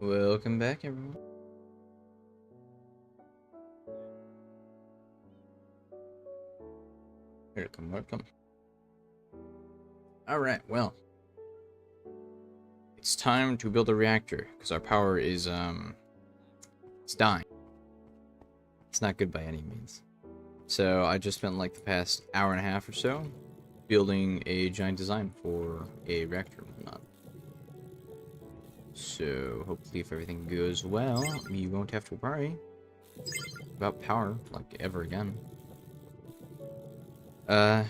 Welcome back, everyone. Welcome. Alright, well. It's time to build a reactor, because our power is, it's dying. It's not good by any means. So, I just spent, like, the past hour and a half or so building a giant design for a reactor and whatnot. So, hopefully if everything goes well, you won't have to worry about power, like, ever again.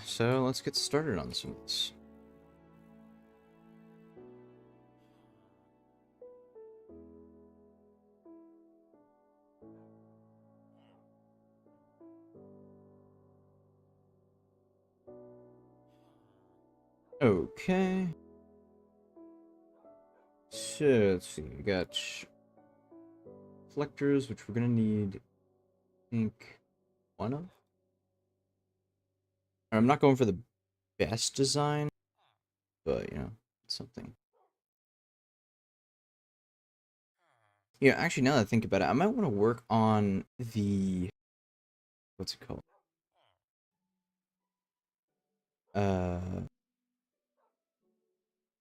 So let's get started on some of this. Okay. So, let's see, we got reflectors, which we're gonna need, I think, one of. I'm not going for the best design, but, you know, something. Yeah, actually, now that I think about it, I might want to work on the, what's it called?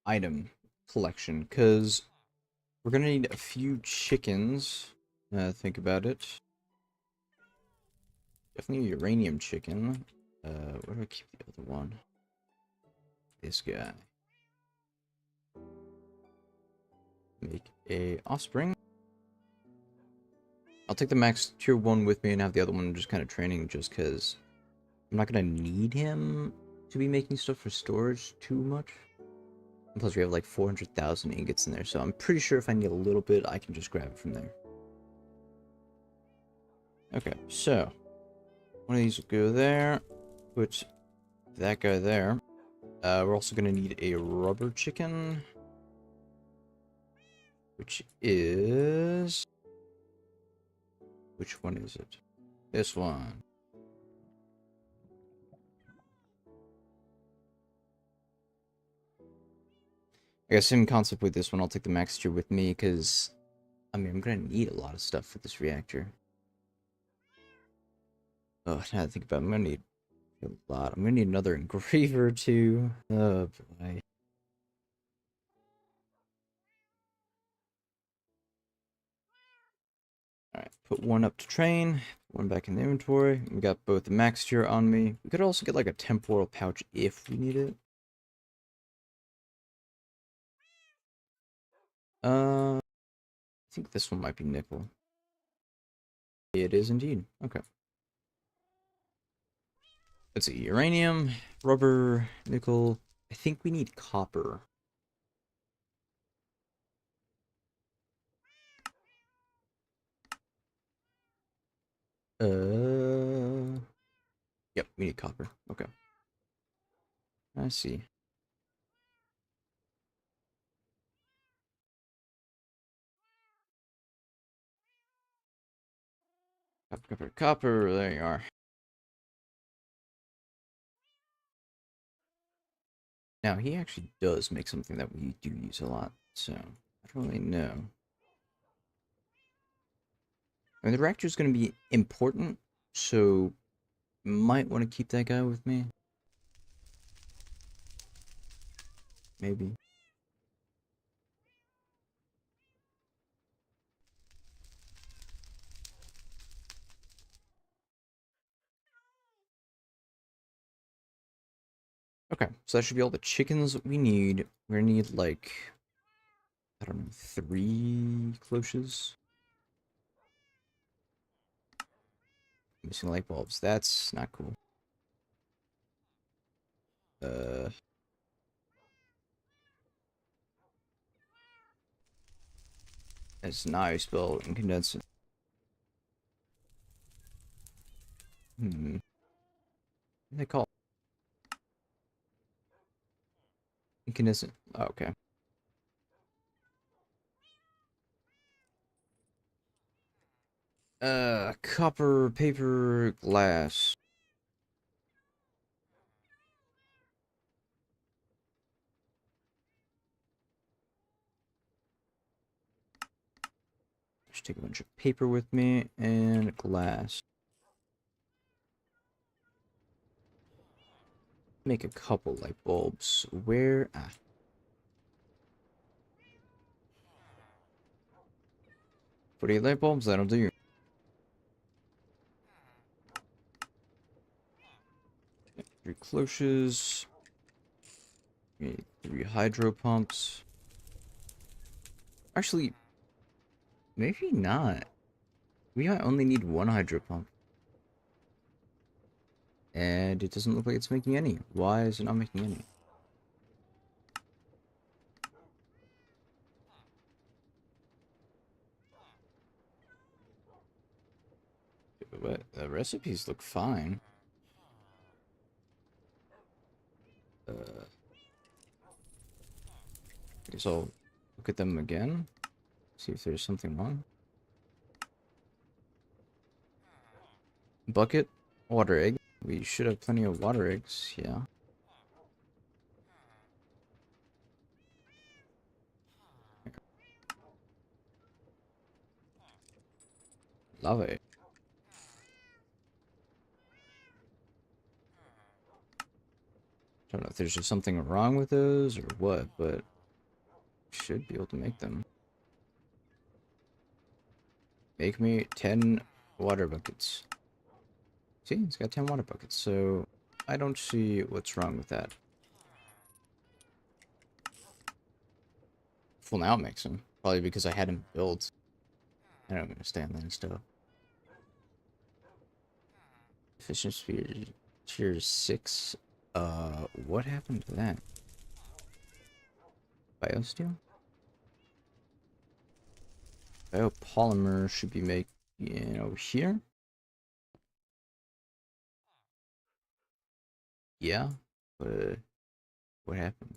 Item collection, because we're gonna need a few chickens, think about it. Definitely uranium chicken. Where do I keep the other one? This guy. Make a offspring. I'll take the max tier 1 with me and have the other one just kind of training just because I'm not going to need him to be making stuff for storage too much. And plus we have like 400,000 ingots in there, so I'm pretty sure if I need a little bit, I can just grab it from there. Okay, so one of these will go there. Put that guy there. We're also going to need a rubber chicken, which is... Which one is it? This one. I guess same concept with this one. I'll take the max tier with me because, I mean, I'm going to need a lot of stuff for this reactor. Oh, now that I think about it, I'm going to need a lot. I'm going to need another engraver too. Oh, boy. Alright, put one up to train, one back in the inventory. We got both the max tier on me. We could also get like a temporal pouch if we need it. I think this one might be nickel. It is indeed. Okay. Let's see, uranium, rubber, nickel. I think we need copper. Yep, we need copper. Okay. I see. Copper, copper, copper. There you are. Now, he actually does make something that we do use a lot, so I don't really know. I mean, the reactor is going to be important, so might want to keep that guy with me. Maybe. Okay, so that should be all the chickens that we need. We're going to need, like, I don't know, 3 cloches. Missing light bulbs. That's not cool. That's not spell incandescent. What do they call it? Incandescent. Oh, okay. Copper, paper, glass. take a bunch of paper with me and glass. Make a couple light bulbs. Where? 48 light bulbs, that'll do. Three cloches. Need 3 hydro pumps. Actually, maybe not. We only need 1 hydro pump. And it doesn't look like it's making any. Why is it not making any? But the recipes look fine. I guess I'll look at them again. See if there's something wrong. Bucket, water egg. We should have plenty of water eggs, yeah. Lava egg. Don't know if there's just something wrong with those or what, but should be able to make them. Make me 10 water buckets. See, it's got 10 water buckets, so I don't see what's wrong with that. Well, now it makes them. Probably because I had him built. I don't understand that stuff. Efficiency tier 6. What happened to that? Biosteel? Biopolymer should be made, over here. Yeah, but what happened?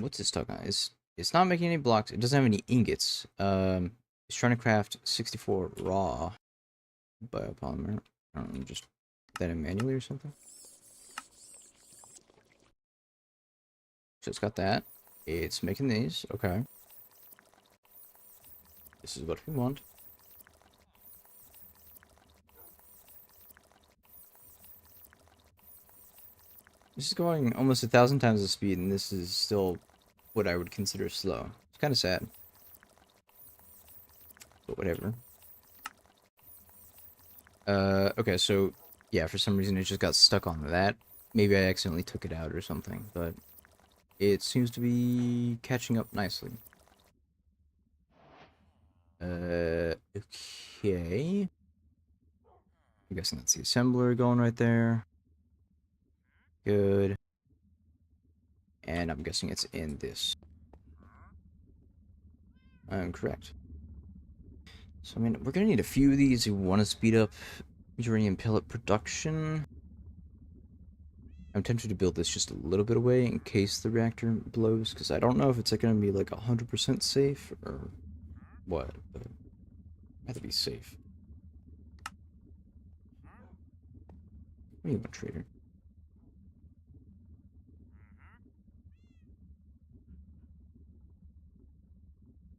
What's this talking about? It's not making any blocks. It doesn't have any ingots. It's trying to craft 64 raw biopolymer. I don't know, just put that in manually or something. So it's got that. It's making these. Okay. This is what we want. This is going almost 1,000 times the speed, and this is still what I would consider slow. It's kind of sad. But whatever. Okay, so, yeah, for some reason it just got stuck on that. Maybe I accidentally took it out or something, but it seems to be catching up nicely. Okay. I'm guessing that's the assembler going right there. Good. And I'm guessing it's in this. I'm correct. So, I mean, we're gonna need a few of these who want to speed up uranium pellet production. I'm tempted to build this just a little bit away in case the reactor blows, because I don't know if it's like, gonna be like 100% safe or what, but I'd rather be safe. What do you want, trader?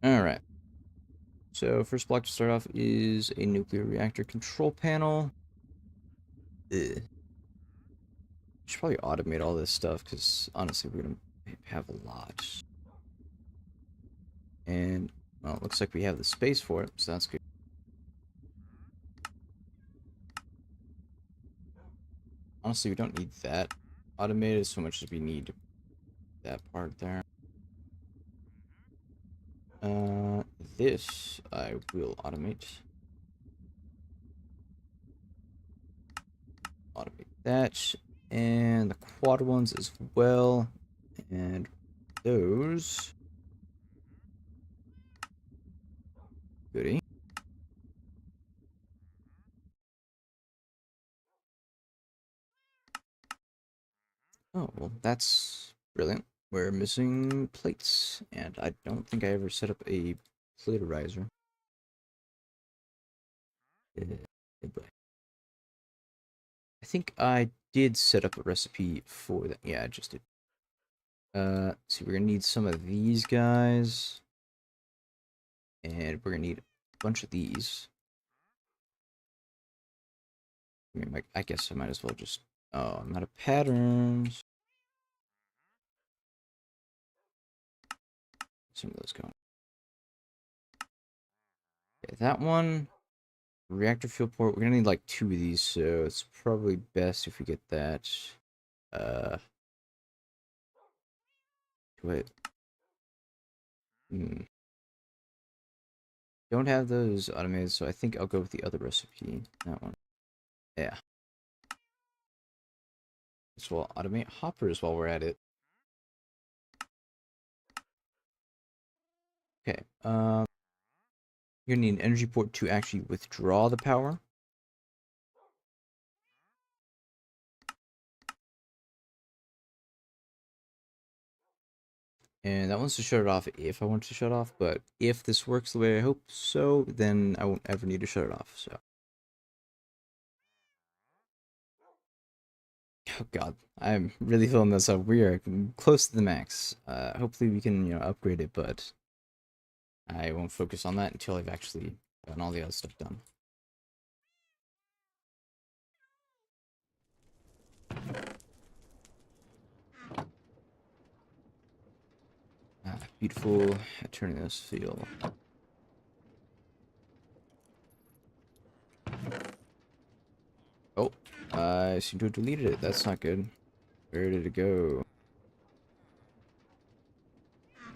Alright. So, first block to start off is a nuclear reactor control panel. Ugh. Should probably automate all this stuff, because honestly, we're gonna have a lot. And, well, it looks like we have the space for it, so that's good. Honestly, we don't need that automated so much as we need that part there. This I will automate. Automate that. And the quad ones as well. And those. Goody. Oh, well, that's brilliant. We're missing plates. And I don't think I ever set up a platerizer. I think I did set up a recipe for that. Yeah, I just did. See, we're gonna need some of these guys. And we're gonna need a bunch of these. I mean, I guess I might as well just... Oh, I'm out of patterns. Some of those going. Okay, that one. Reactor fuel port. We're gonna need like 2 of these, so it's probably best if we get that. Wait. Don't have those automated, so I think I'll go with the other recipe. That one. Yeah. As well, automate hoppers while we're at it. Okay. You're gonna need an energy port to actually withdraw the power. And that one's to shut it off if I want to shut off, but if this works the way I hope so, then I won't ever need to shut it off, so. Oh god, I'm really filling this up. We are close to the max. Hopefully we can, upgrade it, but I won't focus on that until I've actually gotten all the other stuff done. Beautiful Eternius feel. Oh, I seem to have deleted it. That's not good. Where did it go?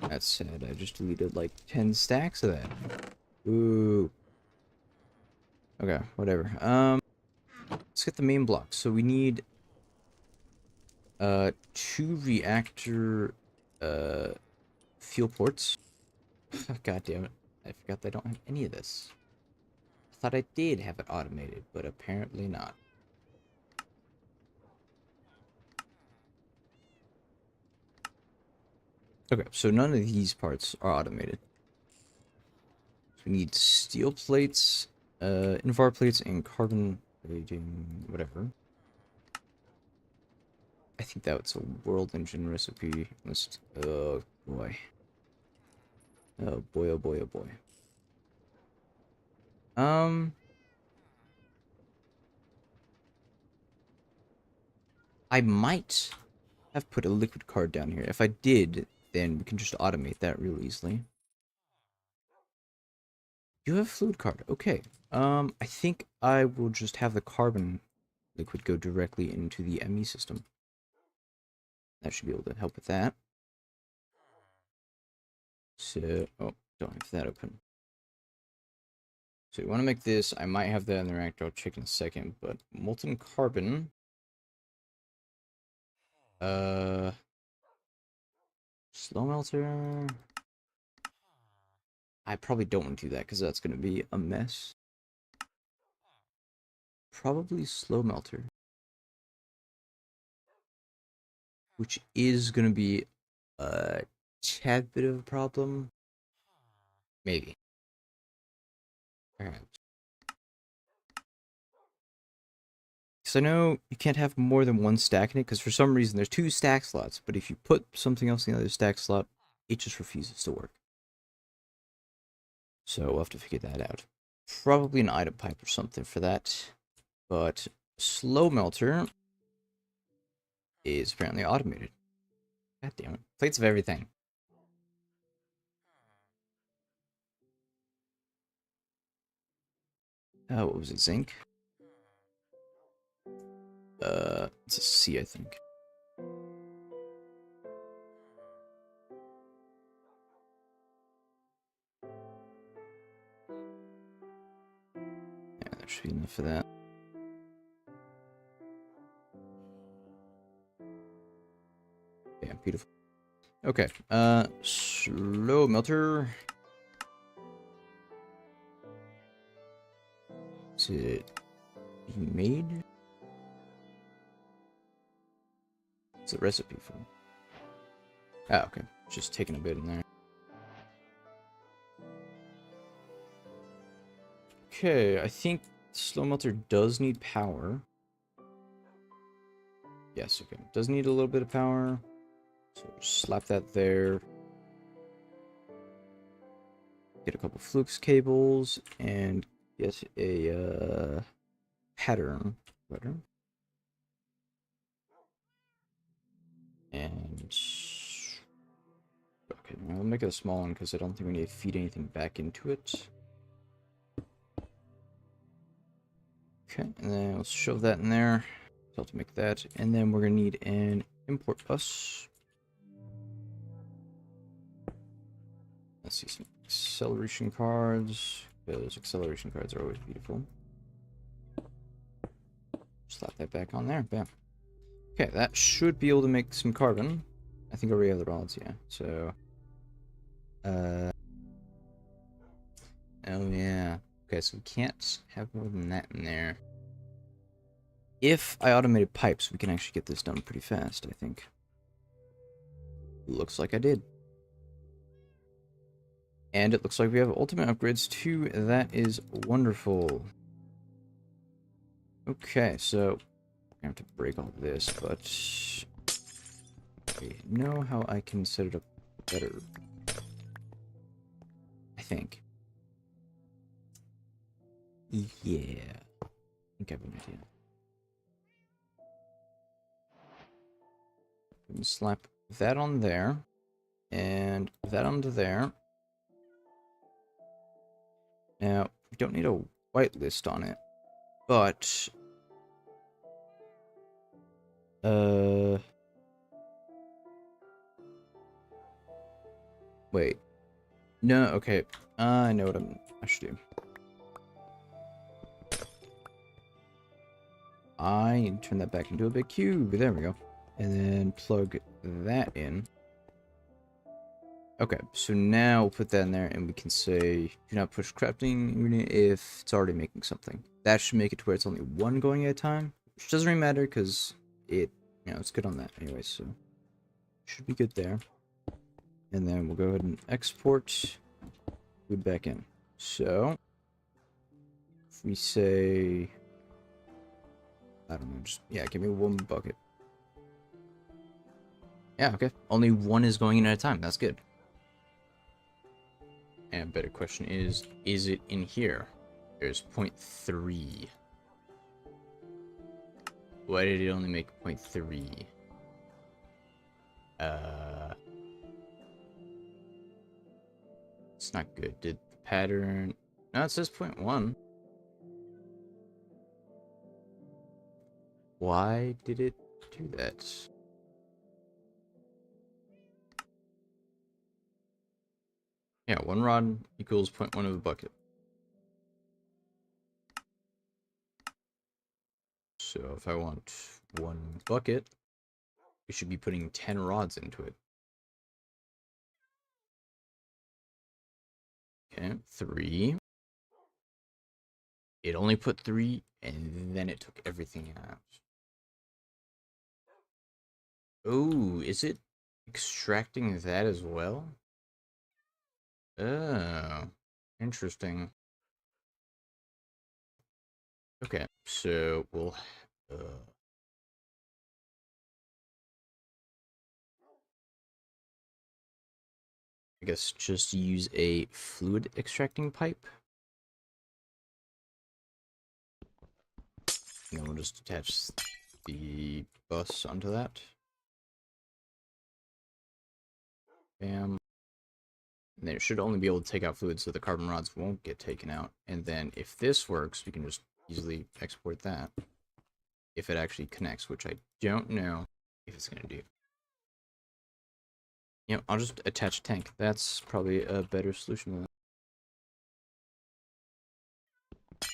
That's sad. I just deleted like 10 stacks of that. Ooh. Okay, whatever. Let's get the main block. So we need 2 reactor fuel ports. God damn it. I forgot they don't have any of this. I thought I did have it automated, but apparently not. Okay, so none of these parts are automated. So we need steel plates, invar plates, and carbon plating, whatever. I think that's a world engine recipe. Oh boy. Oh boy, oh boy, oh boy. I might have put a liquid card down here. If I did, then we can just automate that real easily. You have a fluid card. Okay. I think I will just have the carbon liquid go directly into the ME system. That should be able to help with that. So, oh, don't have that open. So we want to make this. I might have that in the reactor. I'll check in a second. But molten carbon. Slow melter. I probably don't want to do that because that's going to be a mess. Probably slow melter. Which is going to be a tad bit of a problem. Maybe. Perhaps. Because I know you can't have more than 1 stack in it, because for some reason there's 2 stack slots, but if you put something else in the other stack slot, it just refuses to work. So we'll have to figure that out. Probably an item pipe or something for that. But slow melter is apparently automated. God damn it. Plates of everything. What was it? Zinc? It's a C, I think. Yeah, there should be enough for that. Yeah, beautiful. Okay, slow melter. Is it made? It's a recipe for. Ah, okay. Just taking a bit in there. Okay, I think slow melter does need power. Yes, okay. Does need a little bit of power. So just slap that there. Get a couple flukes cables and get a pattern. And okay, I'll make it a small one because I don't think we need to feed anything back into it. Okay, and then let's shove that in there. So to make that, and then we're gonna need an import bus. Let's see some acceleration cards, because acceleration cards are always beautiful. Slap that back on there, bam. Okay, that should be able to make some carbon. I think I already have the rods, yeah. So, oh yeah. Okay, so we can't have more than that in there. If I automated pipes, we can actually get this done pretty fast, I think. Looks like I did. And it looks like we have ultimate upgrades too. That is wonderful. Okay, so I have to break all this, but I know how I can set it up better. I think. Yeah. I think I have an idea. Slap that on there, and that onto there. Now, we don't need a white list on it, but wait. No, okay. I know what I should do. I turn that back into a big cube. There we go. And then plug that in. Okay, so now we'll put that in there and we can say do not push crafting unit if it's already making something. That should make it to where it's only one going at a time, which doesn't really matter because it, it's good on that anyway, so should be good there. And then we'll go ahead and export food back in. So if we say, I don't know, just, yeah, give me one bucket. Yeah, okay. Only one is going in at a time. That's good. And a better question is it in here? There's 0.3. Why did it only make 0.3? It's not good. Did the pattern... No, it says 0.1. Why did it do that? Yeah, 1 rod equals 0.1 of a bucket. So if I want 1 bucket, we should be putting 10 rods into it. Okay, 3. It only put 3, and then it took everything out. Oh, is it extracting that as well? Oh, interesting. Okay, so we'll I guess just use a fluid extracting pipe. And then we'll just attach the bus onto that. Bam. And then it should only be able to take out fluid so the carbon rods won't get taken out. And then if this works, we can just easily export that. If it actually connects, which I don't know if it's going to do. Yep, I'll just attach a tank. That's probably a better solution than that.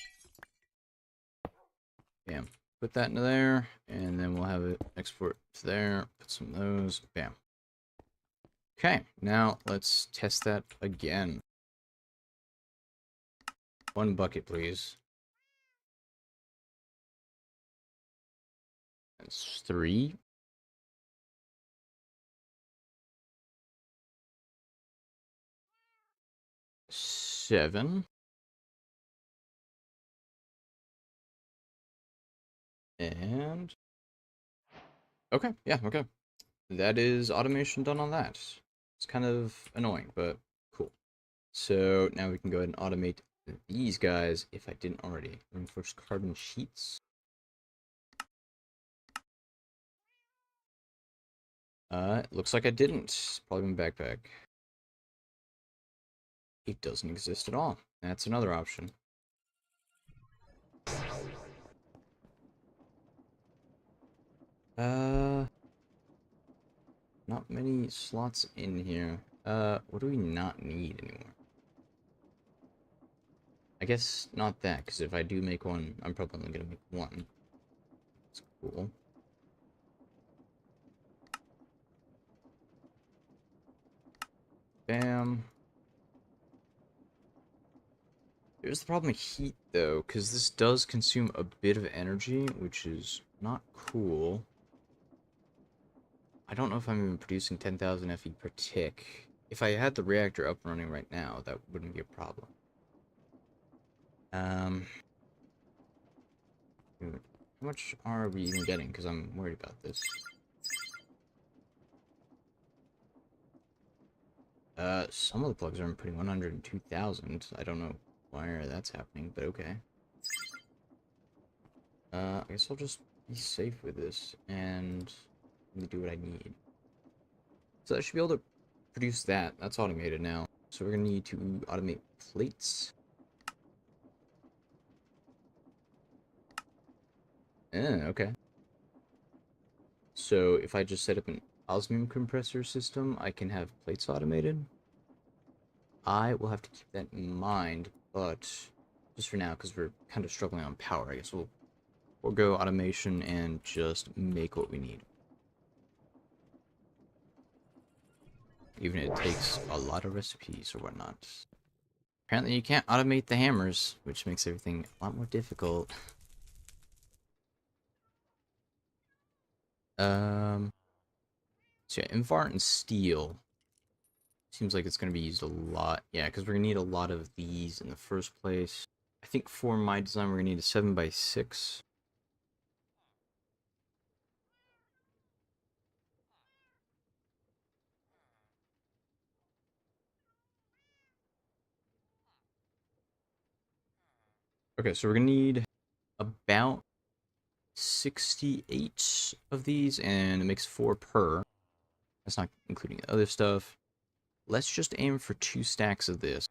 Bam. Put that into there, and then we'll have it export to there. Put some of those. Bam. Okay, now let's test that again. 1 bucket, please. That's 3. 7. And... okay, yeah, okay. that is automation done on that. It's kind of annoying, but cool. So now we can go ahead and automate these guys if I didn't already. Reinforced carbon sheets. It looks like I didn't. Probably my backpack. It doesn't exist at all. That's another option. Not many slots in here. What do we not need anymore? I guess not that, because if I do make one, I'm probably only gonna make one. That's cool. Bam. There's the problem with heat, though, because this does consume a bit of energy, which is not cool. I don't know if I'm even producing 10,000 FE per tick. If I had the reactor up and running right now, that wouldn't be a problem. How much are we even getting? Because I'm worried about this. Some of the plugs are inputting 102,000. I don't know why that's happening, but okay. I guess I'll just be safe with this and do what I need. So I should be able to produce that. That's automated now. So we're gonna need to automate plates. Okay. So if I just set up an osmium compressor system, I can have plates automated. I will have to keep that in mind, but just for now, because we're kind of struggling on power, I guess we'll go automation and just make what we need. Even if it takes a lot of recipes or whatnot. Apparently you can't automate the hammers, which makes everything a lot more difficult. So yeah, Invar and steel. Seems like it's going to be used a lot. Yeah, because we're going to need a lot of these in the first place. I think for my design, we're going to need a 7x6. Okay, so we're going to need about 68 of these, and it makes 4 per. That's not including the other stuff. Let's just aim for 2 stacks of this.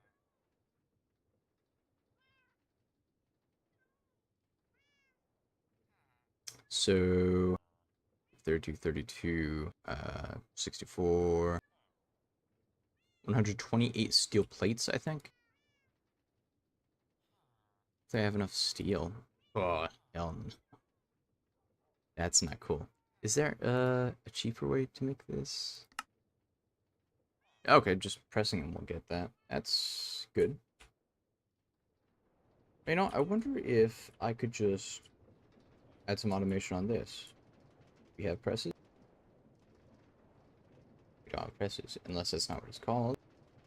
So 32, 32, 64, 128 steel plates, I think. If I have enough steel. Oh, hell no. That's not cool. Is there a cheaper way to make this? Okay, just pressing and we'll get that. That's good. You know, I wonder if I could just add some automation on this. We have presses. We don't have presses, unless that's not what it's called.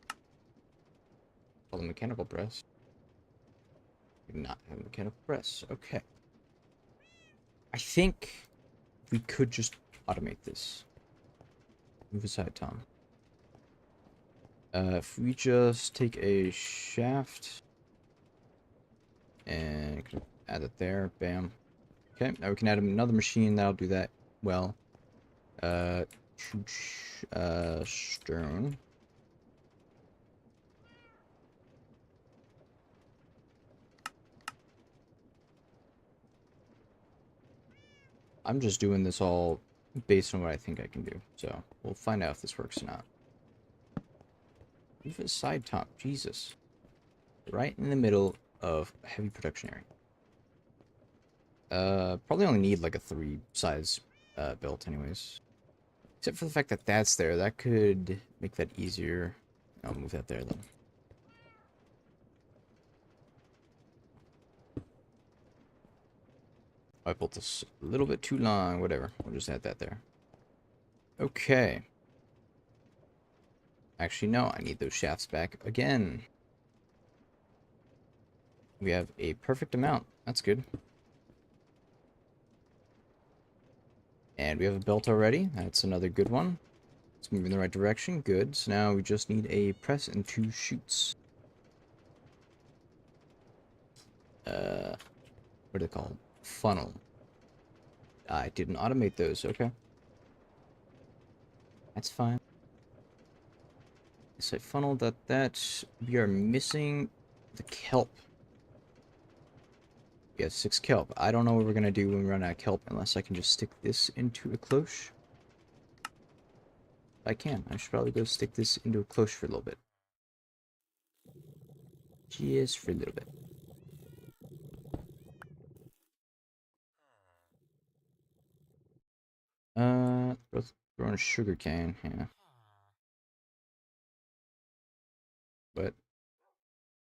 It's called a mechanical press. We do not have a mechanical press. Okay. I think we could just automate this. Move aside, Tom. If we just take a shaft and add it there, bam. Okay, now we can add another machine that'll do that well. Stone. I'm just doing this all based on what I think I can do, so we'll find out if this works or not. Move it side top, Jesus. Right in the middle of a heavy production area. Probably only need like a 3 size built anyways. Except for the fact that that's there, that could make that easier. I'll move that there then. I built this a little bit too long, whatever. We'll just add that there. Okay. Actually, no, I need those shafts back again. We have a perfect amount. That's good. And we have a belt already. That's another good one. It's moving in the right direction. Good. So now we just need a press and 2 chutes. What are they called? Funnel. I didn't automate those. Okay. That's fine. So funnel that. We are missing the kelp. We have 6 kelp. I don't know what we're going to do when we run out of kelp unless I can just stick this into a cloche. I can. I should probably go stick this into a cloche for a little bit. Just for a little bit. Growing a sugar cane, yeah. But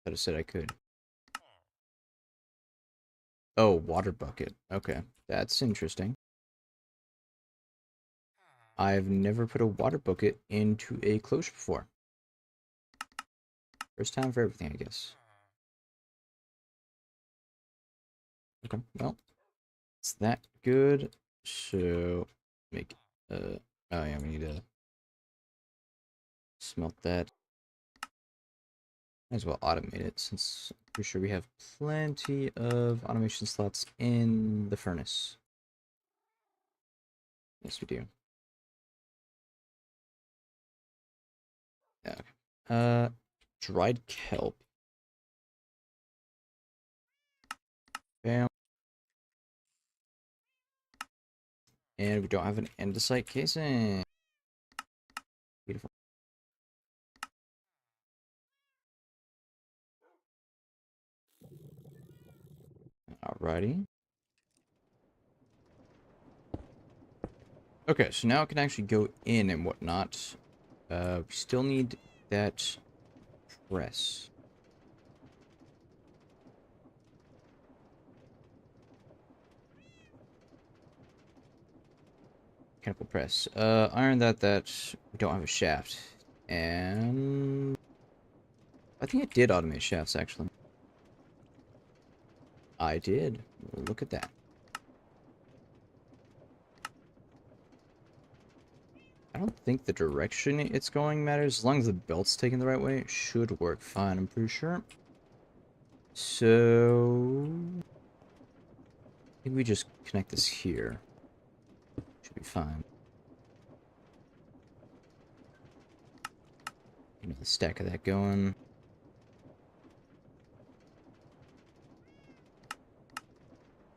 I said I could. Oh, water bucket. Okay, that's interesting. I've never put a water bucket into a cloche before. First time for everything, I guess. Okay, well, it's that good. So, make, oh yeah, we need to smelt that. Might as well automate it, since I'm pretty sure we have plenty of automation slots in the furnace. Yes, we do. Yeah, okay. Dried kelp. Bam. And we don't have an andesite casing. Beautiful. Alrighty. Okay, so now it can actually go in and whatnot. We still need that press. Mechanical press. Iron that we don't have a shaft. And I think I did automate shafts actually. I did. Look at that. I don't think the direction it's going matters. As long as the belt's taken the right way, it should work fine, I'm pretty sure. So I think we just connect this here. Should be fine. Get a stack of that going.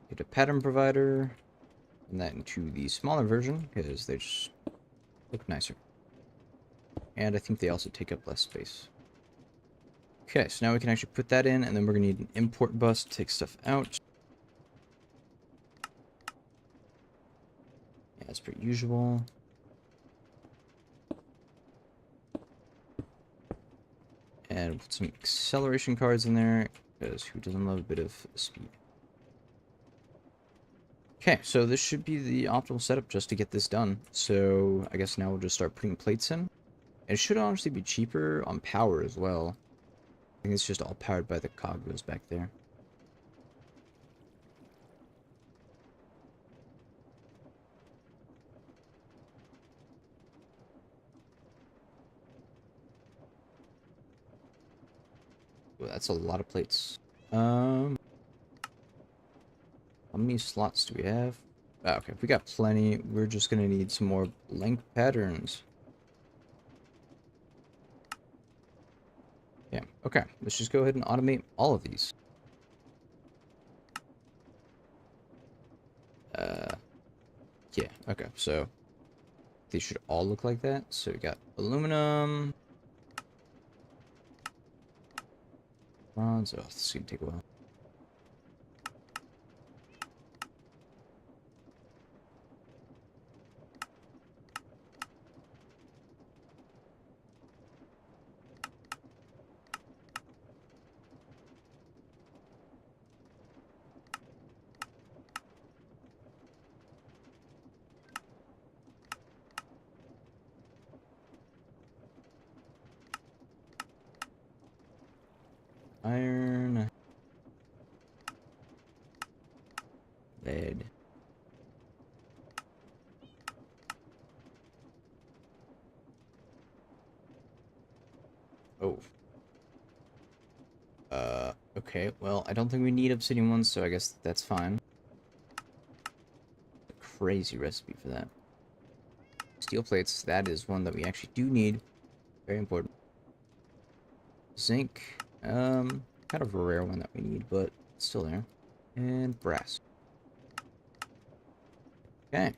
Get a pattern provider. And that into the smaller version, because they just look nicer. And I think they also take up less space. Okay, so now we can actually put that in, and then we're going to need an import bus to take stuff out. Yeah, as per usual. And put some acceleration cards in there, because who doesn't love a bit of speed? Okay, so this should be the optimal setup just to get this done. So I guess now we'll just start putting plates in. It should honestly be cheaper on power as well. I think it's just all powered by the cog wheels back there. Well, that's a lot of plates. How many slots do we have? Oh, okay, we got plenty. We're just gonna need some more length patterns. Yeah, okay. Let's just go ahead and automate all of these. Yeah, okay, so these should all look like that. So we got aluminum. Bronze. Oh, this is gonna take a while. Iron. Lead. Oh. Okay, well, I don't think we need obsidian ones, so I guess that's fine. A crazy recipe for that. Steel plates, that is one that we actually do need. Very important. Zinc, kind of a rare one that we need, but it's still there. And brass. Okay.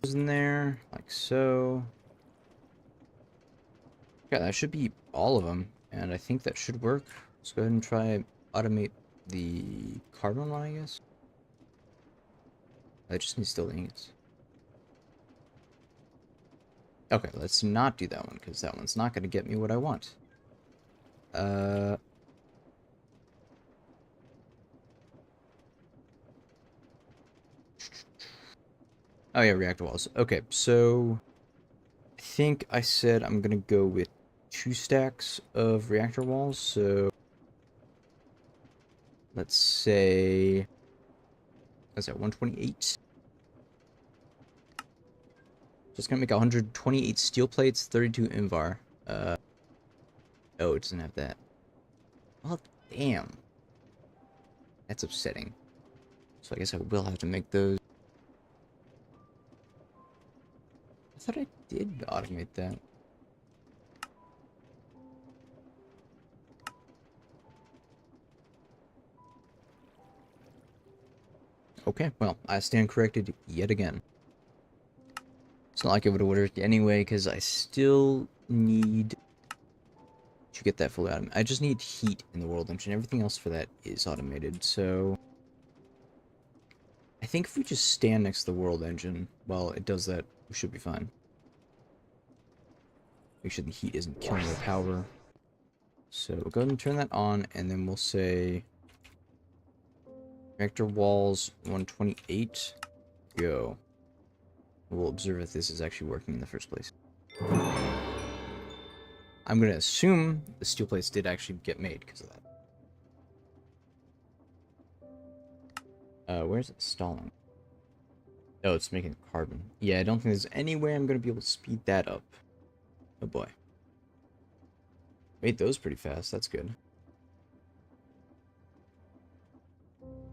Goes in there, like so. Yeah, that should be all of them, and I think that should work. Let's go ahead and try automate the carbon one, I guess. I just need steel ingots. Okay, let's not do that one, because that one's not going to get me what I want. Oh yeah, reactor walls. Okay, so I think I said I'm going to go with 2 stacks of reactor walls, so let's say, what's that, 128? Just gonna make 128 steel plates, 32 invar. Oh, it doesn't have that. Well, damn. That's upsetting. So I guess I will have to make those. I thought I did automate that. Okay, well, I stand corrected yet again. It's not like it would have worked anyway, because I still need to get that fully automated. I just need heat in the world engine. Everything else for that is automated, so I think if we just stand next to the world engine while it does that, we should be fine. Make sure the heat isn't killing the power. So we'll go ahead and turn that on, and then we'll say reactor walls 128, go. We'll observe if this is actually working in the first place. I'm going to assume the steel plates did actually get made because of that. Where's it stalling? Oh, it's making carbon. Yeah, I don't think there's any way I'm going to be able to speed that up. Oh boy. Made those pretty fast, that's good.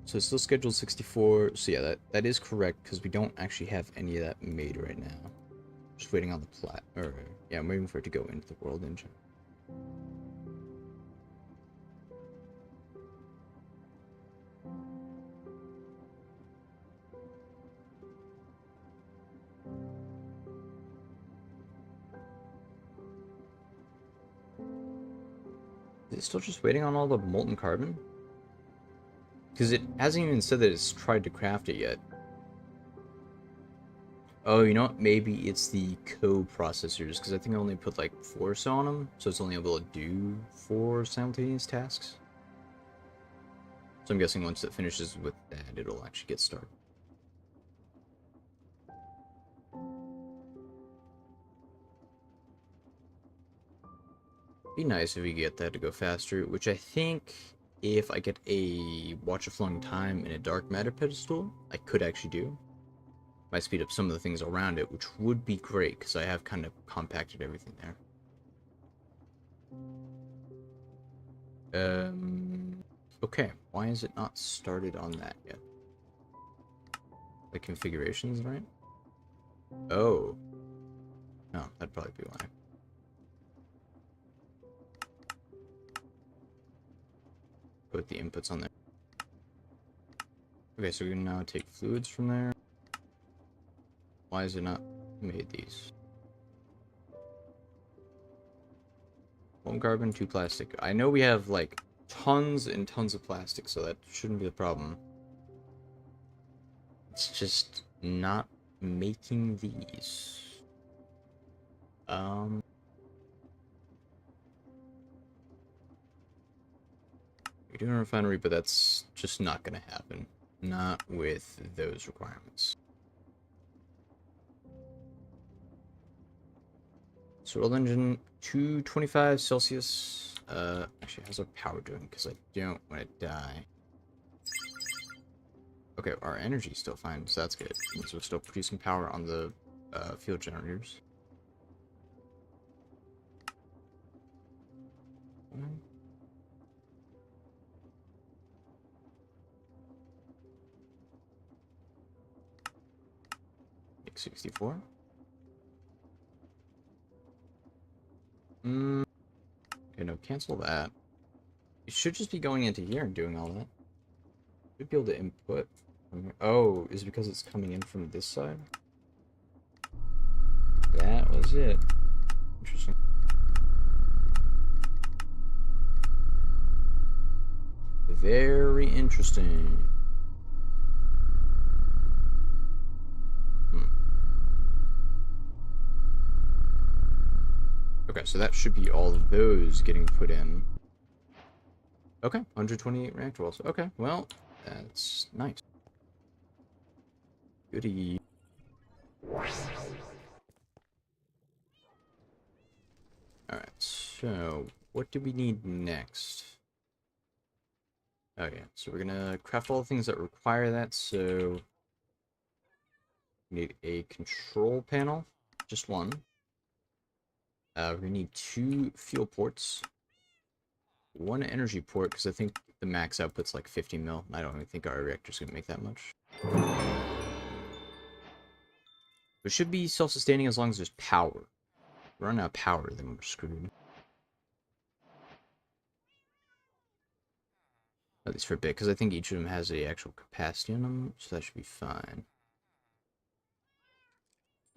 So it's still scheduled 64, so yeah, that is correct, because we don't actually have any of that made right now. Just waiting on the yeah, I'm waiting for it to go into the world engine. Is it still just waiting on all the molten carbon? Because it hasn't even said that it's tried to craft it yet. Oh, you know what? Maybe it's the co-processors, because I think I only put like 4 or so on them, so it's only able to do 4 simultaneous tasks. So I'm guessing once it finishes with that, it'll actually get started. Be nice if we get that to go faster, which I think if I get a Watch of Flowing Time and a Dark Matter pedestal, I could actually do. Might speed up some of the things around it, which would be great, because I have kind of compacted everything there. Okay, why is it not started on that yet? The configurations, right? Oh. No, that'd probably be why. Put the inputs on there. Okay, so we can now take fluids from there. Why is it not made these? 1 carbon, 2 plastic. I know we have, like, tons and tons of plastic, so that shouldn't be a problem. It's just not making these. We're doing a refinery, but that's just not going to happen. Not with those requirements. So world engine 225 Celsius. Actually, how's our power doing? Because I don't want to die. Okay, our energy's still fine, so that's good. It means we're still producing power on the field generators. 64. Okay, no, cancel that. It should just be going into here and doing all that. Should be able to input. Oh, is it because it's coming in from this side? That was it. Interesting. Very interesting. Okay, so that should be all of those getting put in. Okay, 128 reactor wells. Okay, well, that's nice. Goody. Alright, so what do we need next? Oh yeah, so we're gonna craft all the things that require that, so we need a control panel, just one. We're gonna need 2 fuel ports, 1 energy port, because I think the max output's like 50 mil. I don't even think our reactor's gonna make that much. It should be self-sustaining as long as there's power. If we run out of power, then we're screwed. At least for a bit, because I think each of them has the actual capacity on them, so that should be fine.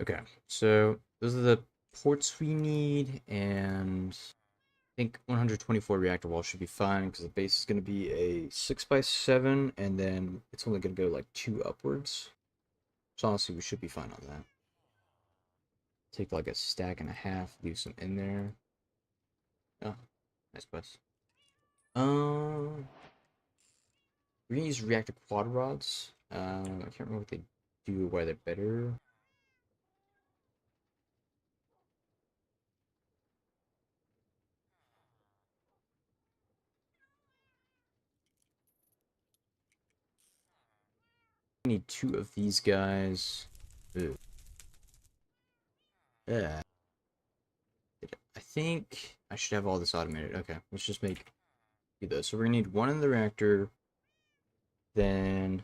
Okay, so those are the ports we need, and I think 124 reactor walls should be fine, because the base is going to be a 6x7, and then it's only going to go like 2 upwards. So honestly, we should be fine on that. Take like a stack and a half, leave some in there. Oh, nice place. We're gonna use reactor quad rods. I can't remember what they do, why they're better. We need 2 of these guys. Ugh. Yeah. I think I should have all this automated. Okay, let's just make those. So we're gonna need 1 in the reactor. Then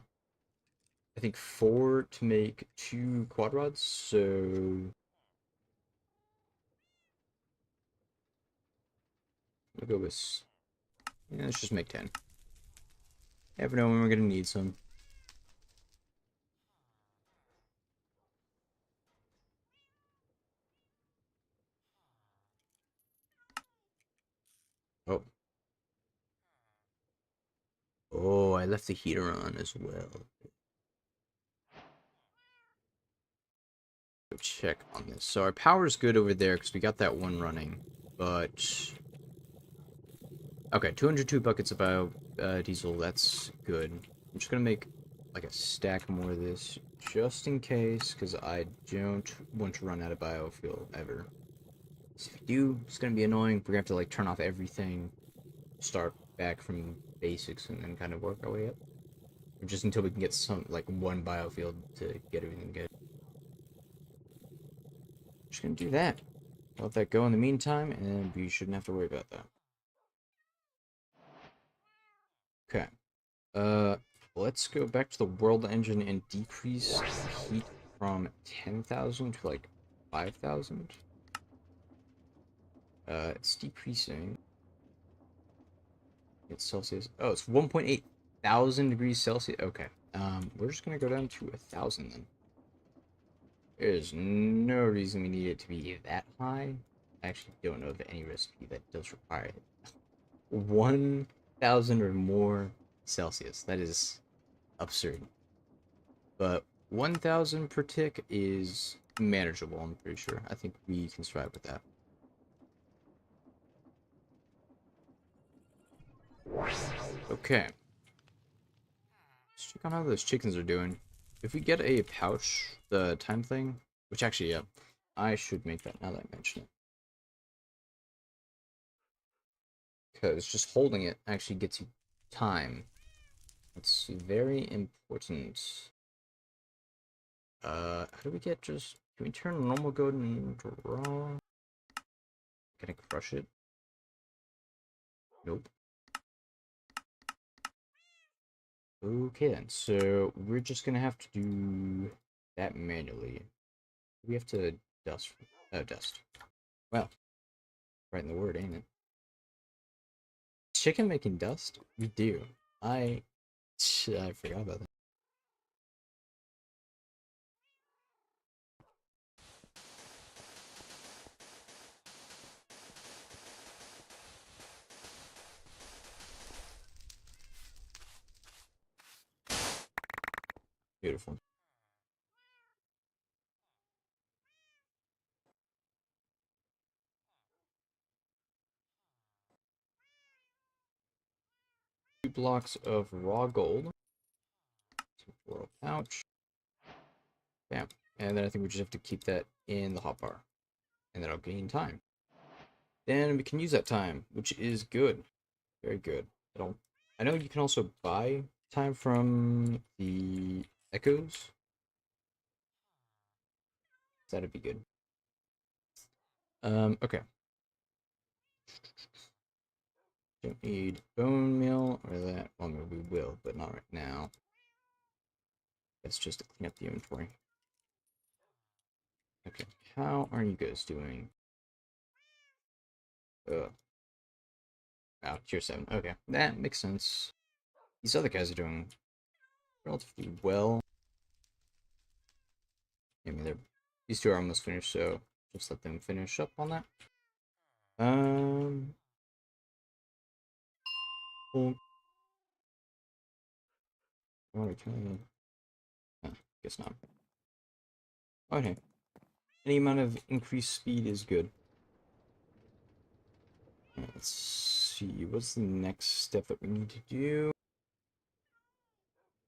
I think 4 to make 2 quad rods. So we'll go with, yeah, let's just make 10. Never know when we're gonna need some. Oh. Oh, I left the heater on as well. Go check on this. So our power's good over there because we got that one running. But okay, 202 buckets of bio diesel. That's good. I'm just gonna make like a stack more of this just in case, because I don't want to run out of biofuel ever. So if you do, it's gonna be annoying. We're gonna have to like turn off everything, start back from basics, and then kind of work our way up. Just until we can get some like 1 biofield to get everything good. Just gonna do that. Let that go in the meantime, and we shouldn't have to worry about that. Okay. Let's go back to the world engine and decrease heat from 10,000 to like 5,000. It's decreasing. It's Celsius. Oh, it's 1.8 thousand degrees Celsius. Okay. We're just gonna go down to 1,000 then. There's no reason we need it to be that high. I actually don't know of any recipe that does require it. 1,000 or more Celsius. That is absurd. But 1,000 per tick is manageable, I'm pretty sure. I think we can survive with that. Okay. Let's check on how those chickens are doing. If we get a pouch, the time thing, which actually, yeah, I should make that now that I mention it. Because just holding it actually gets you time. It's very important. How do we get just... Can we turn normal good into raw? Can I crush it? Nope. Okay then, so we're just gonna have to do that manually. We have to dust. Oh, dust. Well, right in the word, ain't it? Chicken making dust? We do. I forgot about that. Beautiful. Two blocks of raw gold. Little pouch. Bam. And then I think we just have to keep that in the hotbar. And then I'll gain time. Then we can use that time, which is good. Very good. I know you can also buy time from the echoes. That'd be good. Okay. Don't need bone meal or that. Well, maybe we will, but not right now. That's just to clean up the inventory. Okay, how are you guys doing? Tier 7. Okay, that makes sense. These other guys are doing relatively well. I mean, these two are almost finished, so just let them finish up on that. Cool. Guess not. Okay. Any amount of increased speed is good. Let's see. What's the next step that we need to do?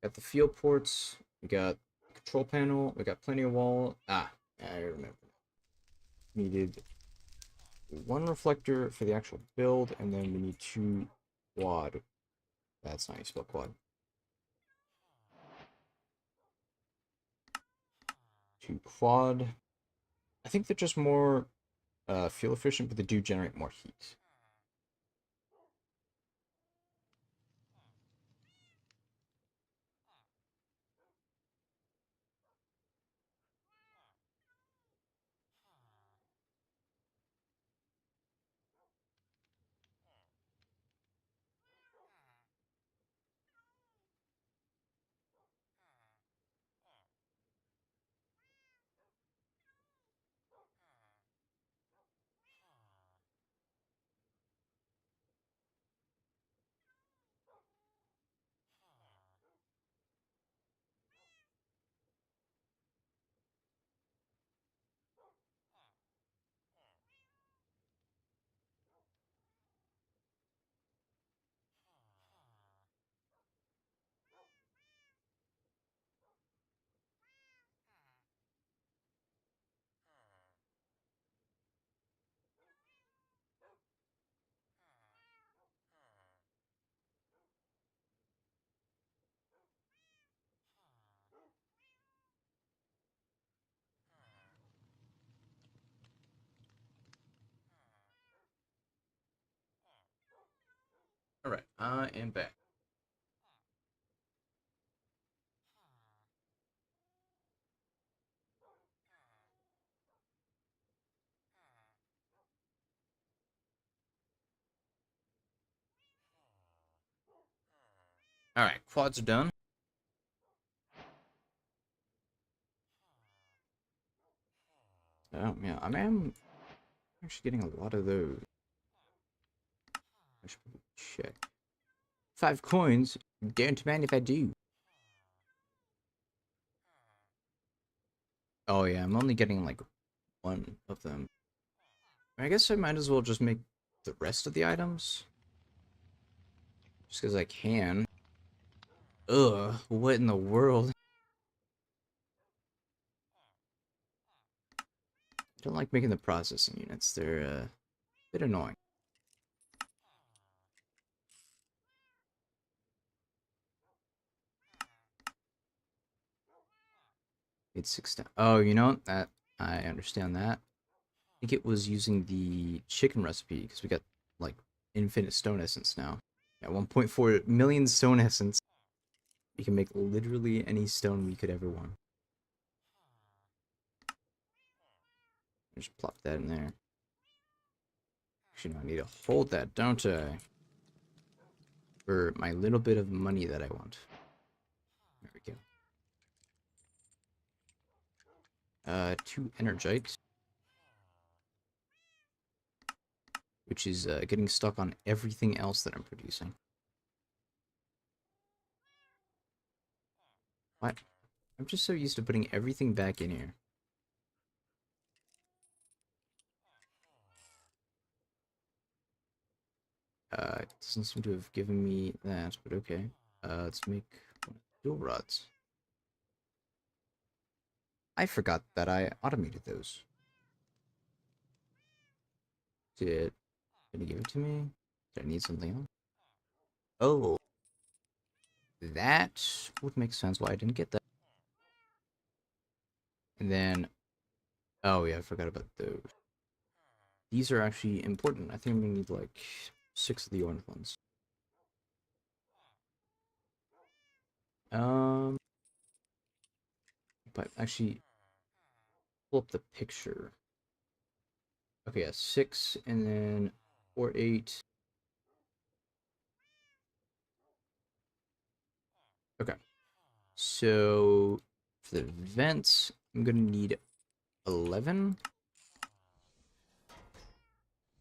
Got the field ports. We got control panel. We got plenty of wall. I remember. Needed one reflector for the actual build, and then we need two quad. That's not how you spell quad. Two quad. I think they're just more fuel efficient, but they do generate more heat. Alright, I am back. Alright, quads are done. Oh, yeah, I am actually getting a lot of those. I should check. 5 coins? Don't mind if I do. Oh, yeah, I'm only getting like one of them. I guess I might as well just make the rest of the items. Just because I can. Ugh, what in the world? I don't like making the processing units. They're a bit annoying. It's 6 down. Oh, you know that I understand that. I think it was using the chicken recipe because we got like infinite stone essence now. Yeah, 1.4 million stone essence. We can make literally any stone we could ever want. Just plop that in there. Actually, no, I need to hold that, don't I? For my little bit of money that I want. There we go. 2 energites. Which is getting stuck on everything else that I'm producing. What? I'm just so used to putting everything back in here. It doesn't seem to have given me that, but okay. Let's make dual rods. I forgot that I automated those. Did it give it to me? Did I need something else? Oh, that would make sense why I didn't get that. And then, oh yeah, I forgot about those. These are actually important. I think I'm gonna need like 6 of the orange ones. But actually, pull up the picture. Okay, yeah, 6 and then 4, 8. Okay, so for the vents, I'm gonna need 11.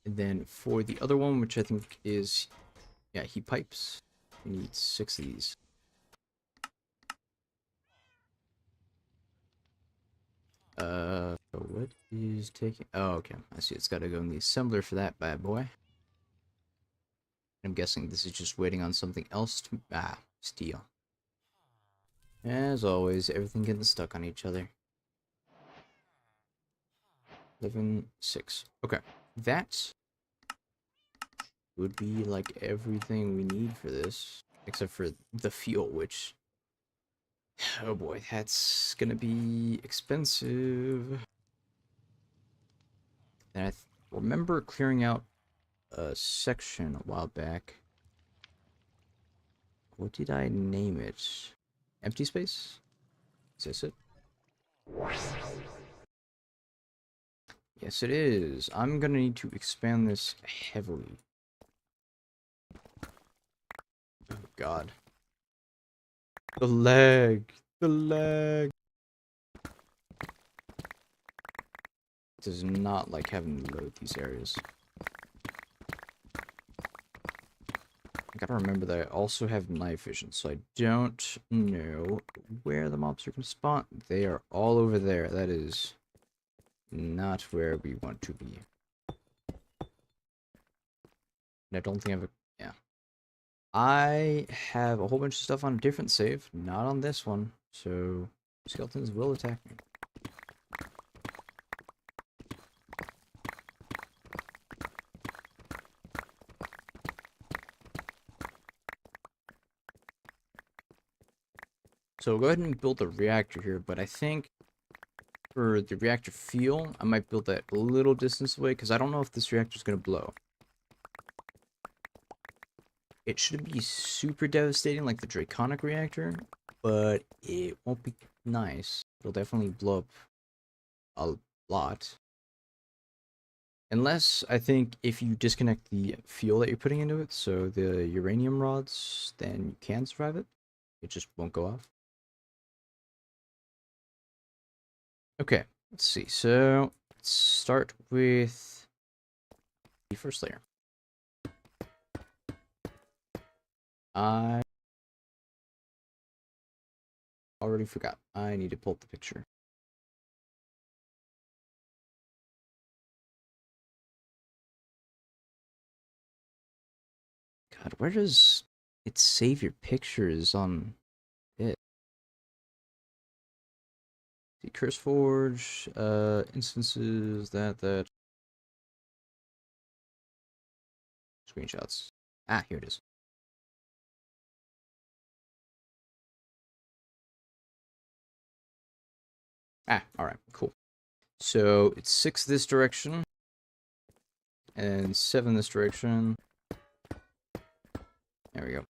And then for the other one, which I think is, yeah, heat pipes, we need 6 of these. What is taking? Oh, okay. I see. It's got to go in the assembler for that bad boy. I'm guessing this is just waiting on something else to steel. As always, everything getting stuck on each other. 11, 6. Okay, that would be like everything we need for this, except for the fuel, which, oh boy, that's gonna be expensive. And I remember clearing out a section a while back. What did I name it? Empty space? Is this it? Yes, it is. I'm gonna need to expand this heavily. Oh god. The lag! The lag! It does not like having to load these areas. I gotta remember that I also have night vision, so I don't know where the mobs are gonna spawn. They are all over there. That is not where we want to be. And I don't think I have a... yeah. I have a whole bunch of stuff on a different save, not on this one, so skeletons will attack me. So we'll go ahead and build the reactor here, but I think for the reactor fuel, I might build that a little distance away, because I don't know if this reactor is going to blow. It shouldn't be super devastating like the Draconic reactor, but it won't be nice. It'll definitely blow up a lot. Unless, I think, if you disconnect the fuel that you're putting into it, so the uranium rods, then you can survive it. It just won't go off. Okay, let's see. So, let's start with the first layer. I already forgot. I need to pull up the picture. God, where does it save your pictures on it? The Curse Forge, instances, that. Screenshots. Ah, here it is. Ah, alright, cool. So it's 6 this direction, and 7 this direction. There we go.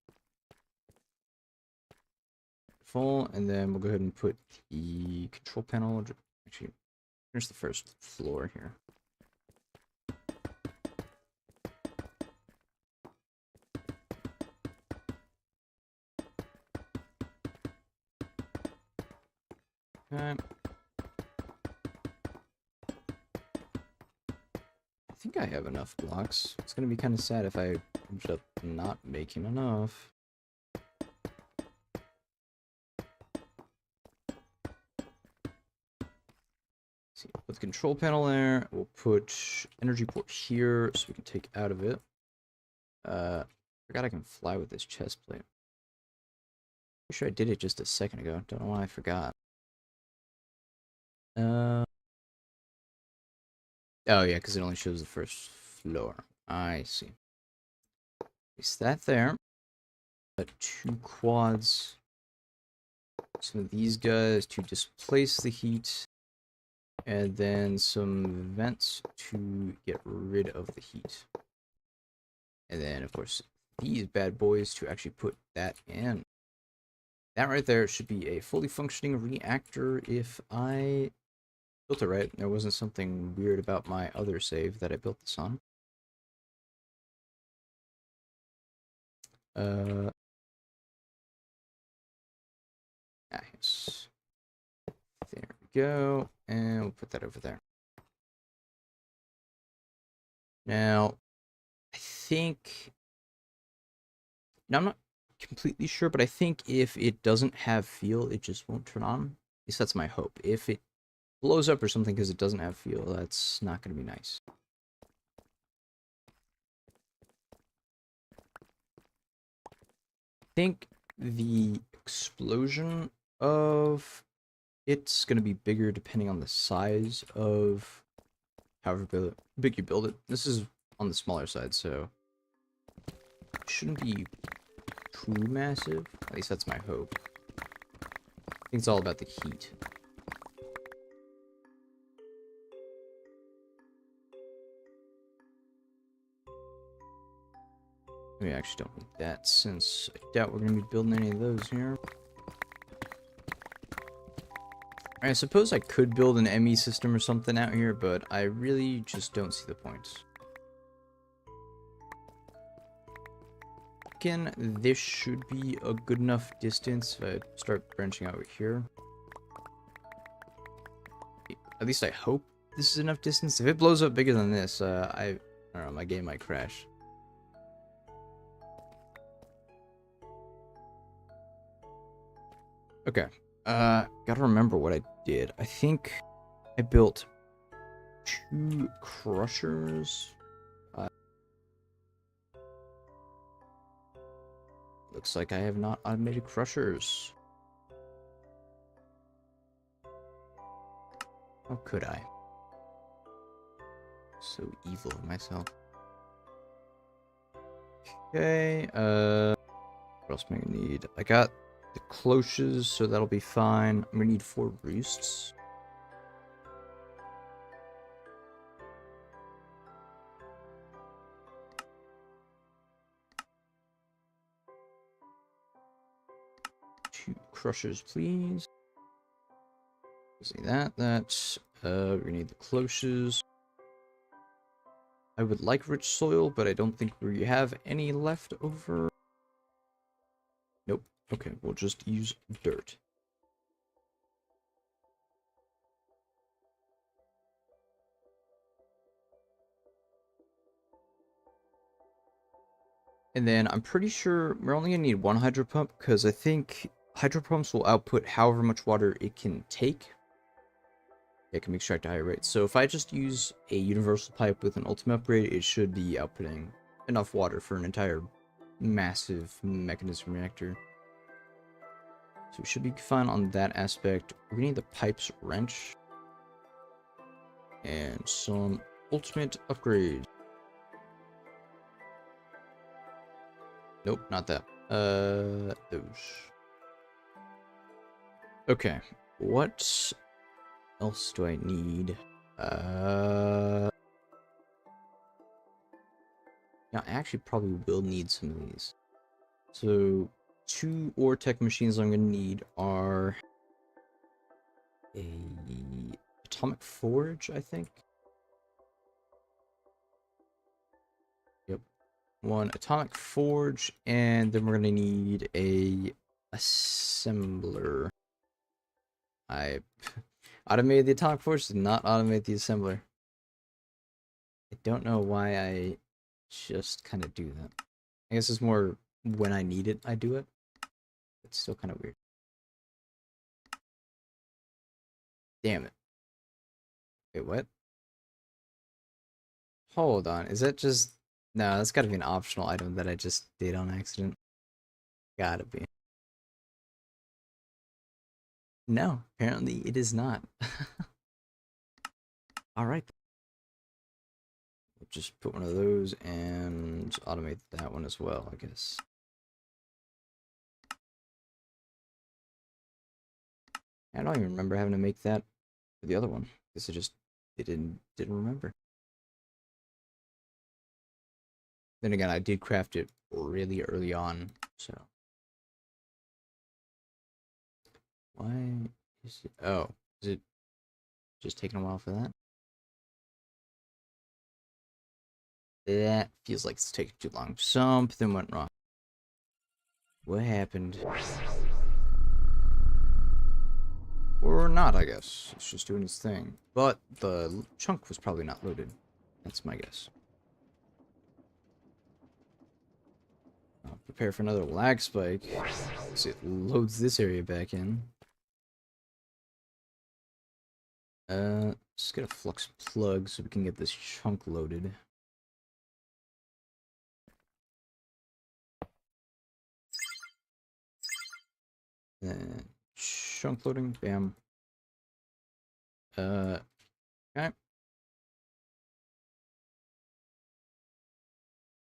Full, and then we'll go ahead and put the control panel. Actually, Finish the first floor here. Okay. I think I have enough blocks. It's gonna be kind of sad if I end up not making enough. See, put the control panel there. We'll put energy port here so we can take out of it. Forgot I can fly with this chest plate. Pretty sure I did it just a second ago. Don't know why I forgot. Oh yeah, because it only shows the first floor. I see. Place that there. Got 2 quads. Some of these guys to displace the heat. And then some vents to get rid of the heat. And then, of course, these bad boys to actually put that in. That right there should be a fully functioning reactor if I built it right. There wasn't something weird about my other save that I built this on. Yes. There we go. And we'll put that over there. Now, I think... Now, I'm not completely sure, but I think if it doesn't have fuel, it just won't turn on. At least that's my hope. If it blows up or something because it doesn't have fuel, that's not going to be nice. I think the explosion of it's going to be bigger depending on the size of however big you build it. This is on the smaller side, so it shouldn't be too massive. At least that's my hope. I think it's all about the heat. We actually don't need that, since I doubt we're going to be building any of those here. I suppose I could build an ME system or something out here, but I really just don't see the point. Again, this should be a good enough distance if I start branching out here. At least I hope this is enough distance. If it blows up bigger than this, I don't know, my game might crash. Okay. Gotta remember what I did. I think I built 2 crushers. Looks like I have not automated crushers. How could I? So evil of myself. Okay, what else am I gonna need? I got the cloches, so that'll be fine. I'm gonna need 4 roosts. Two crushers, please. See that? That's we need the cloches. I would like rich soil, but I don't think we have any left over. Nope. Okay, we'll just use dirt. And then I'm pretty sure we're only gonna need 1 hydro pump, because I think hydro pumps will output however much water it can take. It can extract a higher rate. So if I just use a universal pipe with an ultimate upgrade, it should be outputting enough water for an entire massive mechanism reactor. So we should be fine on that aspect. We need the pipes wrench. And some ultimate upgrade. Nope, not that. Those. Okay. What else do I need? Yeah, I actually probably will need some of these. So, 2 ore tech machines I'm gonna need are a atomic forge, I think. Yep. One atomic forge, and then we're gonna need a assembler. I automated the atomic forge, did not automate the assembler. I don't know why I just kind of do that. I guess it's more when I need it, I do it. It's still kind of weird. Damn it. Wait, what? Hold on, is that just... No, that's gotta be an optional item that I just did on accident. Gotta be. No, apparently it is not. Alright. Just put one of those and automate that one as well, I guess. I don't even remember having to make that for the other one. I guess I just didn't remember. Then again, I did craft it really early on, so. Why is it... Oh, is it just taking a while for that? That feels like it's taking too long. Something went wrong. What happened? Or not, I guess. It's just doing its thing. But the chunk was probably not loaded. That's my guess. I'll prepare for another lag spike. So it loads this area back in. Just get a flux plug so we can get this chunk loaded. Chunk loading, bam. Okay. What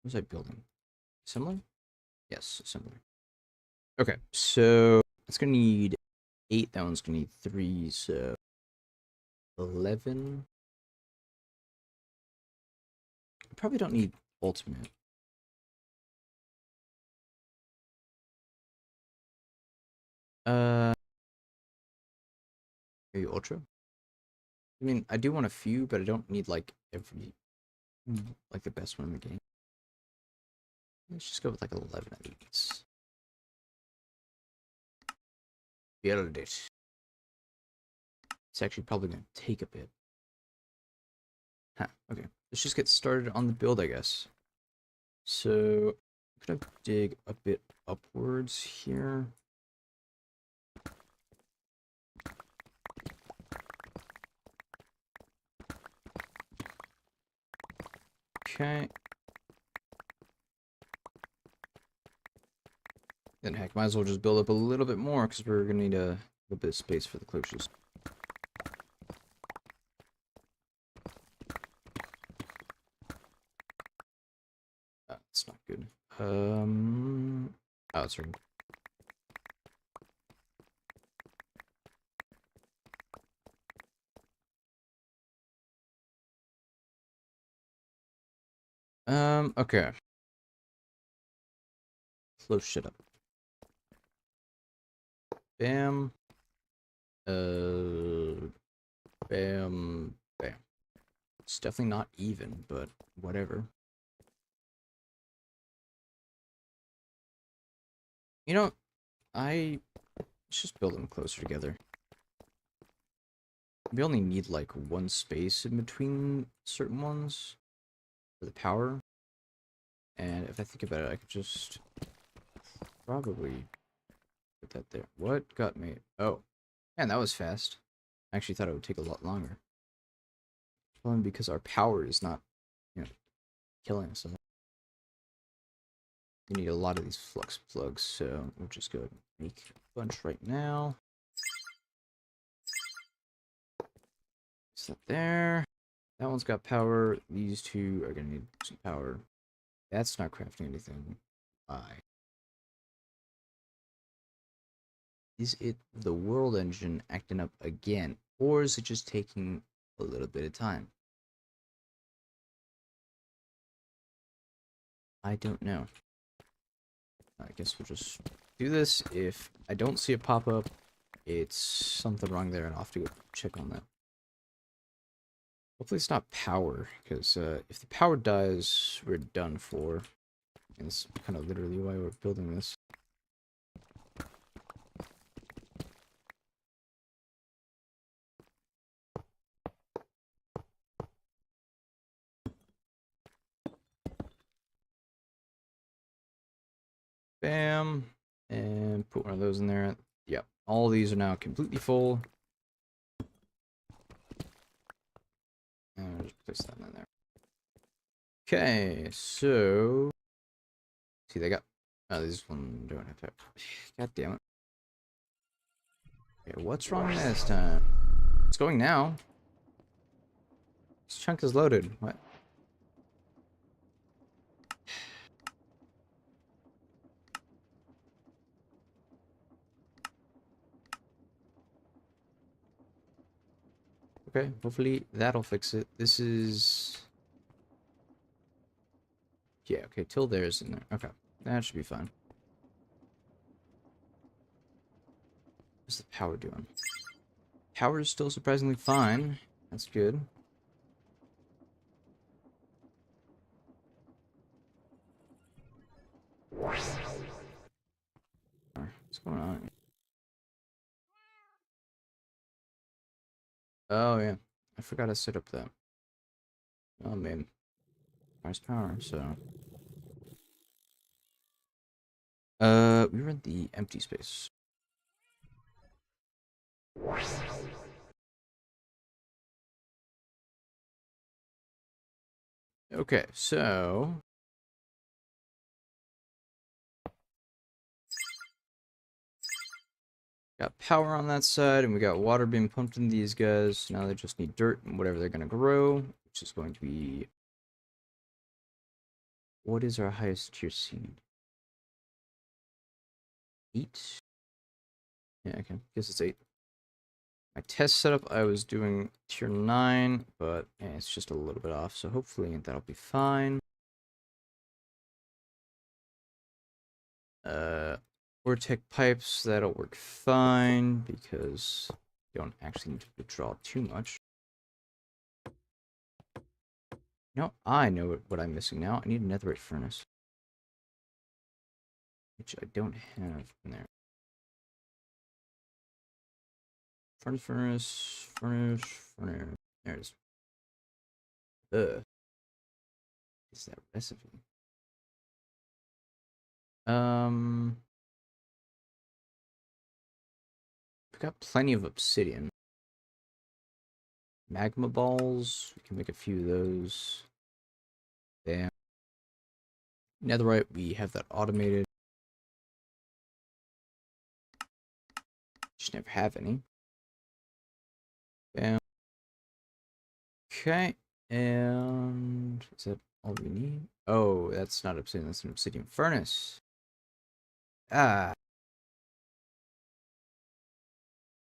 was I building? Assembly? Yes, assembly. Okay, so it's gonna need 8, that one's gonna need 3, so 11. I probably don't need ultimate. Maybe ultra? I mean, I do want a few, but I don't need like every, like the best one in the game. Let's just go with like 11 of these. Build it. It's actually probably gonna take a bit. Huh, okay. Let's just get started on the build, I guess. So, I'm gonna dig a bit upwards here. Okay. Then heck, might as well just build up a little bit more because we're gonna need a little bit of space for the cloches. That's not good. Oh, it's right. Okay. Close shit up. Bam. Bam. Bam. It's definitely not even, but whatever. You know, let's just build them closer together. We only need like one space in between certain ones for the power. And if I think about it, I could just probably put that there. What got me? Oh, man, that was fast. I actually thought it would take a lot longer. Probably because our power is not, killing us. You need a lot of these flux plugs, so we'll just go make a bunch right now. Is that there? That one's got power. These two are gonna need some power. That's not crafting anything. Why? Is it the world engine acting up again? Or is it just taking a little bit of time? I don't know. I guess we'll just do this. If I don't see it pop up, it's something wrong there and I'll have to go check on that. Hopefully it's not power, because if the power dies, we're done for. And it's kind of literally why we're building this. Bam. And put one of those in there. Yep. All these are now completely full. And I'll just place that in there. Okay, so... See, they got... Oh, this one don't have to... God damn it. Okay, what's wrong this time? It's going now. This chunk is loaded. What? Okay, hopefully that'll fix it. This is... Yeah, okay, till there's in there. Okay, that should be fine. What's the power doing? Power is still surprisingly fine. That's good. What's going on? Oh, yeah. I forgot to set up that. Oh, man. Nice power, so... we were in the empty space. Okay, so... Got power on that side, and we got water being pumped in these guys. Now they just need dirt and whatever they're gonna grow, which is going to be... What is our highest tier seed? 8? Yeah, okay. Guess it's 8. My test setup, I was doing tier 9, but it's just a little bit off, so hopefully that'll be fine. Vortex pipes, that'll work fine, because you don't actually need to draw too much. No, I know what I'm missing now. I need a netherite furnace. Which I don't have in there. Furnace. There it is. Is that recipe? We've got plenty of obsidian. Magma balls. We can make a few of those. Bam. Netherite, we have that automated. Just never have any. Bam. Okay. And is that all we need? Oh, that's not obsidian, that's an obsidian furnace. Ah.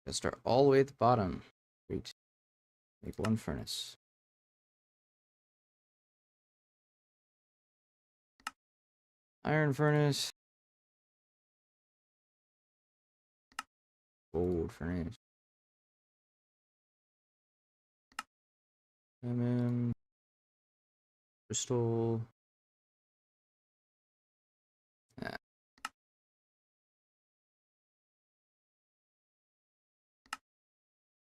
Let's start all the way at the bottom. Wait. Make one furnace. Iron furnace. Gold furnace. Lemon. Crystal. Ah.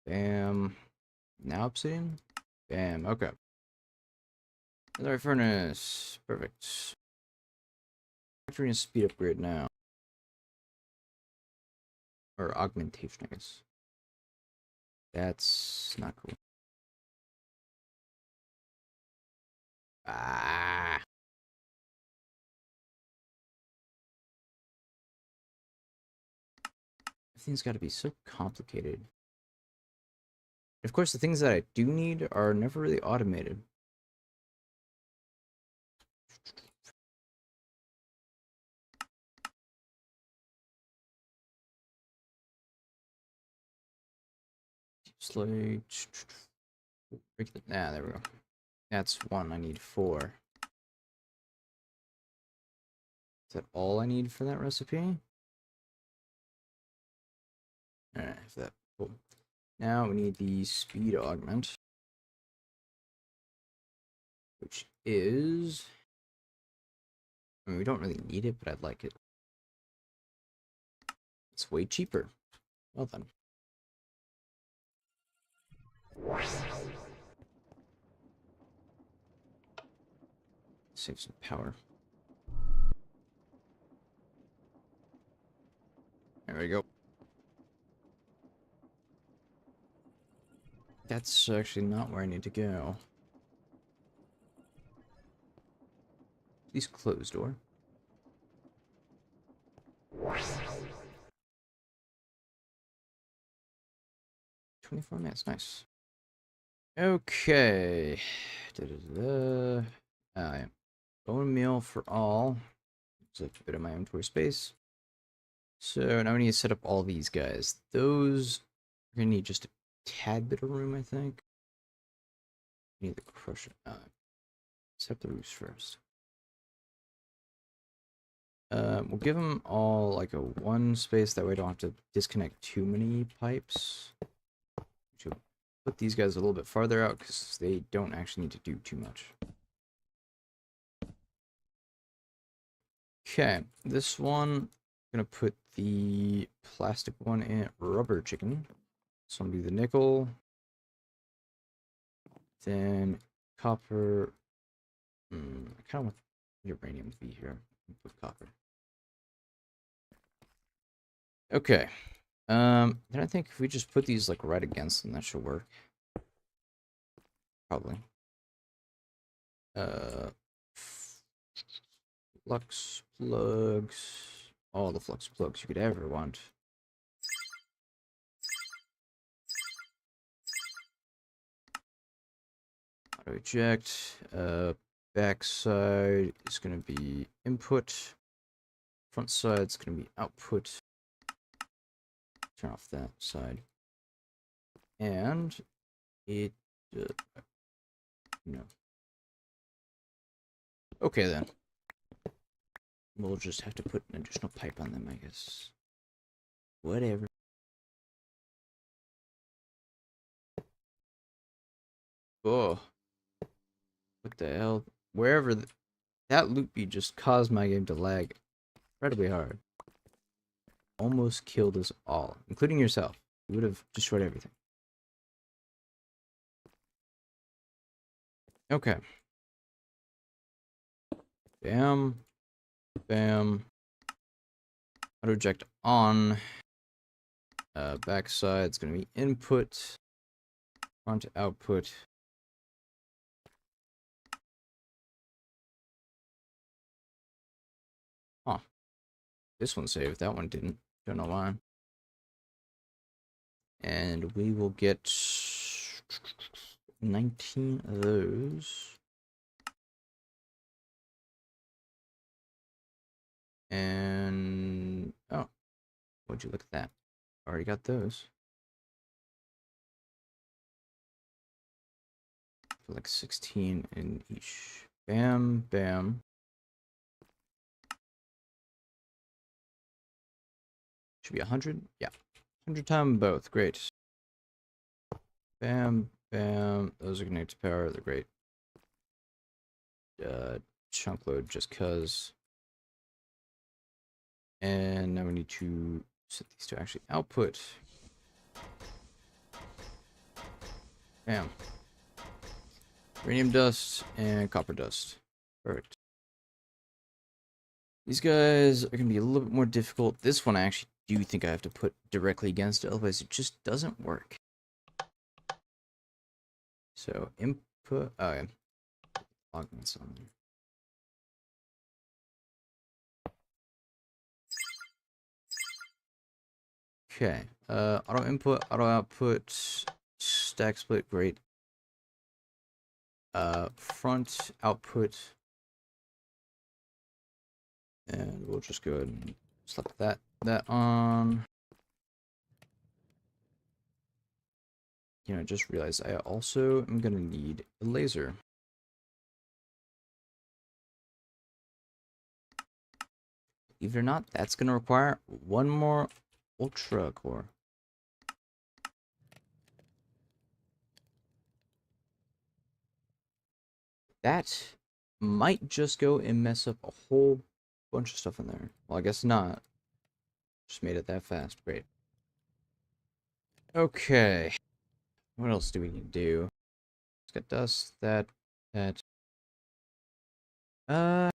Bam. Now obsidian? Bam. Okay. Another furnace. Perfect. Factory and speed upgrade now. Or augmentation, I guess. That's not cool. Ah. Everything's got to be so complicated. Of course, the things that I do need are never really automated. Slate. There we go. That's 1. I need 4. Is that all I need for that recipe? Alright, that cool. Now we need the speed augment. which is, I mean, we don't really need it, but I'd like it. It's way cheaper. Well then. Save some power. There we go. That's actually not where I need to go. Please close door. 24 minutes, nice. Okay. Da-da-da. Yeah. Bone meal for all. Looks like a bit of my inventory space. So now we need to set up all these guys. Those are gonna need just a tad bit of room, I think. Need the crusher. Set up the roofs first. We'll give them all like a one space, that way I don't have to disconnect too many pipes. Should put these guys a little bit farther out because they don't actually need to do too much. Okay, this one, I'm gonna put the plastic one in rubber chicken. So I'm gonna do the nickel, then copper. I kind of want uranium to be here. Put copper. Okay. Then I think if we just put these like right against them, that should work. Probably. Flux plugs. All the flux plugs you could ever want. Auto eject. Backside is gonna be input. Front side is gonna be output. Turn off that side. And it no. Okay then. We'll just have to put an additional pipe on them, I guess. Whatever. Oh. What the hell? Wherever that loopy just caused my game to lag incredibly hard. Almost killed us all, including yourself. You would have destroyed everything. Okay. Bam. Bam. Auto eject on. Backside is going to be input. Front output. Huh. This one saved. That one didn't. Don't know why. And we will get 19 of those. And oh, would you look at that? Already got those. For like 16 in each. Bam, bam. Should be 100. Yeah, 100 times both. Great. Bam, bam. Those are connected to power. They're great. Chunk load just cause. And now we need to set these to actually output. Bam. Uranium dust and copper dust. Perfect. These guys are going to be a little bit more difficult. This one I actually do think I have to put directly against it, otherwise it just doesn't work. So input, oh yeah, augments on there. Okay, auto input, auto output, stack split, great. Front output, and we'll just go ahead and slap that on. You know, I just realized I also am gonna need a laser. Believe it or not, that's gonna require one more ultra core. That might just go and mess up a whole bunch of stuff in there. Well, I guess not. Just made it that fast. Great. Okay. What else do we need to do? Let's get dust, that. Ah,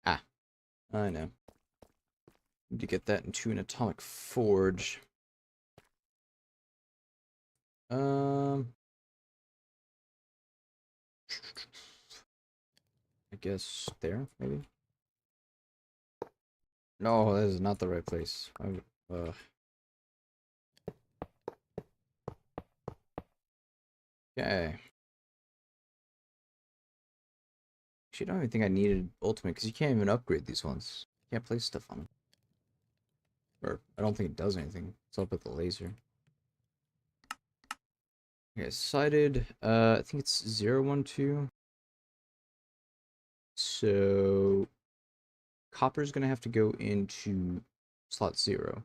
I know. Need to get that into an atomic forge. I guess there, maybe? No, that is not the right place. Okay. Actually, I don't even think I needed ultimate, because you can't even upgrade these ones. You can't place stuff on them. Or, I don't think it does anything. It's up with the laser. Okay, sighted. I think it's 012. So, copper's gonna have to go into slot 0.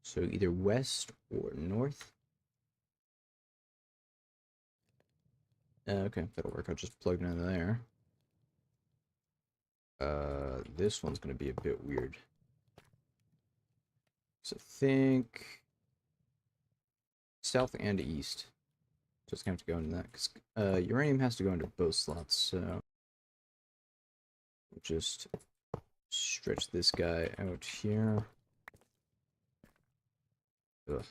So, either west or north. Okay, that'll work. I'll just plug it in there. This one's gonna be a bit weird. So think south and east. So it's gonna have to go into that because uranium has to go into both slots. So we'll just stretch this guy out here. Ugh.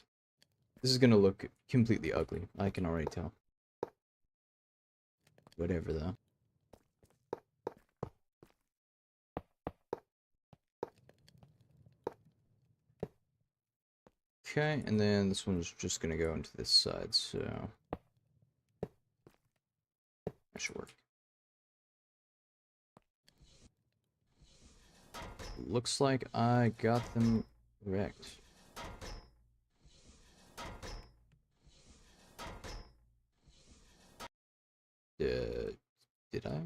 This is gonna look completely ugly. I can already tell. Whatever though. Okay, and then this one's just gonna go into this side, so that should work. Looks like I got them correct. Did I?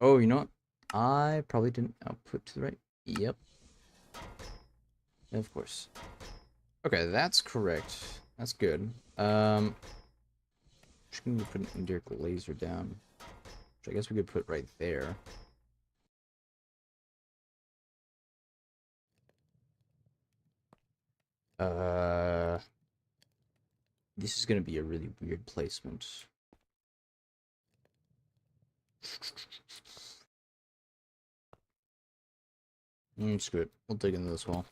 Oh, you know what? I probably didn't output to the right. Yep. Of course. Okay, that's correct. That's good. Just gonna put an indirect laser down, which I guess we could put right there. This is gonna be a really weird placement. Screw it. We'll dig into this wall.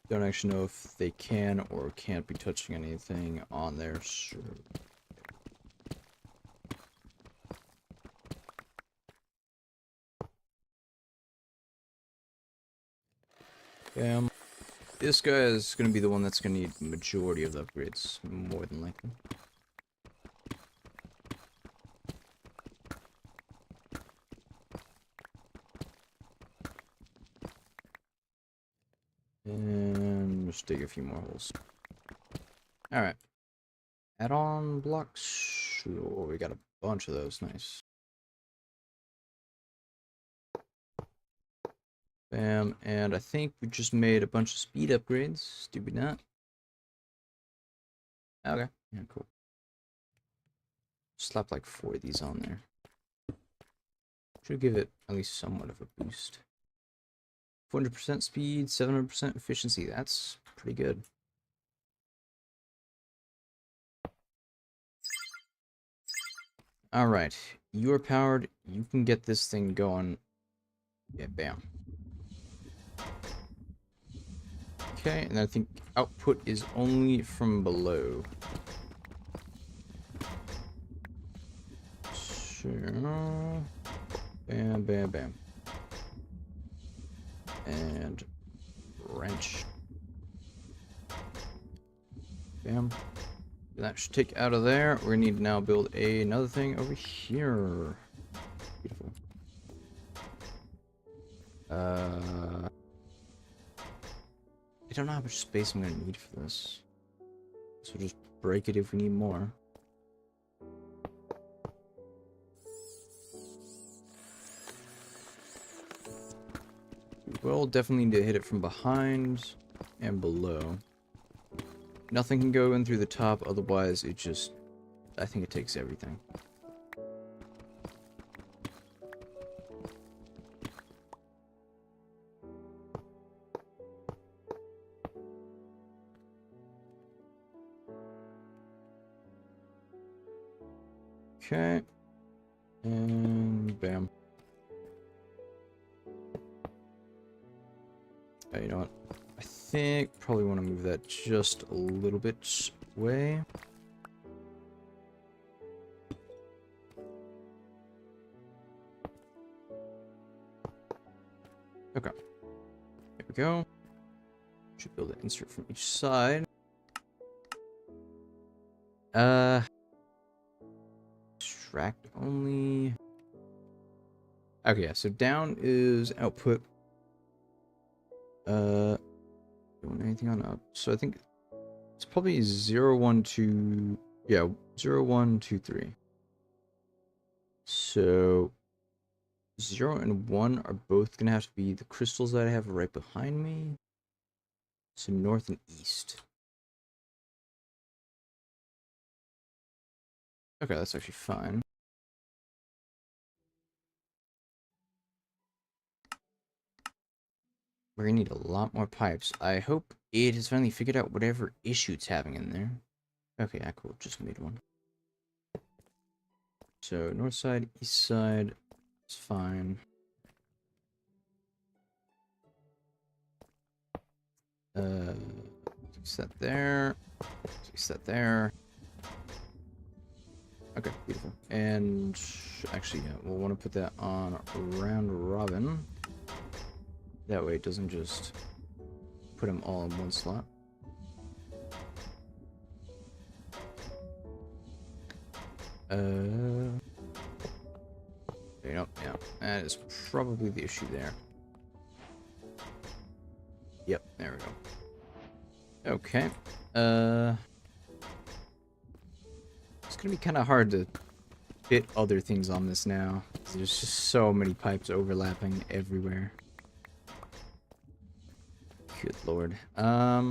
Don't actually know if they can or can't be touching anything on there. Sure. Bam. This guy is going to be the one that's going to need the majority of the upgrades, more than likely. And just dig a few more holes. Alright. Add-on blocks. Sure, we got a bunch of those. Nice. Bam, and I think we just made a bunch of speed upgrades. Did we not? Okay, yeah, cool. Slap like 4 of these on there. Should give it at least somewhat of a boost. 400% speed, 700% efficiency. That's pretty good. Alright, you are powered. You can get this thing going. Yeah, bam. Okay, and I think output is only from below. Sure. Bam, bam, bam. And wrench. Bam. That should take out of there. We need to now build another thing over here. Beautiful. I don't know how much space I'm gonna need for this. So just break it if we need more. We will definitely need to hit it from behind. and below. Nothing can go in through the top, otherwise it just... I think it takes everything. Okay. And bam. Oh, you know what? I think probably want to move that just a little bit away. Okay. There we go. Should be able to insert from each side. Extract only. Okay, yeah, so down is output. Doing anything on up. So I think it's probably 0, 1, 2. Yeah, 0, 1, 2, 3. So 0 and 1 are both gonna have to be the crystals that I have right behind me. So north and east. Okay, that's actually fine. We're gonna need a lot more pipes. I hope it has finally figured out whatever issue it's having in there. Okay, yeah, cool. Just made one. So north side, east side, it's fine. Fix that there. Fix that there. Okay, beautiful. And actually, yeah, we'll want to put that on round robin. That way it doesn't just put them all in one slot. You know, yeah, that is probably the issue there. Yep, there we go. Okay. It's gonna be kind of hard to fit other things on this now. There's just so many pipes overlapping everywhere. Good lord. I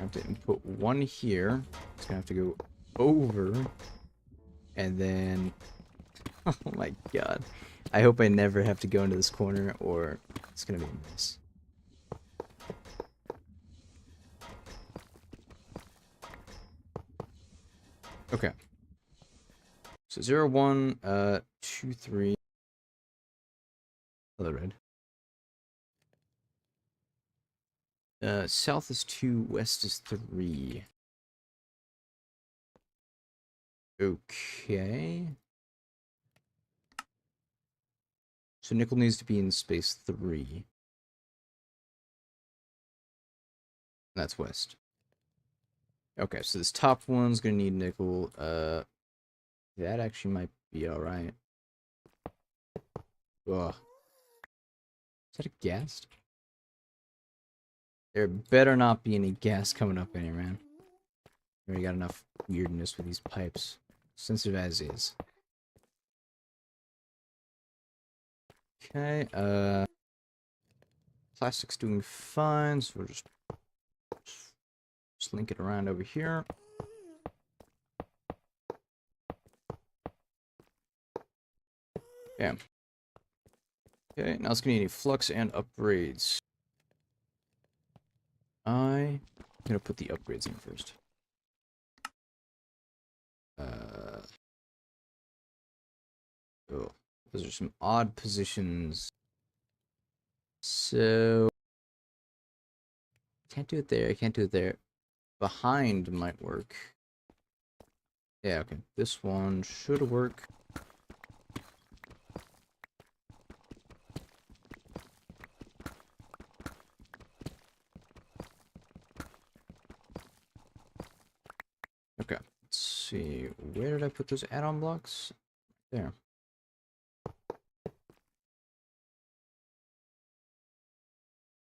have to input one here. It's gonna have to go over, and then oh my god. I hope I never have to go into this corner, or it's gonna be a mess. Okay. So 0, 1, 2, 3. Other red. South is 2, west is 3. Okay. So nickel needs to be in space 3. That's west. Okay, so this top one's gonna need nickel. That actually might be alright. Ugh. Is that a gas? There better not be any gas coming up in here, man. We already got enough weirdness with these pipes. Sensitive as is. Okay, plastic's doing fine, so we'll just link it around over here. Yeah. Okay, now it's gonna need flux and upgrades. I'm gonna put the upgrades in first. Oh, those are some odd positions. So can't do it there. I can't do it there. Behind might work. Yeah, okay. This one should work. Okay. Let's see. Where did I put those add-on blocks? There.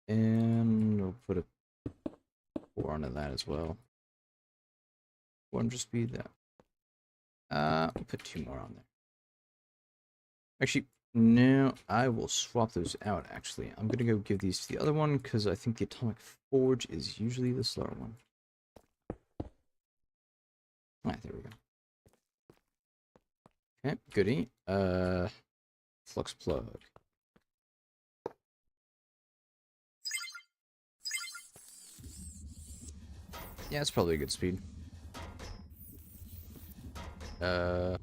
And we'll put a 4 onto that as well. One just be that. We'll put 2 more on there. Actually, No, I will swap those out, actually. I'm gonna go give these to the other one, because I think the atomic forge is usually the slower one. Alright, there we go. Okay, goodie. Flux plug. Yeah, it's probably a good speed. Probably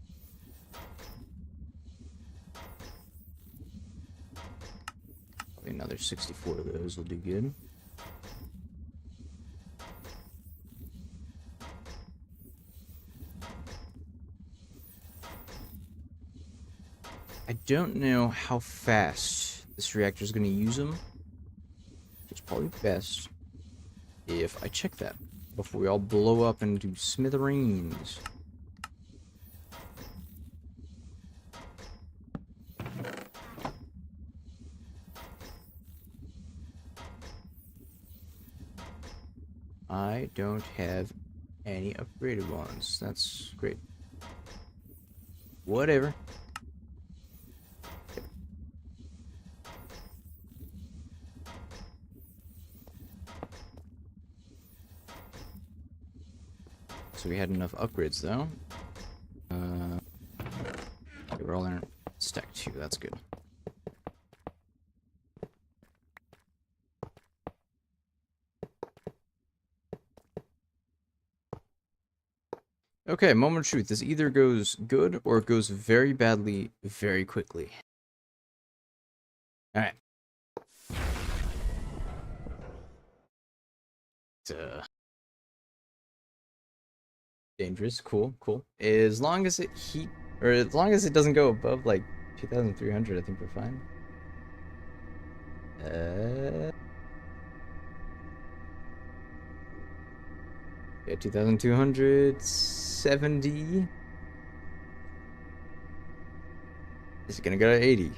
another 64 of those will do good. I don't know how fast this reactor is going to use them. It's probably best if I check that before we all blow up into smithereens. I don't have any upgraded ones. That's great. Whatever. So we had enough upgrades though. Okay, we're all in stack 2. That's good. Okay, moment of truth. This either goes good or it goes very badly very quickly. Alright. Dangerous. Cool, cool. As long as as long as it doesn't go above, like, 2,300, I think we're fine. Yeah, 2,270. Is it gonna go to 80?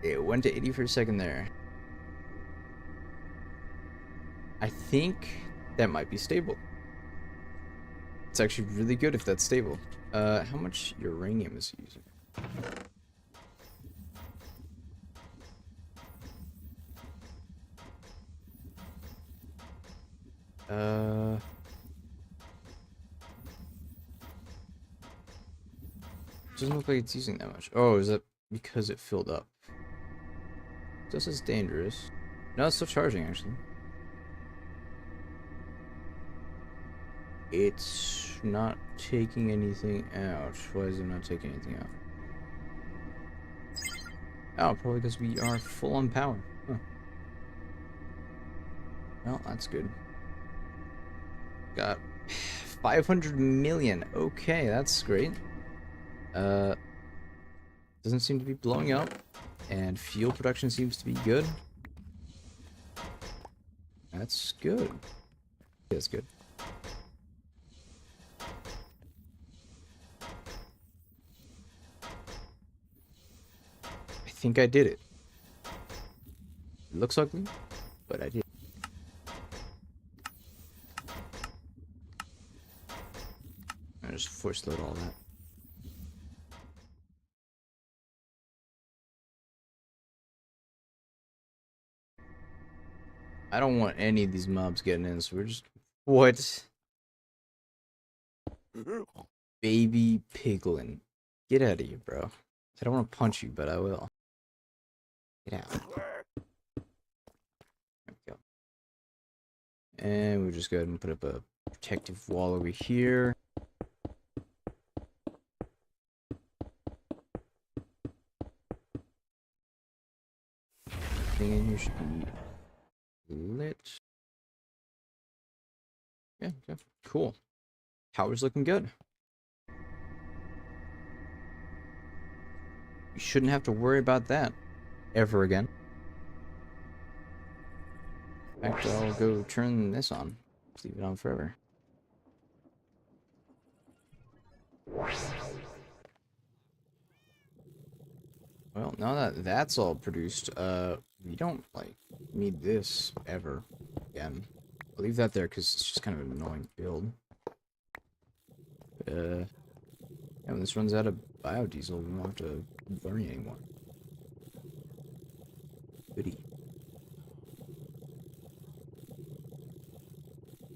It went to 80 for a second there. I think that might be stable. It's actually really good if that's stable. How much uranium is it using? Doesn't look like it's using that much. Oh, is that because it filled up? This is dangerous. No, it's still charging, actually. It's not taking anything out. Why is it not taking anything out? Oh, probably because we are full on power. Huh. Well, that's good. Got 500 million. Okay, that's great. Doesn't seem to be blowing up, and fuel production seems to be good. That's good. That's good. I think I did it. It looks ugly, but I did. I just force load all that. I don't want any of these mobs getting in, so we're just... What? Baby piglin. Get out of here, bro. I don't want to punch you, but I will. Get out. There we go. And we'll just go ahead and put up a protective wall over here. Everything in here should be lit. Yeah, okay. Cool. Power's looking good. You shouldn't have to worry about that ever again. In fact, I'll go turn this on. Just leave it on forever. Well, now that that's all produced, we don't, like, need this ever again. I'll leave that there because it's just kind of an annoying build. Yeah, when this runs out of biodiesel, we won't have to burn it anymore. Goody.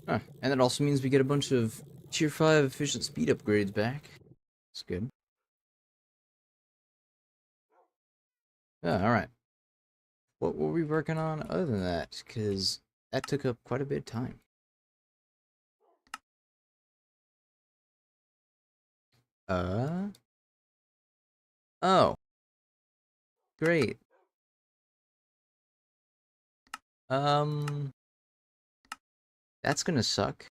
Huh. And that also means we get a bunch of Tier 5 efficient speed upgrades back. That's good. Yeah, alright. What were we working on other than that? Because that took up quite a bit of time. Oh. Great. Um, that's gonna suck.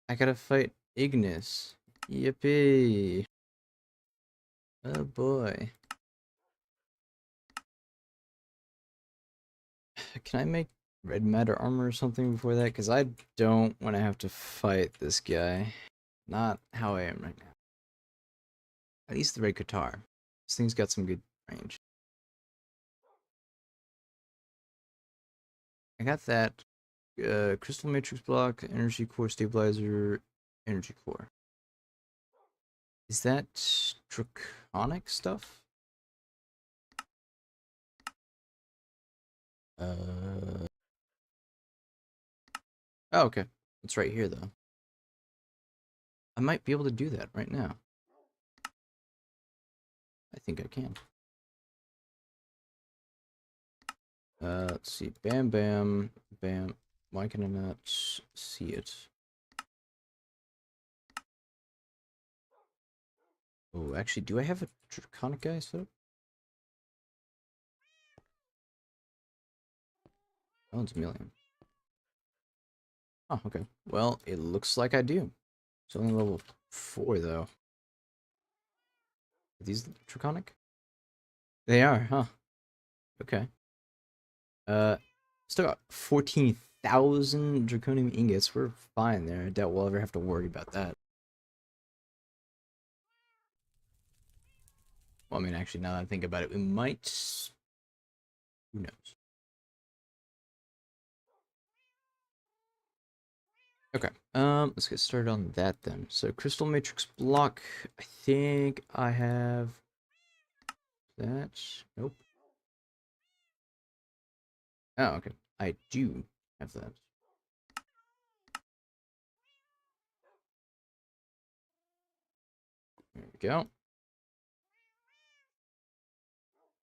I gotta fight Ignis. Yippee. Oh boy. Can I make red matter armor or something before that? Because I don't want to have to fight this guy. Not how I am right now. At least the red guitar. This thing's got some good range. I got that. Crystal matrix block, energy core stabilizer, energy core. Is that draconic stuff? Oh, okay. It's right here, though. I might be able to do that right now. I think I can. Let's see. Bam, bam, bam. Why can I not see it? Oh, actually, do I have a draconic guy set up? Oh, it's a million. Oh, okay. Well, it looks like I do. It's only level 4, though. Are these draconic? They are, huh? Okay. Still got 14,000 draconium ingots. We're fine there. I doubt we'll ever have to worry about that. Well, I mean, actually, now that I think about it, we might... Who knows? Okay, let's get started on that then. So, crystal matrix block, I think I have that. Nope. Oh, okay. I do have that. There we go.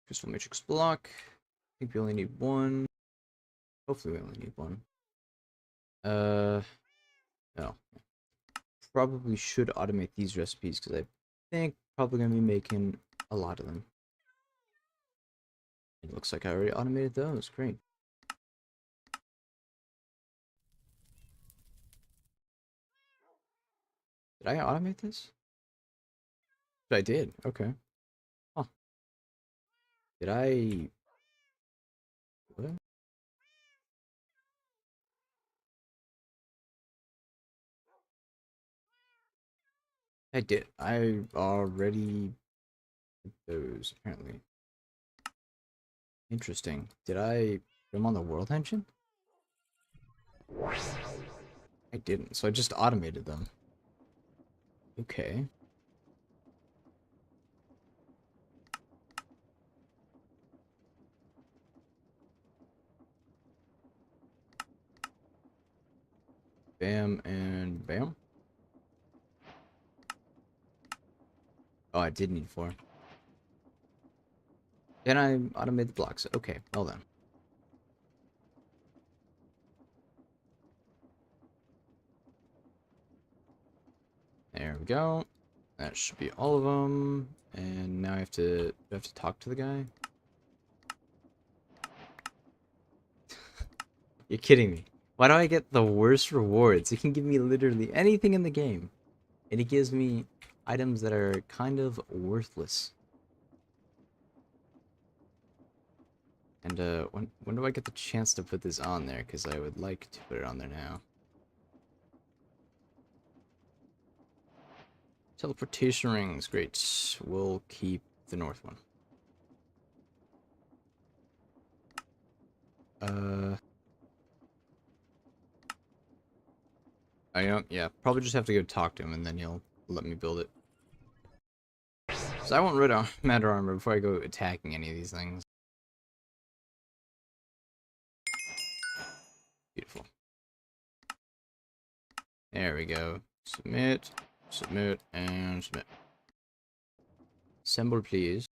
Crystal matrix block. I think we only need one. Hopefully we only need one. No. Probably should automate these recipes because I think probably gonna be making a lot of them. It looks like I already automated those. Great. Did I automate this? I did. Okay. Huh. Did I... What? I did. I already did those, apparently. Interesting. Did I put them on the world engine? I didn't, so I just automated them. Okay. Bam and bam. Oh, I did need 4. Then I automated the blocks. Okay, well then. There we go. That should be all of them. And now I have to talk to the guy. You're kidding me. Why do I get the worst rewards? It can give me literally anything in the game. And it gives me items that are kind of worthless. And when do I get the chance to put this on there? Because I would like to put it on there now. Teleportation rings, great. We'll keep the north one. I don't. Yeah, probably just have to go talk to him, and then he'll let me build it. So I want red matter armor before I go attacking any of these things. Beautiful. There we go. Submit, submit, and submit. Assemble, please.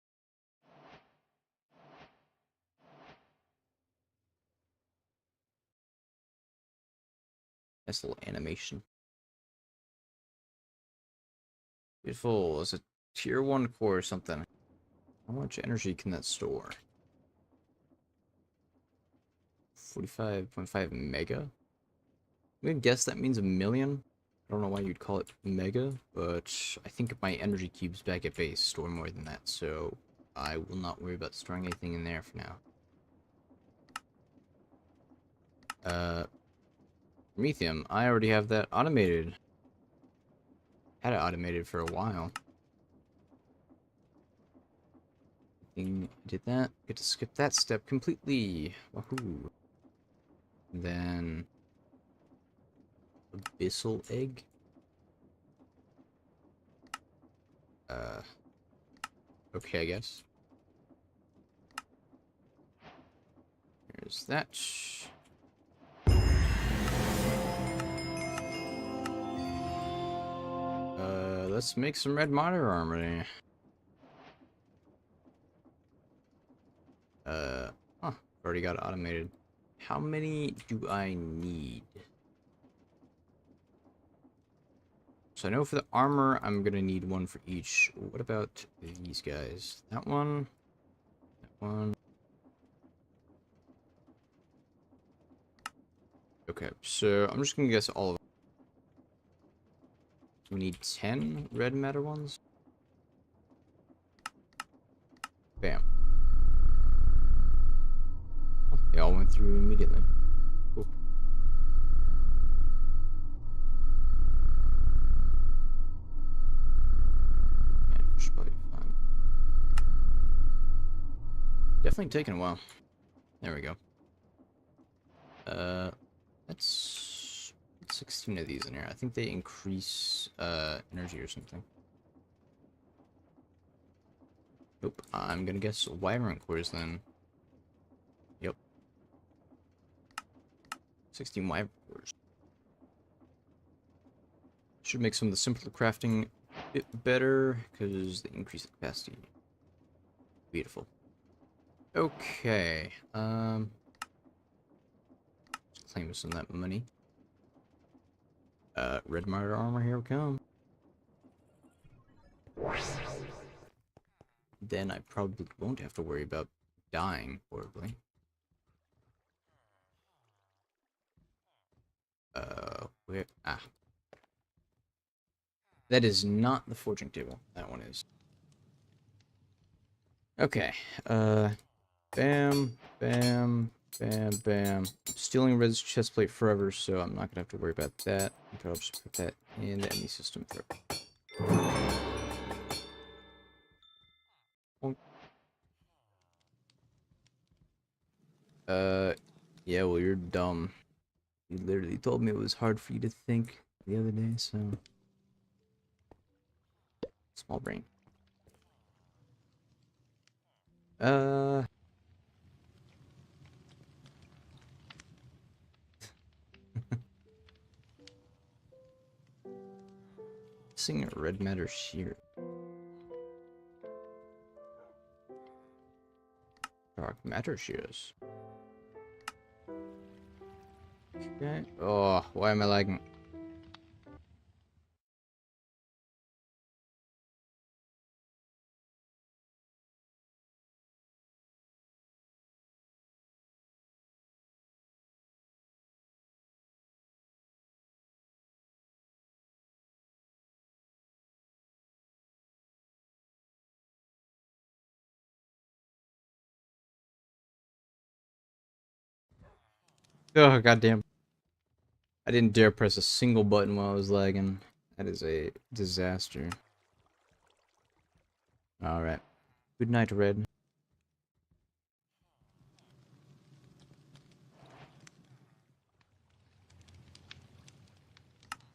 Nice little animation. Beautiful. It's a tier 1 core or something. How much energy can that store? 45.5 mega? I'm gonna guess that means a million. I don't know why you'd call it mega, but I think my energy cubes back at base store more than that, so I will not worry about storing anything in there for now. Promethium, I already have that automated. Had it automated for a while. Did that. Get to skip that step completely. Wahoo. Then abyssal egg. Okay, I guess. There's that. Let's make some red monitor armor. Already got it automated. How many do I need? So I know for the armor, I'm gonna need one for each. What about these guys? That one. That one. Okay, so I'm just gonna guess all of them. We need 10 red matter ones. Bam. Oh, they all went through immediately. Cool. Yeah, should probably be fine. Definitely taking a while. There we go. Let's put 16 of these in here. I think they increase energy or something. Nope. I'm gonna guess wiring cores then. Yep. 16 wiring cores. Should make some of the simpler crafting a bit better because they increase the capacity. Beautiful. Okay. Let's claim some of that money. Red monitor armor, here we come. Then I probably won't have to worry about dying horribly. Where? Ah. That is not the forging table. That one is. Okay. Bam, bam, bam, bam. I'm stealing Red's chestplate forever, so I'm not gonna have to worry about that. I'll just put that in the enemy system forever. Yeah, well, you're dumb. You literally told me it was hard for you to think the other day, so... Small brain. Missing a red matter shear. Dark matter shears. Okay. Oh, why am I lagging? Oh, goddamn. I didn't dare press a single button while I was lagging. That is a disaster. Alright. Good night, Red.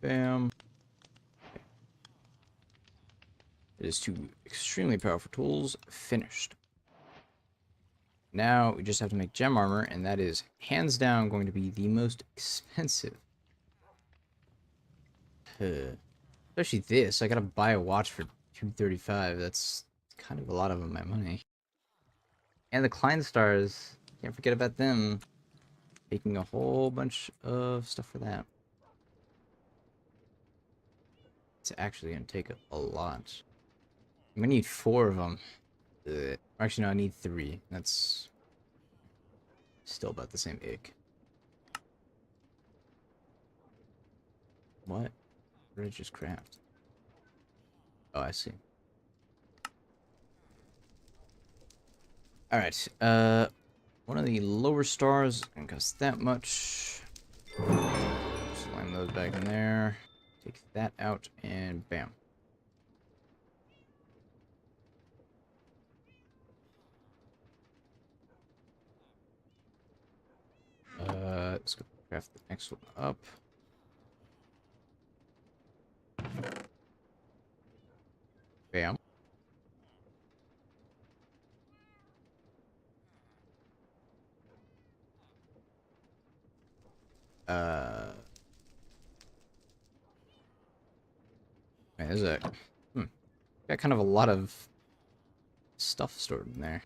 Bam. It is two extremely powerful tools. Finished. Now we just have to make gem armor, and that is hands down going to be the most expensive. Especially this. I gotta buy a watch for $235. That's kind of a lot of my money. And the Klein stars. Can't forget about them. Making a whole bunch of stuff for that. It's actually gonna take a lot. I'm gonna need 4 of them. Actually, no, I need 3. That's still about the same ick. What? What did I just craft? Oh, I see. Alright, one of the lower stars can cost that much. Slam those back in there. Take that out, and bam. Let's go craft the next one up. Bam. Man, there's a got kind of a lot of stuff stored in there.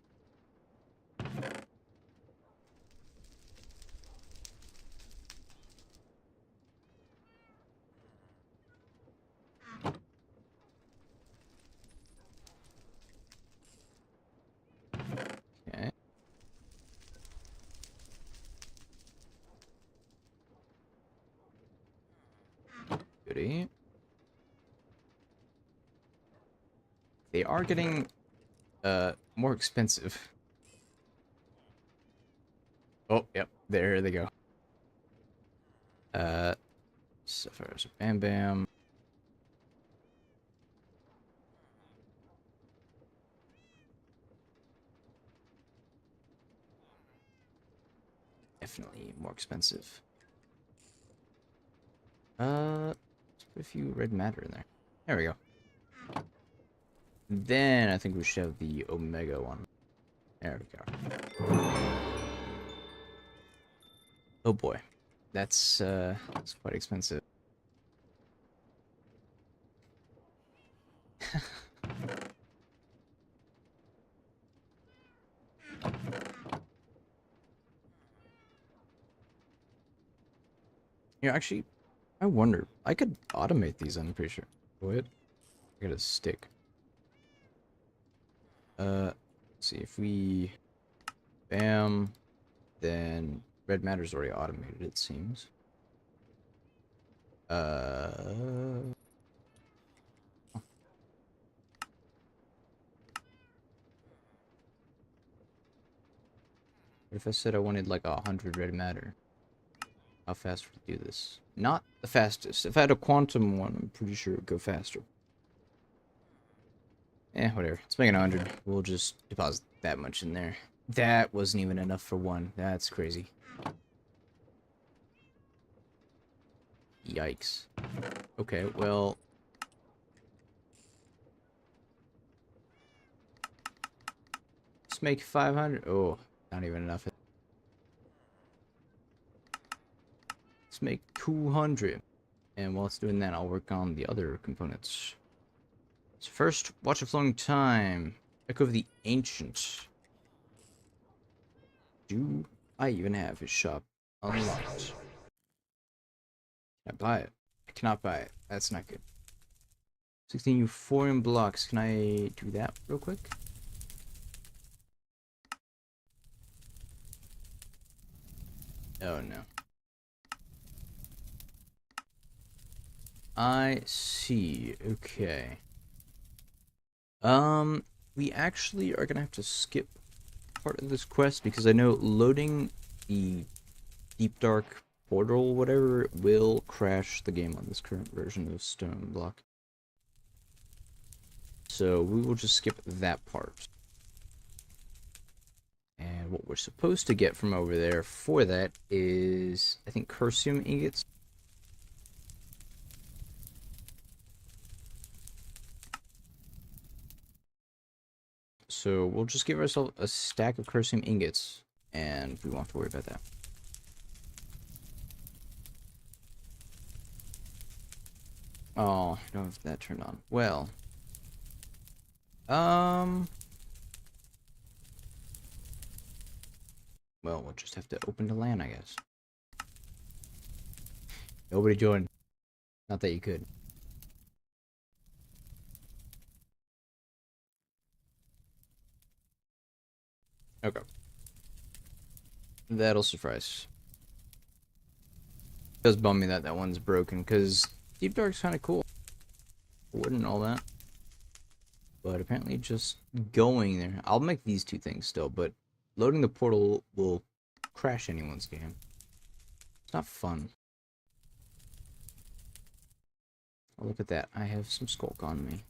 Okay. Goodie. They are getting more expensive. Oh, yep, there they go. So bam bam. Definitely more expensive. Let's put a few red matter in there. There we go. Then I think we should have the Omega one. There we go. Oh boy. That's quite expensive. Yeah, actually, I wonder. I could automate these, I'm pretty sure. What? I got a stick. Let's see if we bam, then red matter's already automated, it seems. What if I said I wanted like 100 red matter? How fast would it do this? Not the fastest. If I had a quantum one, I'm pretty sure it would go faster. Eh, whatever. Let's make it 100. We'll just deposit that much in there. That wasn't even enough for one. That's crazy. Yikes. Okay, well... let's make 500. Oh, not even enough. Let's make 200. And while it's doing that, I'll work on the other components. So first, watch of flowing time. Echo of the Ancient. Do I even have his shop unlocked? Can I buy it? I cannot buy it. That's not good. 16 euphorium blocks. Can I do that real quick? Oh no. I see. Okay. We actually are gonna have to skip part of this quest because I know loading the deep dark portal, whatever, will crash the game on this current version of Stoneblock. So we will just skip that part. And what we're supposed to get from over there for that is, I think, Cursium ingots. So we'll just give ourselves a stack of cursium ingots, and we won't have to worry about that. Oh, I don't have that turned on. Well, we'll just have to open to land, I guess. Nobody joined. Not that you could. Okay. That'll suffice. It does bum me that that one's broken, because Deep Dark's kind of cool. Wood and all that. But apparently just going there. I'll make these two things still, but loading the portal will crash anyone's game. It's not fun. Oh, look at that. I have some skulk on me.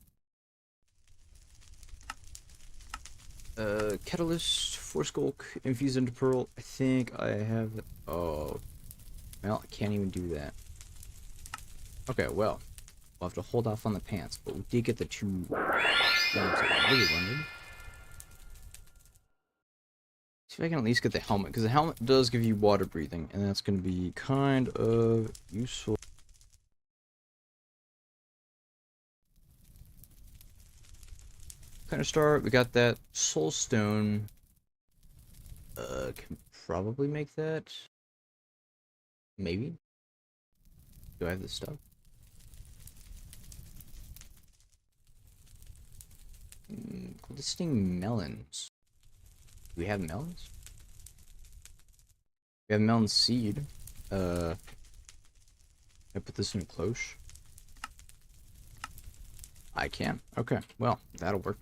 Catalyst, 4 skulk, infused into pearl. I think I have... Oh. Well, I can't even do that. Okay, well. We'll have to hold off on the pants, but we did get the 2 ones that I really wanted. See if I can at least get the helmet, because the helmet does give you water breathing, and that's going to be kind of useful. Kind of start, we got that soul stone. Can probably make that. Maybe. Do I have this stuff? Glistening melons. Do we have melons? We have melon seed. Can I put this in a cloche? I can. Okay, well, that'll work.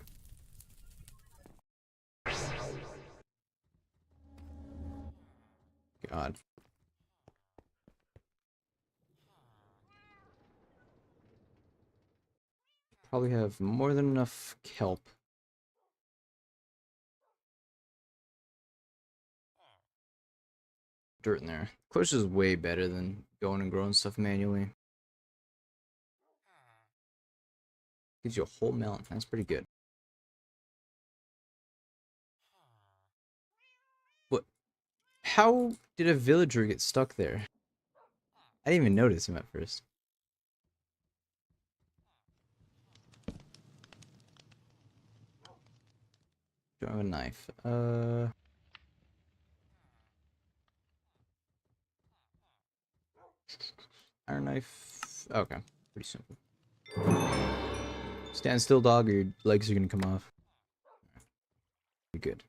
God. Probably have more than enough kelp. Dirt in there. Cloche is way better than going and growing stuff manually. Gives you a whole melon. That's pretty good. What? How did a villager get stuck there? I didn't even notice him at first. Do I have a knife? Iron knife. Okay, pretty simple. Stand still, dog, or your legs are gonna come off. Be good.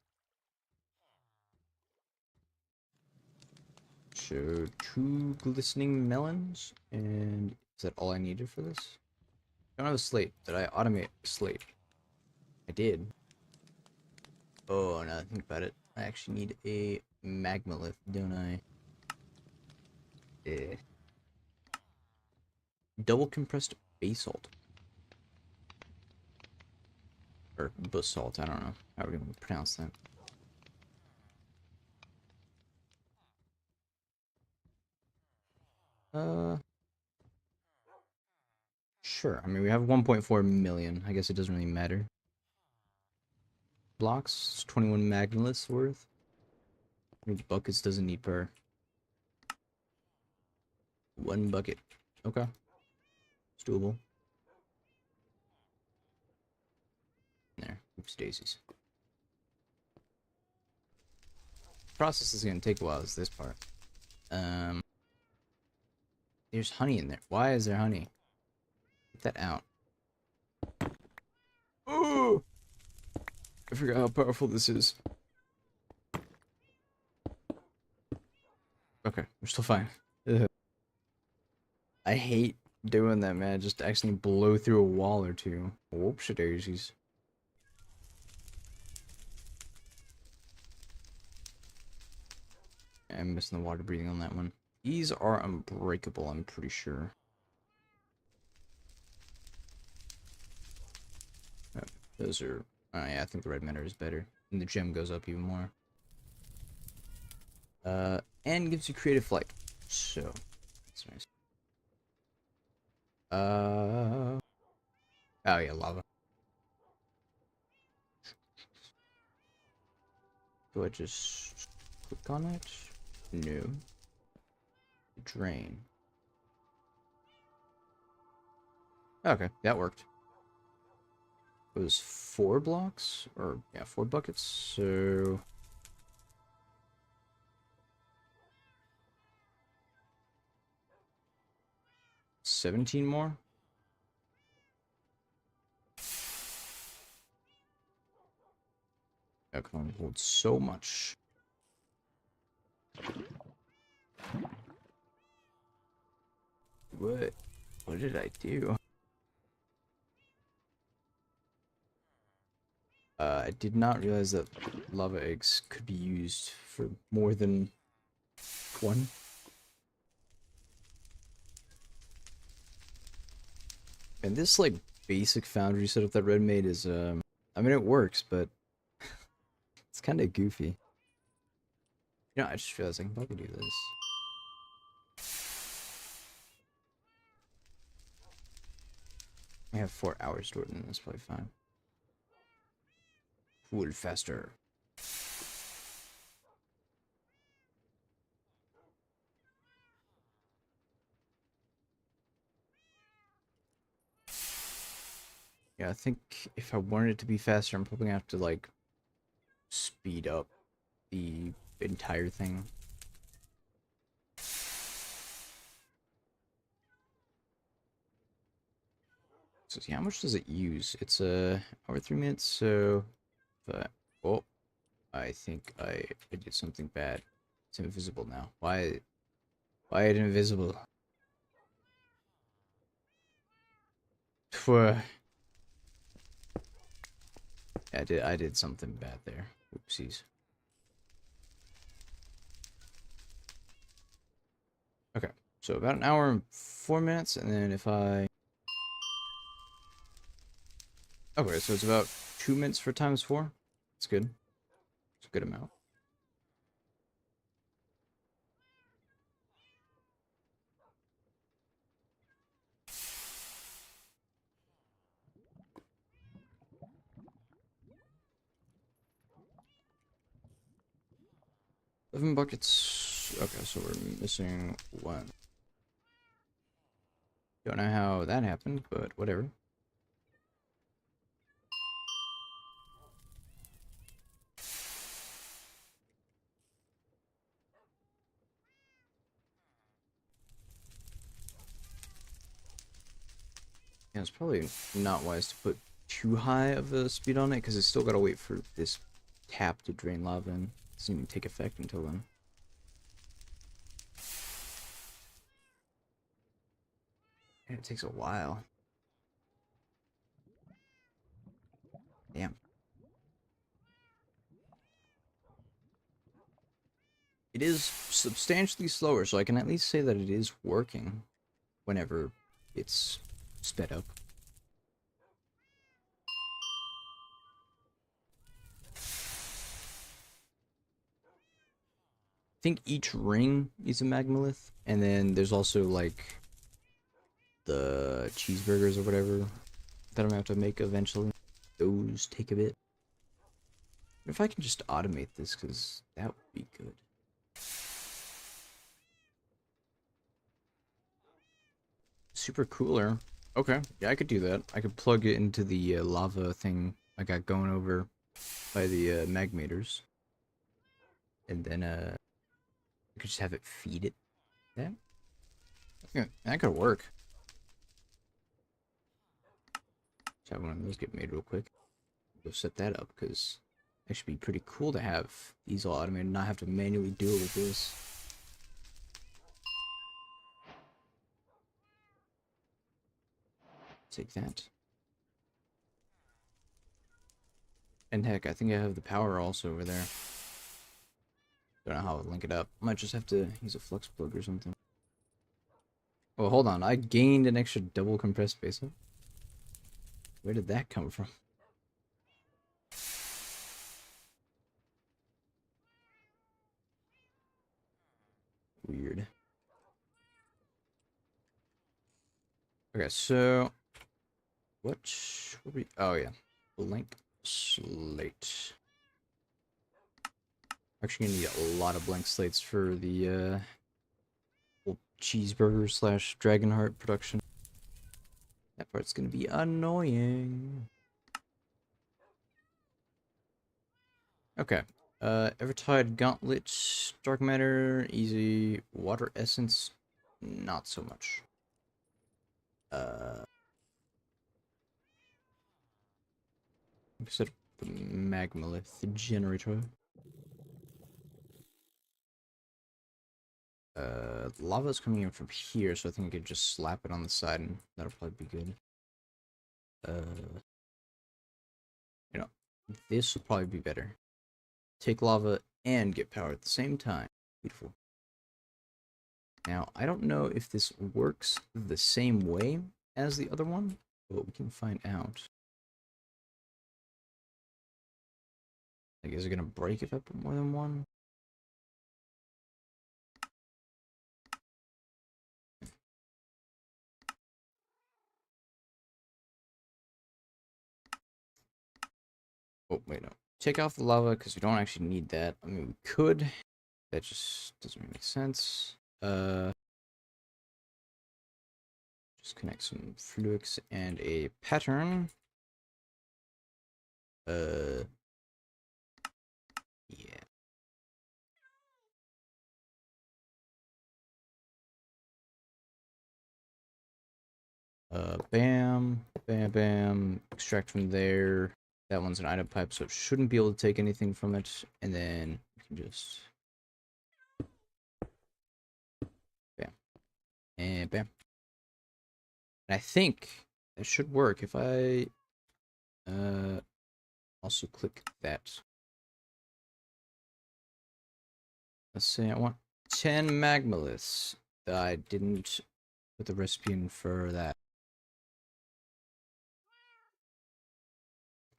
So 2 glistening melons, and is that all I needed for this? I don't have a slate. Did I automate a slate? I did. Oh, now that I think about it, I actually need a magmalith, don't I? Eh. Double compressed basalt. Or basalt, I don't know how we're gonna pronounce that. Sure. I mean, we have 1.4 million. I guess it doesn't really matter. Blocks, 21 magnoliths worth. Buckets doesn't need per. 1 bucket. Okay. It's doable. There. Oops, daisies. Process is gonna take a while, is this part. There's honey in there. Why is there honey? Get that out. Oh! I forgot how powerful this is. Okay, we're still fine. Ugh. I hate doing that, man. Just accidentally blow through a wall or two. Whoops, daisies. I'm missing the water breathing on that one. These are unbreakable, I'm pretty sure. Oh, those are... Oh yeah, I think the red matter is better. And the gem goes up even more. And gives you creative flight. So, that's nice. Oh yeah, lava. Do I just click on it? No. Drain. Okay, that worked. It was 4 blocks? Or, yeah, 4 buckets, so... $17 more? I can only hold so much. What? What did I do? I did not realize that lava eggs could be used for more than one. And this, like, basic foundry setup that Red made is, I mean, it works, but it's kind of goofy. You know, I just realized I can probably do this. I have 4 hours stored in this, probably fine. Cool, faster. Yeah, I think if I wanted it to be faster, I'm probably gonna have to, like, speed up the entire thing. So, see, how much does it use? It's hour 3 minutes, so... But, oh, I think I did something bad. It's invisible now. Why is it invisible? Phew. I did something bad there. Oopsies. Okay, so about an hour and 4 minutes, and then if I... Okay, so it's about 2 minutes for times 4. That's good. It's a good amount. Seven buckets. Okay, so we're missing 1. Don't know how that happened, but whatever. Yeah, it's probably not wise to put too high of a speed on it, because it's still gotta wait for this tap to drain lava and it doesn't even take effect until then. And it takes a while. Damn. It is substantially slower, so I can at least say that it is working whenever it's sped up. I think each ring is a magmalith, and then there's also like the cheeseburgers or whatever that I'm gonna have to make eventually. Those take a bit. If I can just automate this, because that would be good. Super cooler. Okay, yeah, I could do that. I could plug it into the lava thing I got going over by the magmators. And then I could just have it feed it. Yeah, that could work. Let's have one of those get made real quick. Go set that up, because that should be pretty cool to have these all automated and not have to manually deal with this. Take that. And heck, I think I have the power also over there. Don't know how to link it up. Might just have to use a flux plug or something. Oh, hold on. I gained an extra double compressed space up. Where did that come from? Weird. Okay, so what were we? Oh yeah, blank slate. Actually gonna need a lot of blank slates for the whole cheeseburger slash dragonheart production. That part's gonna be annoying. Okay. Evertide Gauntlet, Dark Matter, easy. Water Essence, not so much. Set up the Magmalith generator. Lava's coming in from here, so I think I could just slap it on the side and that'll probably be good. You know, this will probably be better. Take lava and get power at the same time. Beautiful. Now, I don't know if this works the same way as the other one, but we can find out. Like, is it gonna break if I put more than one? Oh, wait, no. Take off the lava, because we don't actually need that. I mean, we could. That just doesn't make sense. Just connect some fluix and a pattern. Yeah. Bam, bam, bam. Extract from there. That one's an item pipe, so it shouldn't be able to take anything from it. And then we can just bam and bam. And I think that should work if I also click that. Let's say I want 10 magmaliths. I didn't put the recipe in for that.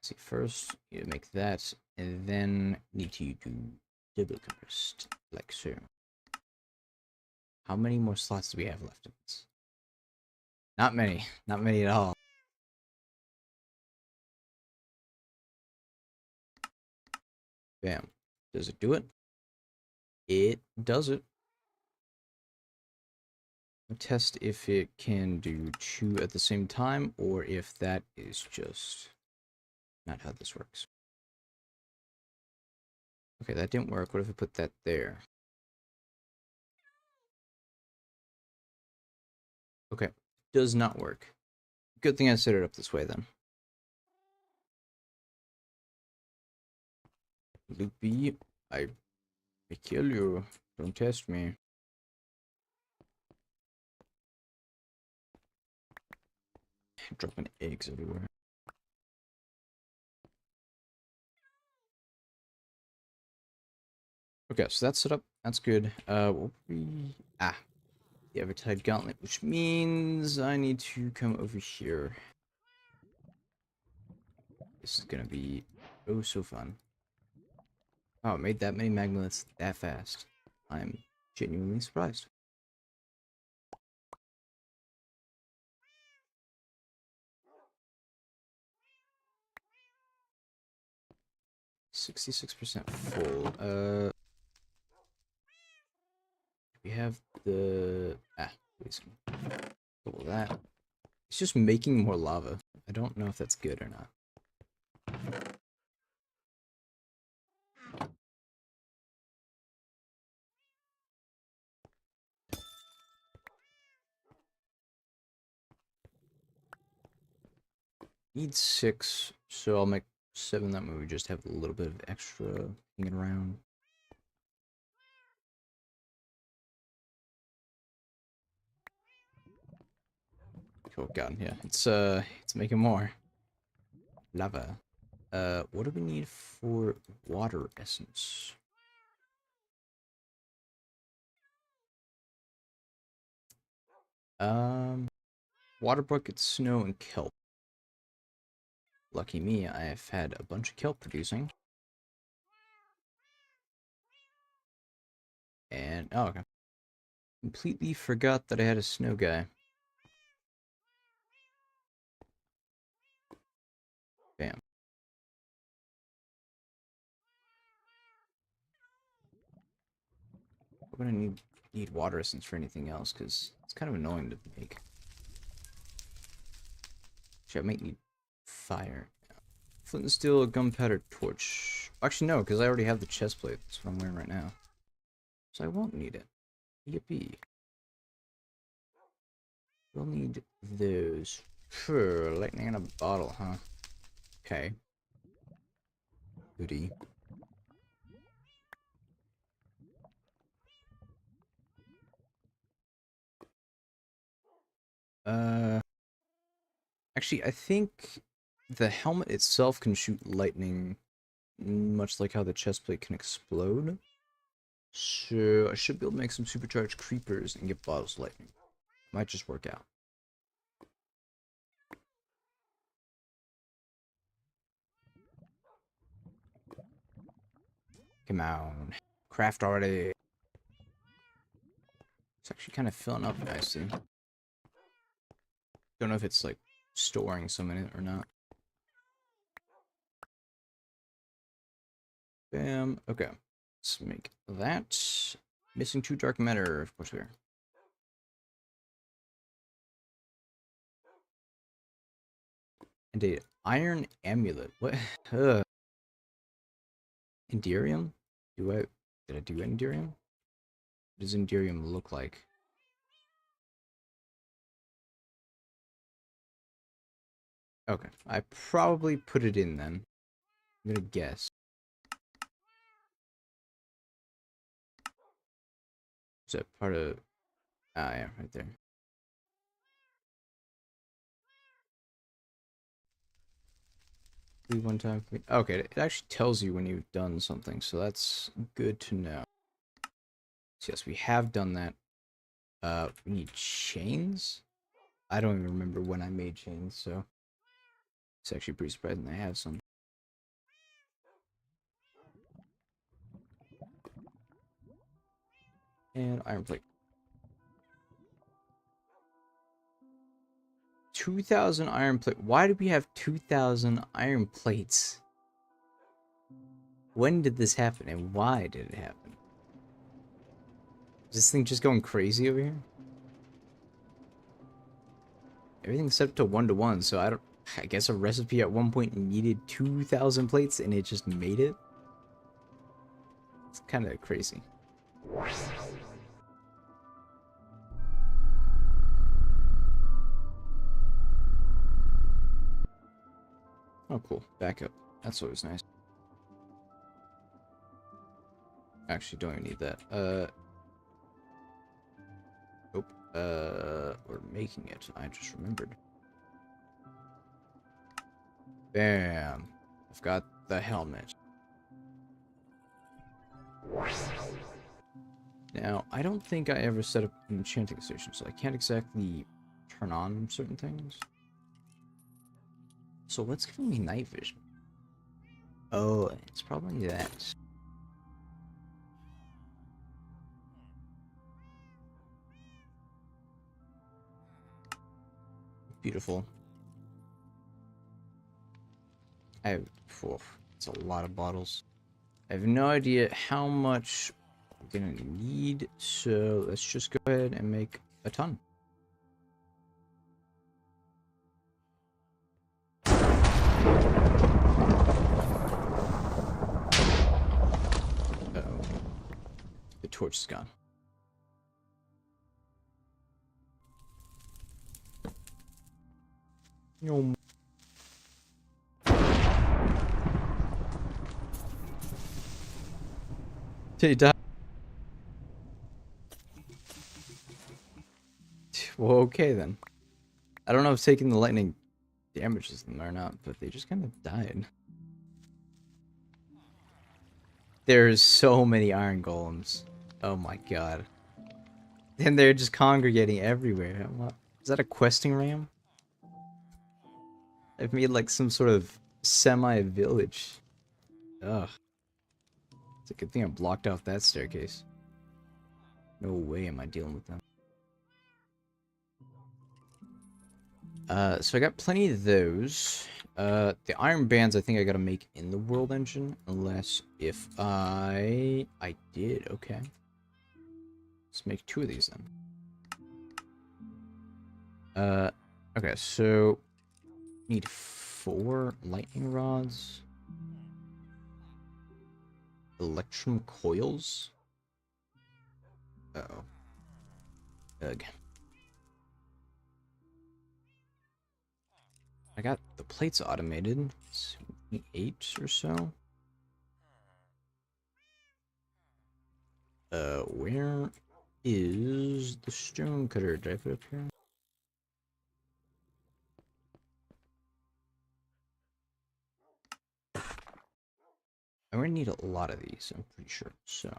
Let's see, first you make that, and then need to do double compressed, like so. How many more slots do we have left in this? Not many. Not many at all. Bam. Does it do it? It does it. I'll test if it can do 2 at the same time, or if that is just not how this works. Okay, that didn't work. What if I put that there? Okay, does not work. Good thing I set it up this way then. Loopy, I kill you. Don't test me. Dropping eggs everywhere. Okay, so that's set up. That's good. What we the Evertide Gauntlet, which means I need to come over here. This is gonna be oh so fun. Oh, it made that many magmaliths that fast. I'm genuinely surprised. %66% full. We have the please double that. It's just making more lava. I don't know if that's good or not. Need 6, so I'll make 7. That way we just have a little bit of extra hanging around. Oh god, yeah, it's making more lava. What do we need for water essence? Water bucket, snow, and kelp. Lucky me, I have had a bunch of kelp producing. And, oh, okay. Completely forgot that I had a snow guy. Bam. I'm gonna need water essence for anything else, because it's kind of annoying to make. Actually, I might need fire. Flint and steel, gunpowder, torch. Actually, no, because I already have the chest plate. That's what I'm wearing right now. So I won't need it. Yippee. We'll need those. Sure, lightning in a bottle, huh? Okay. Goody. Actually, I think the helmet itself can shoot lightning, much like how the chest plate can explode. So I should be able to make some supercharged creepers and get bottles of lightning. Might just work out. Come on. Craft already. It's actually kind of filling up nicely. Don't know if it's like storing some in it or not. Bam. Okay. Let's make that. Missing 2 dark matter. Of course we are. And a iron amulet. What? Enderium? Did I do Enderium? What does Enderium look like? Okay, I probably put it in then. I'm gonna guess. Is that part of... Ah, yeah, right there. Leave one time. Okay, it actually tells you when you've done something, so that's good to know. So yes, we have done that. We need chains? I don't even remember when I made chains, so... It's actually pretty surprising I have some. And iron plate. 2,000 iron plate. Why do we have 2,000 iron plates? When did this happen and why did it happen? Is this thing just going crazy over here? Everything's set up to 1-to-1, so I guess a recipe at one point needed 2,000 plates and it just made it? It's kind of crazy. Oh, cool. Backup. That's always nice. Actually, don't even need that. Nope. We're making it. I just remembered. Bam. I've got the helmet. Now, I don't think I ever set up an enchanting station, so I can't exactly turn on certain things. So what's giving me night vision? Oh, it's probably that. Beautiful. It's a lot of bottles. I have no idea how much I'm gonna need, so let's just go ahead and make a ton. Uh-oh. The torch is gone. Till you die. Well, okay then. I don't know if taking the lightning damages them or not, but they just kind of died. There's so many iron golems. Oh my god. And they're just congregating everywhere. Is that a questing ram? I've made like some sort of semi-village. Ugh. It's a good thing I blocked off that staircase. No way am I dealing with them. So I got plenty of those. The iron bands I think I gotta make in the world engine, unless if I did, okay. Let's make 2 of these then. Okay, so need 4 lightning rods. Electrum coils. Uh-oh. Ugh. I got the plates automated. So 8 or so. Where is the stone cutter? Did I put it up here? I'm gonna need a lot of these, I'm pretty sure. So,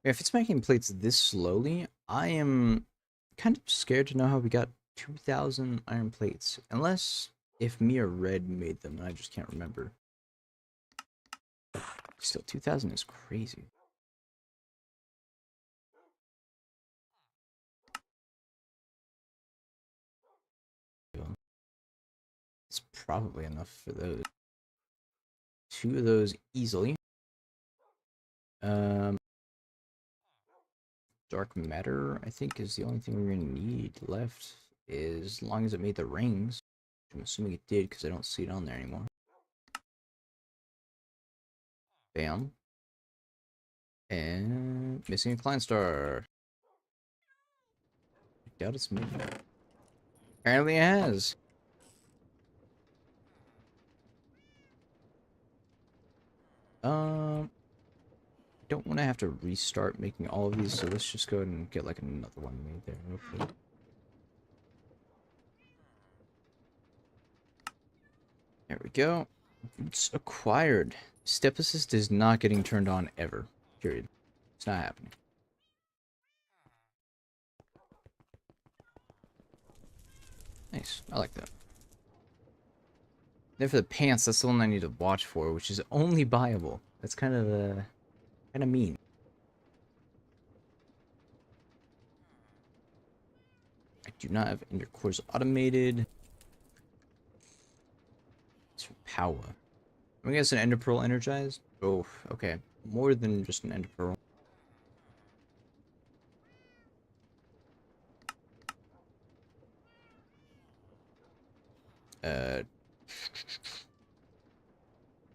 if it's making plates this slowly, I am kind of scared to know how we got 2,000 iron plates. Unless if me or Red made them, and I just can't remember. Still, 2,000 is crazy. It's probably enough for those. 2 of those easily. Dark matter, I think, is the only thing we're gonna need left. As long as it made the rings. I'm assuming it did because I don't see it on there anymore. Bam. And missing a Klein star. I doubt it's moving. Apparently it has. Don't want to have to restart making all of these, so let's just go ahead and get like another one made there real quick. There we go. It's acquired. Step assist is not getting turned on ever. Period. It's not happening. Nice. I like that. Then for the pants, that's the one I need to watch for, which is only buyable. That's kind of mean. I do not have ender cores automated. It's for power. I'm gonna get an ender pearl energized. Oh, okay. More than just an ender pearl.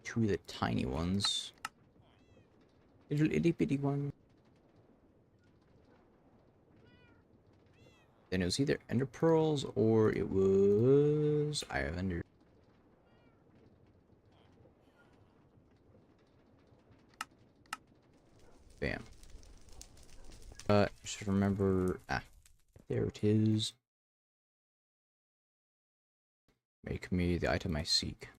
Two of the tiny ones. Little itty bitty one. Then it was either ender pearls or it was I have ender. Bam. Just remember. There it is. Make me the item I seek.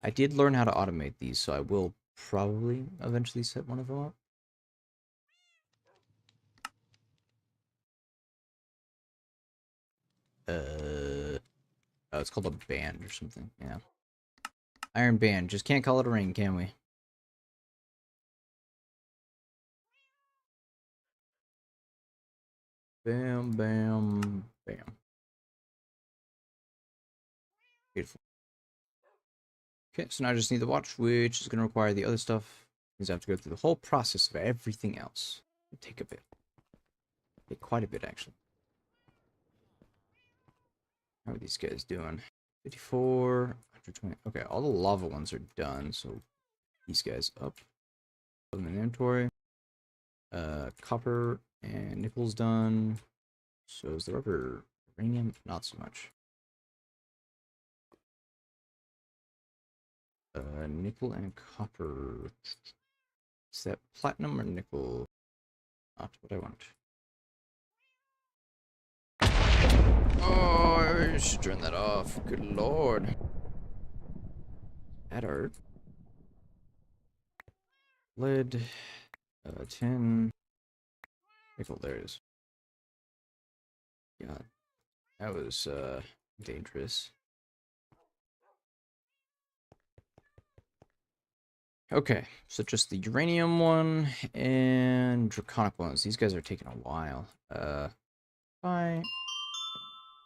I did learn how to automate these, so I will probably eventually set one of them up. Oh, it's called a band or something. Yeah. Iron band. Just can't call it a ring, can we? Bam, bam, bam. Beautiful. Okay, so now I just need the watch, which is going to require the other stuff. Means I have to go through the whole process of everything else. It'll take a bit. Take quite a bit, actually. How are these guys doing? 54, 120. Okay, all the lava ones are done, so these guys up. Put them in inventory. Copper and nickel's done. So is the rubber uranium? Not so much. Nickel and copper. Is that platinum or nickel? Not what I want. Oh, I should turn that off. Good lord. That hurt. Lead. 10. Nickel, there it is. God. That was, dangerous. Okay, so just the uranium one and draconic ones. These guys are taking a while. I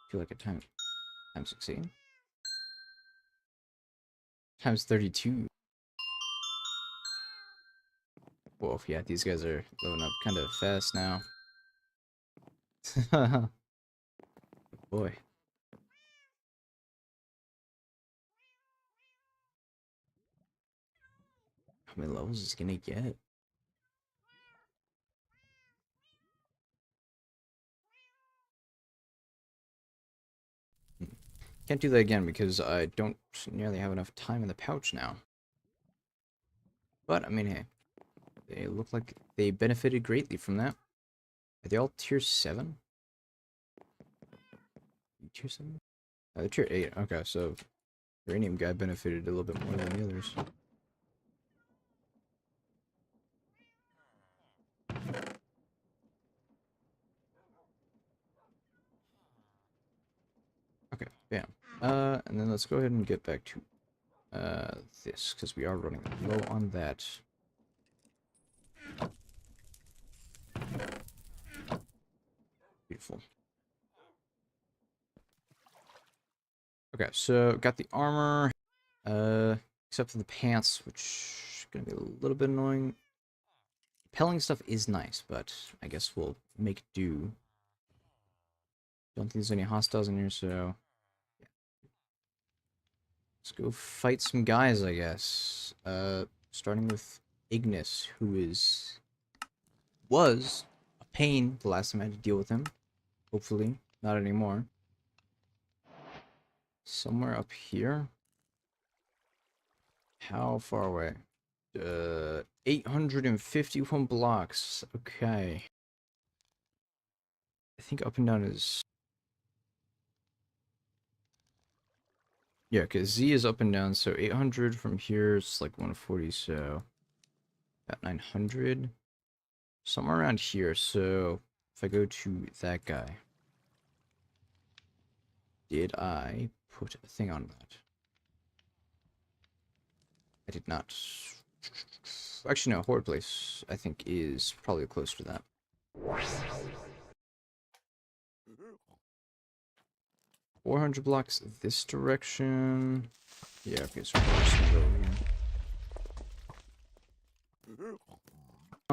feel like a times 16. Times 32. Whoa, yeah, these guys are loading up kind of fast now. Oh boy. How many levels is it gonna get? Can't do that again because I don't nearly have enough time in the pouch now. But, I mean, hey. They look like they benefited greatly from that. Are they all tier 7? Tier 7? Oh, they're tier 8. Okay, so Uranium guy benefited a little bit more than the others. Okay, bam. And then let's go ahead and get back to this, because we are running low on that. Beautiful. Okay, so got the armor, except for the pants, which is gonna be a little bit annoying. Repelling stuff is nice, but I guess we'll make do. Don't think there's any hostiles in here, so yeah. Let's go fight some guys, I guess. Starting with Ignis, who was a pain the last time I had to deal with him. Hopefully, not anymore. Somewhere up here. How far away? 851 blocks. Okay. I think up and down is... Yeah, because Z is up and down, so 800 from here is like 140, so... About 900. Somewhere around here, so... If I go to that guy... Did I put a thing on that? I did not. Actually, no, Horde Place, I think, is probably close to that. 400 blocks this direction. Yeah, okay, so we're just gonna go over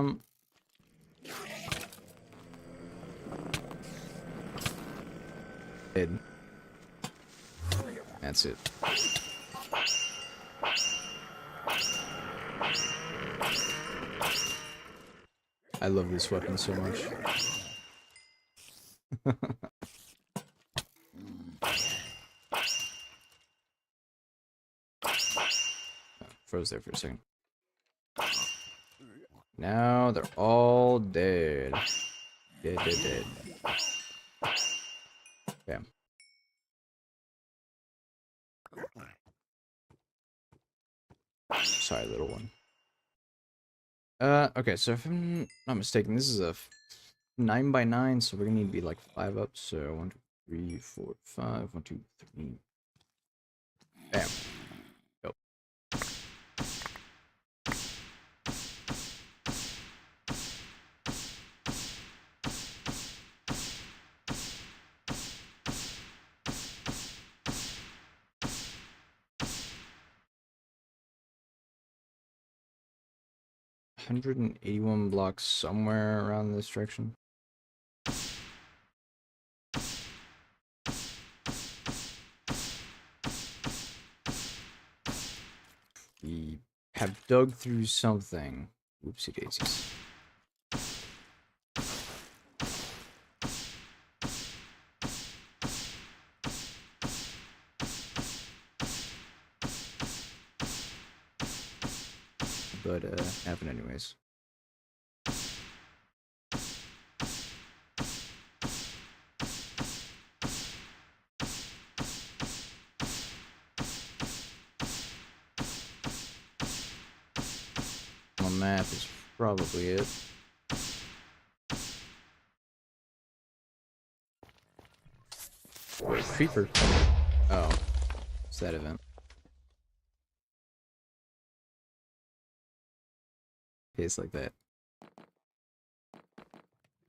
here. Dead. That's it. I love this weapon so much. Froze there for a second. Now they're all dead. Dead. Bam. Sorry, little one. Okay, so if I'm not mistaken, this is a 9x9, so we're gonna need to be like 5 up. So 1, 2, 3, 4, 5. 1, 2, 3. Bam. Go. $181 blocks somewhere around this direction. We have dug through something. Oopsie daisies. But happen anyways. On the map is probably it. Wait, creeper. Oh, it's that event. Tastes like that.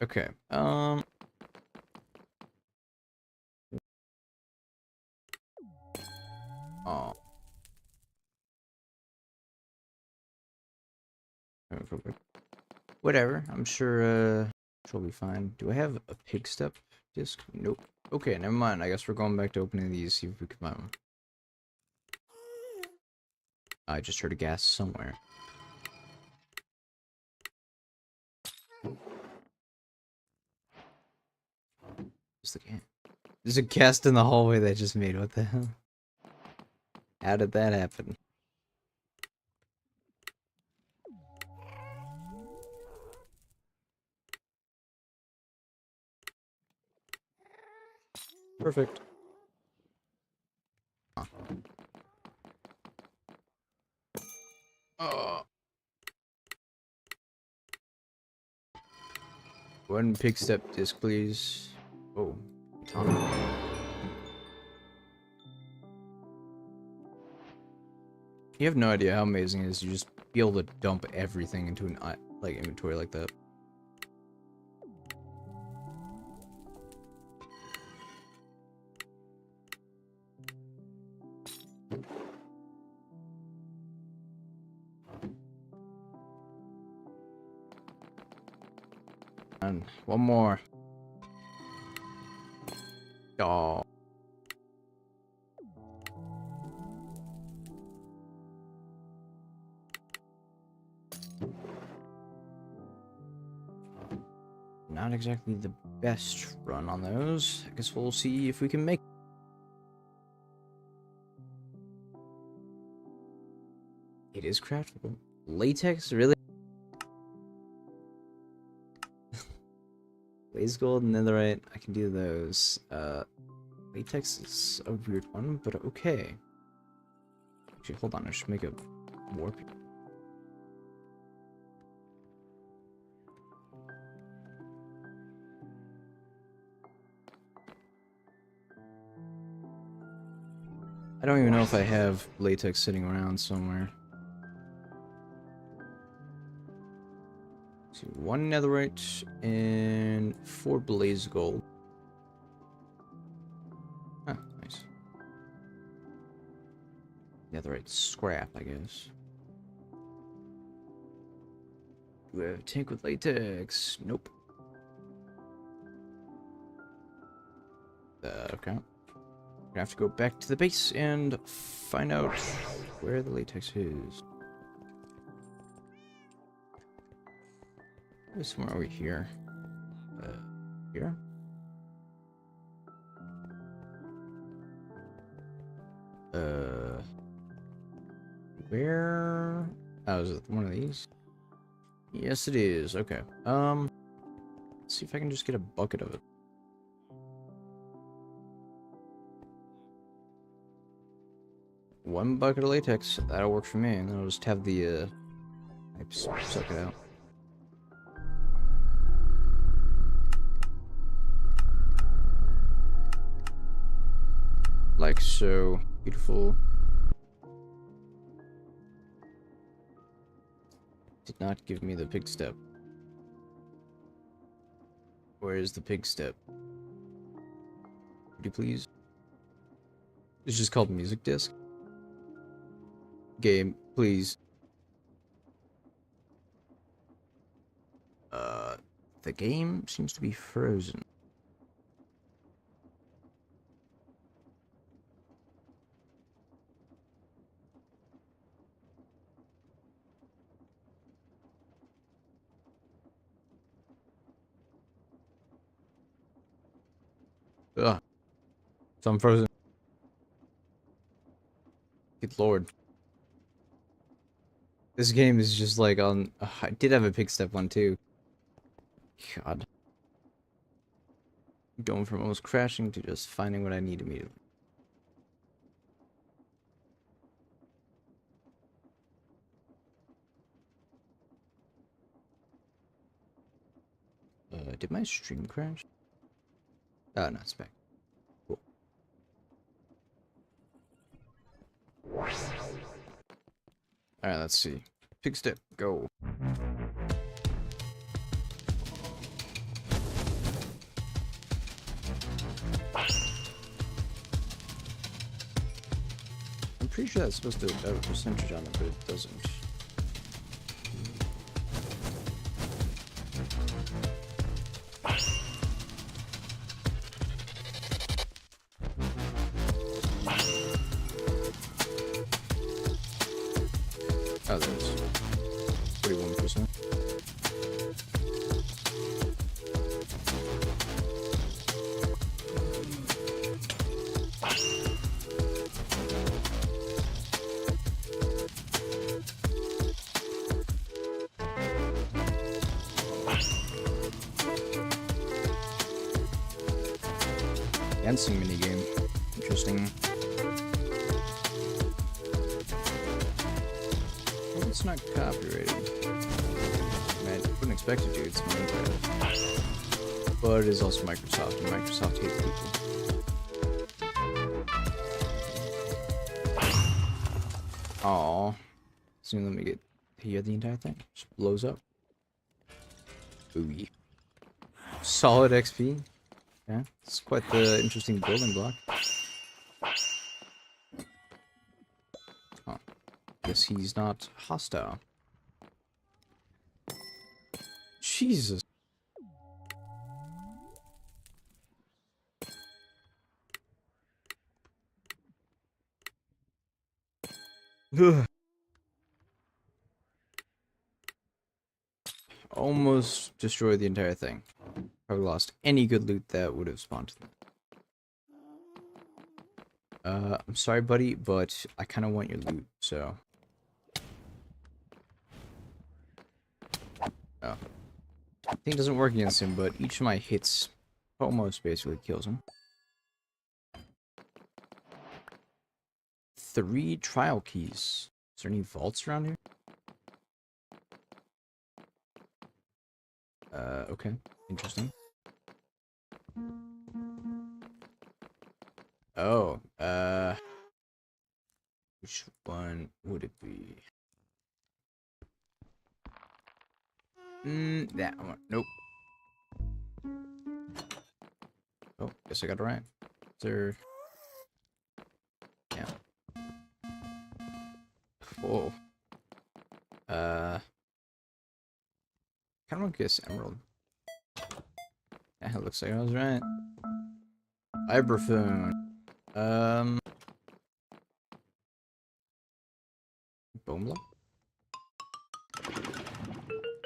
Okay. Oh. Whatever. I'm sure she'll be fine. Do I have a pig step disc? Nope. Okay, never mind. I guess we're going back to opening these, see if we can find one. I just heard a gas somewhere. What's the can? There's a cast in the hallway that I just made. What the hell? How did that happen? Perfect. Huh. One pig step disc, please. Oh, ton. You have no idea how amazing it is to just be able to dump everything into an like inventory like that. And one more. Oh. Not exactly the best run on those. I guess we'll see if we can make. It is craftable. Latex, really? Blaze gold, netherite. I can do those. Latex is a weird one, but okay. Actually, hold on. I should make a warp. I don't even know if I have latex sitting around somewhere. Let's see, 1 netherite and 4 blaze gold. Ah, nice. Netherite scrap, I guess. Do I have a tank with latex? Nope. Okay. Gonna have to go back to the base and find out where the latex is. Maybe somewhere over here. Here? Where? Oh, is it one of these? Yes, it is. Okay. Let's see if I can just get a bucket of it. One bucket of latex, that'll work for me, and then I'll just have the, suck it out. Like so. Beautiful. Did not give me the pig step. Where is the pig step? Would you please? It's just called music disc. Game, please. The game seems to be frozen. Ugh. So I'm frozen. Good lord. This game is just like on... I did have a pig step one too. God. Going from almost crashing to just finding what I need immediately. Did my stream crash? Oh, no, it's back. Cool. Alright, let's see. Pig step, go. I'm pretty sure that's supposed to have a percentage on it, but it doesn't. Dancing minigame. Interesting. Well, it's not copyrighted. I mean, I wouldn't expect it to. It's Minecraft. But it is also Microsoft, and Microsoft hates people. Aww. Soon let me get here the entire thing. Just blows up. Ooh. Solid XP. Yeah, it's quite the interesting building block. Oh, guess he's not hostile. Jesus. Ugh. Almost destroyed the entire thing. Probably lost any good loot that would have spawned. I'm sorry, buddy, but I kind of want your loot, so. Oh. Thing doesn't work against him, but each of my hits almost basically kills him. 3 trial keys. Is there any vaults around here? Okay. Interesting. Oh, which one would it be? That one. Nope. Oh, guess I got it right. Is there... Yeah. Whoa. Kind of want to guess emerald. Yeah, it looks like I was right. Vibraphone. Bone block?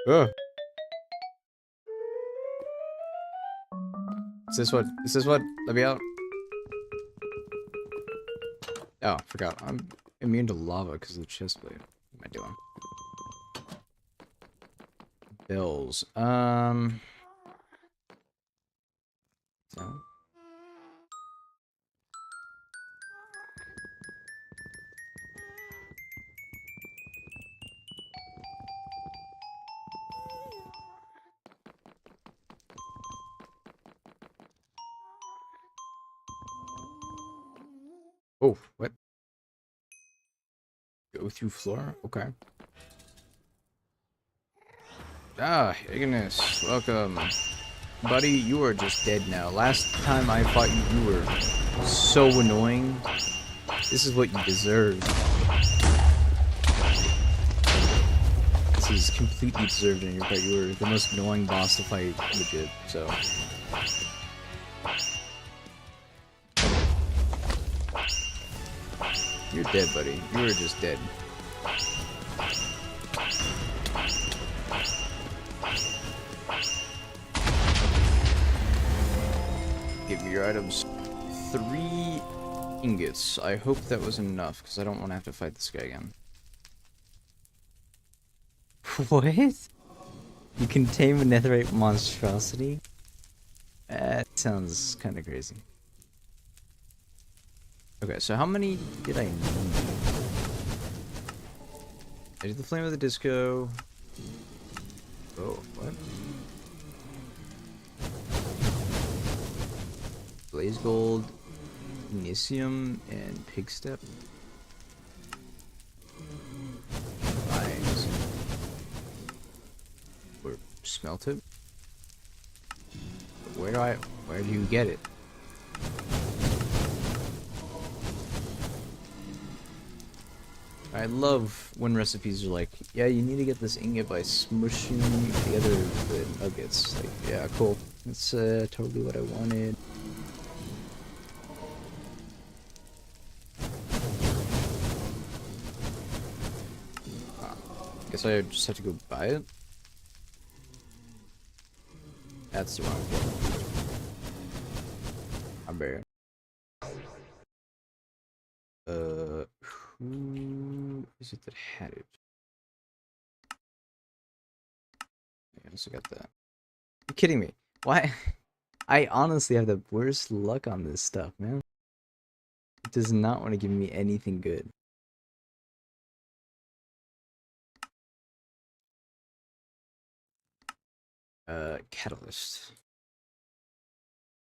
Oh. Is this what? Is this what? Let me out. Oh, forgot. I'm immune to lava because of the chest plate. What am I doing? Bills. So. Oh, what? Go through floor? Okay. Ah, Ignis, welcome. Buddy, you are just dead now. Last time I fought you, you were so annoying. This is what you deserve. This is completely deserved on your part. You were the most annoying boss to fight, legit, so... You're dead, buddy. You were just dead. Give me your items. 3 ingots. I hope that was enough, because I don't want to have to fight this guy again. What? You can tame a netherite monstrosity? That sounds kind of crazy. Okay, so how many did I need? I did the Flame of the Disco. Oh, what? Blaze Gold, Initium, and Pig Step. Nice. Or smelt it. Where do you get it? I love when recipes are like, yeah, you need to get this ingot by smushing together the nuggets. Like, yeah, cool. That's totally what I wanted. Guess I just have to go buy it. That's the wrong one. I'm buried. Who is it that had it? I also got that. You're kidding me. Why? I honestly have the worst luck on this stuff, man. It does not want to give me anything good. Catalyst.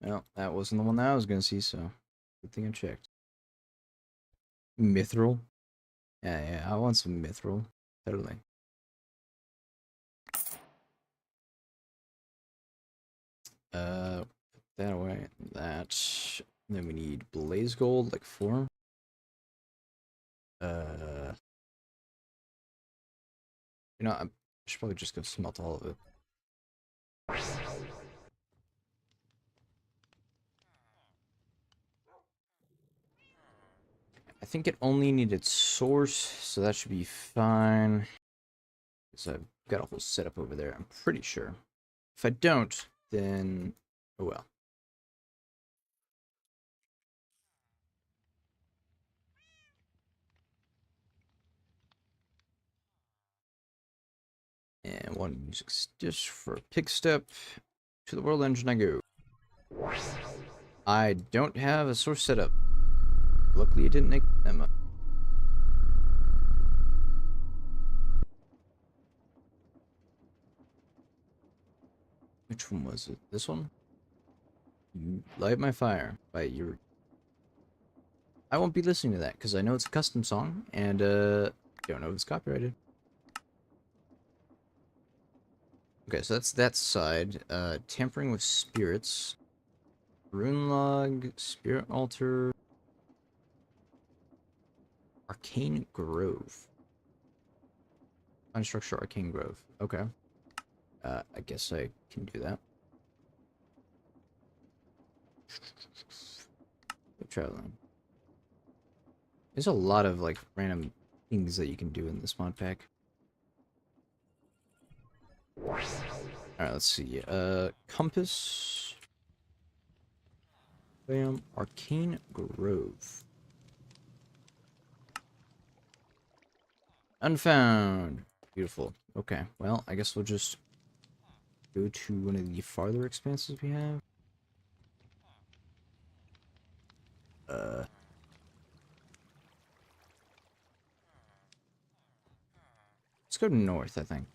Well, that wasn't the one that I was gonna see, so good thing I checked. Mithril? Yeah, I want some mithril. Totally. Put that away. That. Then we need blaze gold, like 4. You know, I should probably just go smelt all of it. I think it only needed source, so that should be fine. So I've got a whole setup over there, I'm pretty sure. If I don't, then oh well. And one music dish for pick step. To the world engine I go. I don't have a source set up. Luckily it didn't make that much. Which one was it? This one? You light my fire by your... I won't be listening to that because I know it's a custom song and don't know if it's copyrighted. Okay, so that's that side. Tampering with spirits. Rune log, spirit altar. Arcane Grove. Unstructured Arcane Grove. Okay. I guess I can do that. Keep traveling. There's a lot of like random things that you can do in this mod pack. Alright, let's see. Compass. Bam. Arcane Grove. Unfound. Beautiful. Okay, well, I guess we'll just go to one of the farther expanses we have. Let's go north, I think.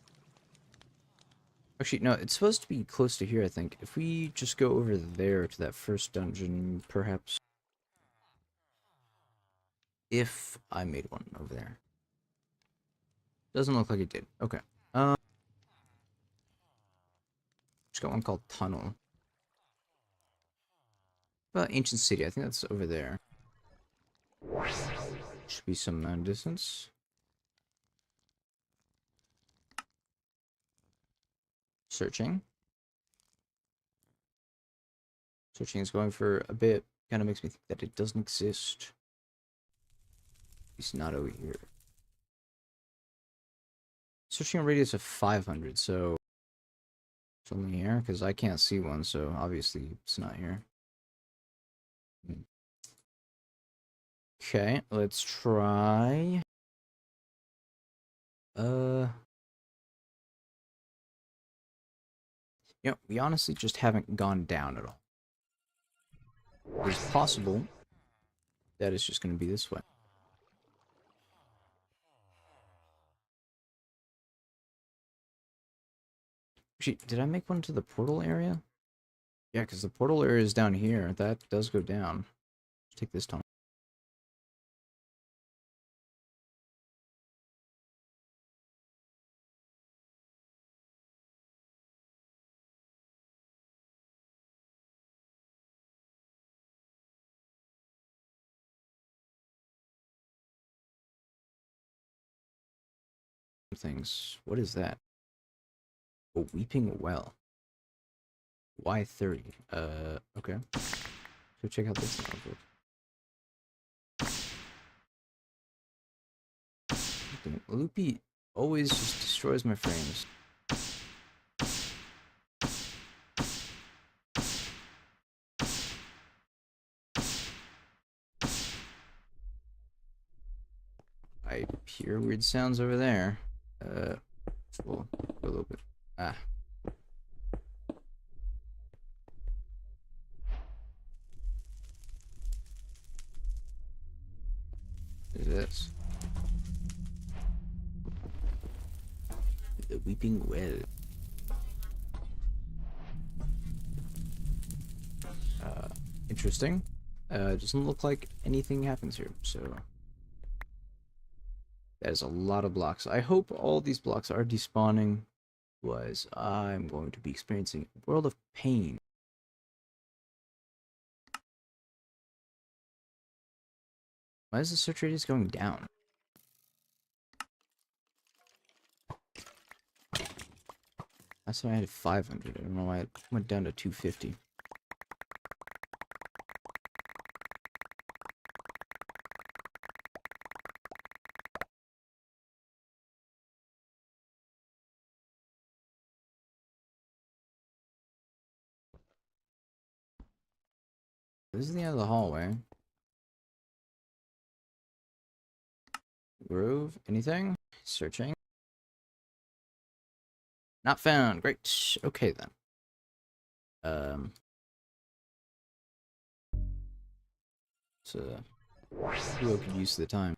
Actually, no, it's supposed to be close to here, I think. If we just go over there to that first dungeon, perhaps. If I made one over there. Doesn't look like it did. Okay. Just got one called Tunnel. Well, Ancient City, I think that's over there. Should be some distance. Searching. Searching is going for a bit. Kind of makes me think that it doesn't exist. It's not over here. Searching a radius of 500, so it's only here because I can't see one, so obviously it's not here. Okay, let's try. You know, we honestly just haven't gone down at all. It's possible that it's just going to be this way. Actually, did I make one to the portal area? Yeah, because the portal area is down here. That does go down. Let's take this tunnel. Things. What is that? A weeping well. Y30. Okay. So check out this thing. Loopy always just destroys my frames. I hear weird sounds over there. We'll go a little bit. Ah. Weeping well. Interesting. Doesn't look like anything happens here, so that is a lot of blocks. I hope all these blocks are despawning, otherwise I'm going to be experiencing a world of pain. Why is the search radius going down? That's why I had 500. I don't know why it went down to 250. This is the end of the hallway. Grove, anything? Searching. Not found. Great. Okay then. So we could use the time.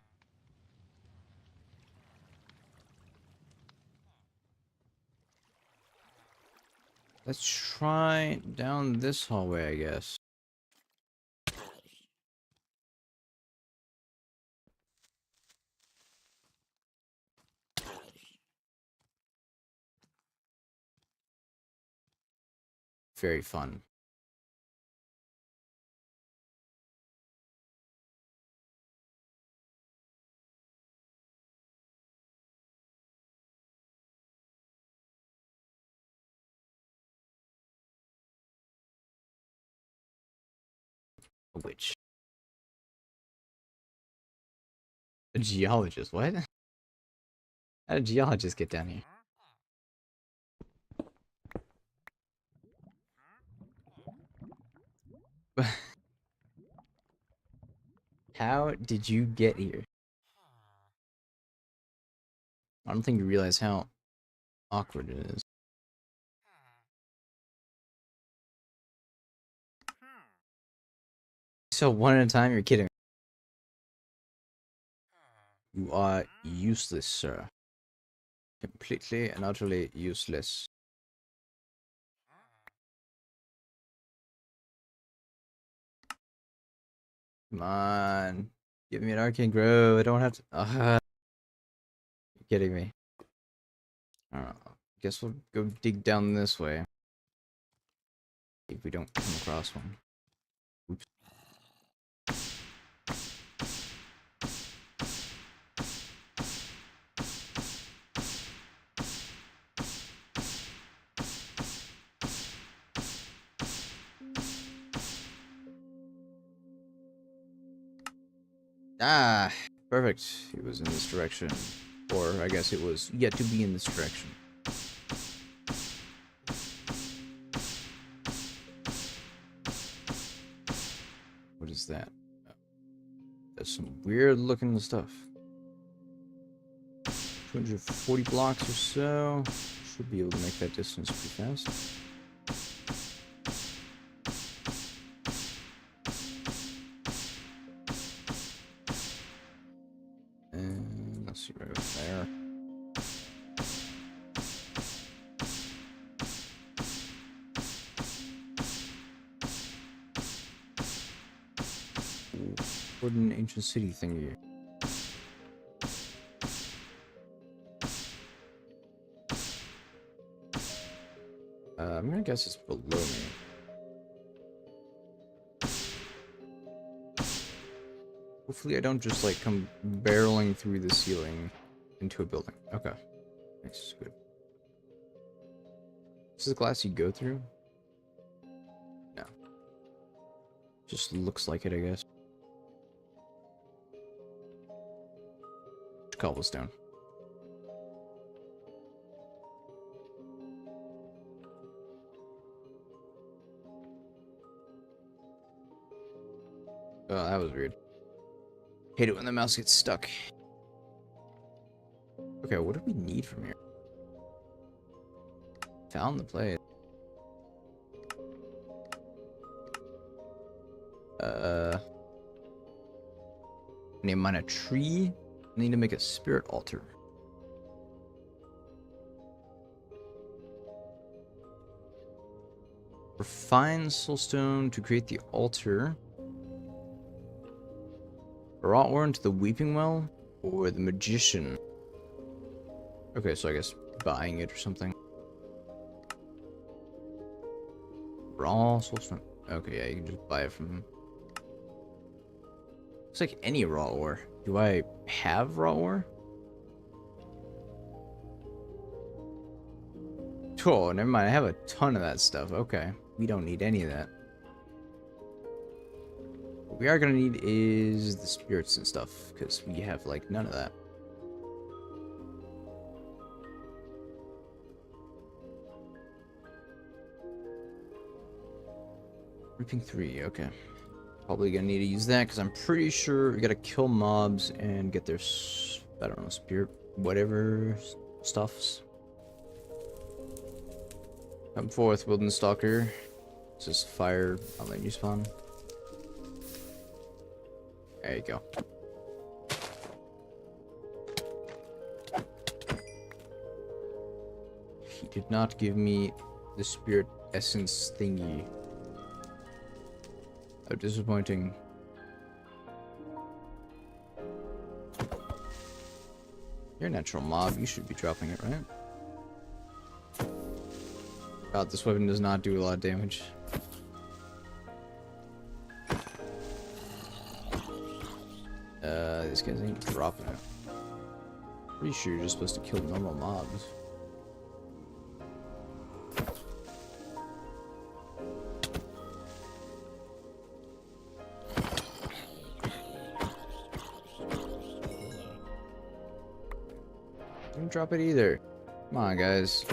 Let's try down this hallway, I guess. Very fun. A witch. A geologist, what? How did geologists get down here? How did you get here? I don't think you realize how awkward it is. So one at a time, you're kidding. You are useless, sir. Completely and utterly useless. Come on. Give me an arcane grove. I don't have to. You're kidding me. Alright. Guess we'll go dig down this way. If we don't come across one. Oops. Ah, perfect. It was in this direction. Or I guess it was yet to be in this direction. What is that? There's some weird looking stuff. 240 blocks or so. Should be able to make that distance pretty fast. And let's see right over there. Wooden ancient city thingy. I'm gonna guess it's below me. Hopefully I don't just like come barreling through the ceiling into a building. Okay. Nice, good. This is the glass you go through? No. Just looks like it, I guess. Cobblestone. Oh, that was weird. Hate it when the mouse gets stuck. Okay, what do we need from here? Found the plate. I need to mine a tree. I need to make a spirit altar. Refine soulstone to create the altar. Raw ore into the weeping well, or the magician. Okay, so I guess buying it or something. Raw soulstone. Okay, yeah, you can just buy it from him. Looks like any raw ore. Do I have raw ore? Oh, never mind. I have a ton of that stuff. Okay. We don't need any of that. What we are going to need is the spirits and stuff, because we have, like, none of that. Reaping 3, okay. Probably going to need to use that, because I'm pretty sure we got to kill mobs and get their, I don't know, spirit, whatever stuffs. Come forth, Wilderness Stalker. This is fire. I'll let you spawn. There you go. He did not give me the spirit essence thingy. How disappointing. You're a natural mob. You should be dropping it, right? God, this weapon does not do a lot of damage. These guys ain't dropping it. Pretty sure you're just supposed to kill normal mobs. Don't drop it either. Come on, guys.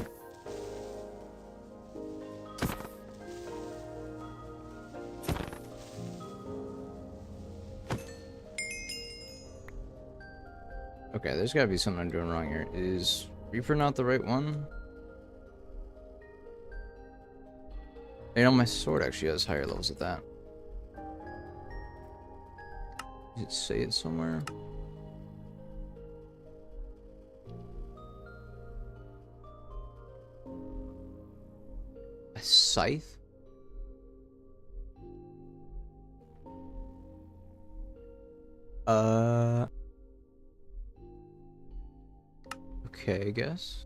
Okay, there's gotta be something I'm doing wrong here. Is Reaper not the right one? You know, my sword actually has higher levels at that. Does it say it somewhere? A scythe? Okay, I guess.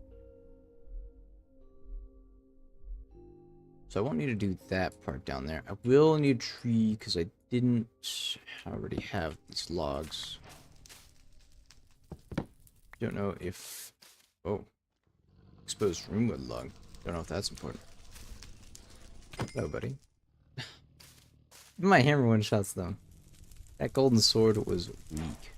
So I won't need to do that part down there. I will need a tree because I didn't already have these logs. Don't know if... Oh. Exposed roomwood log. Don't know if that's important. Hello, buddy. My hammer one-shots them. That golden sword was weak.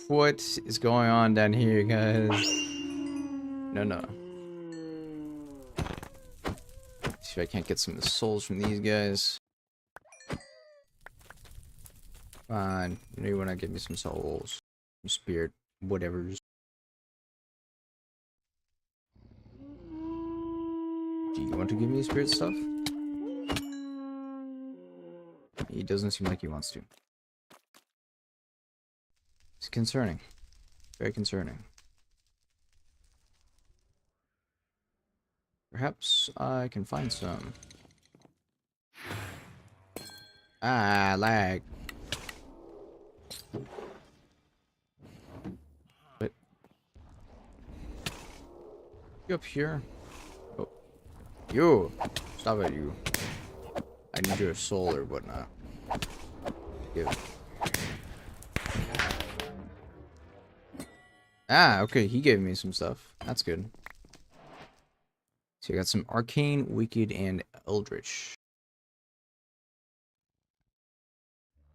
What is going on down here, guys? No, no. See if I can't get some of the souls from these guys. Come on. You know you want to give me some souls. Some spirit. Whatever's. Do you want to give me spirit stuff? He doesn't seem like he wants to. It's concerning. Very concerning. Perhaps I can find some. Ah, lag. What? You up here? Oh. You! Stop it, you. I need your soul or whatnot. Give. Ah, okay, he gave me some stuff. That's good. So I got some arcane, wicked, and eldritch.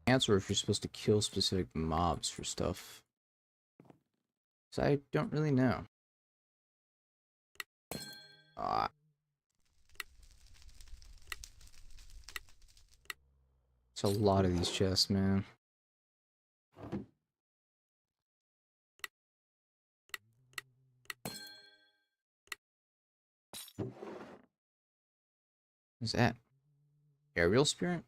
Answer if you're supposed to kill specific mobs for stuff. So I don't really know. Ah. It's a lot of these chests, man. What's that? Aerial spirit?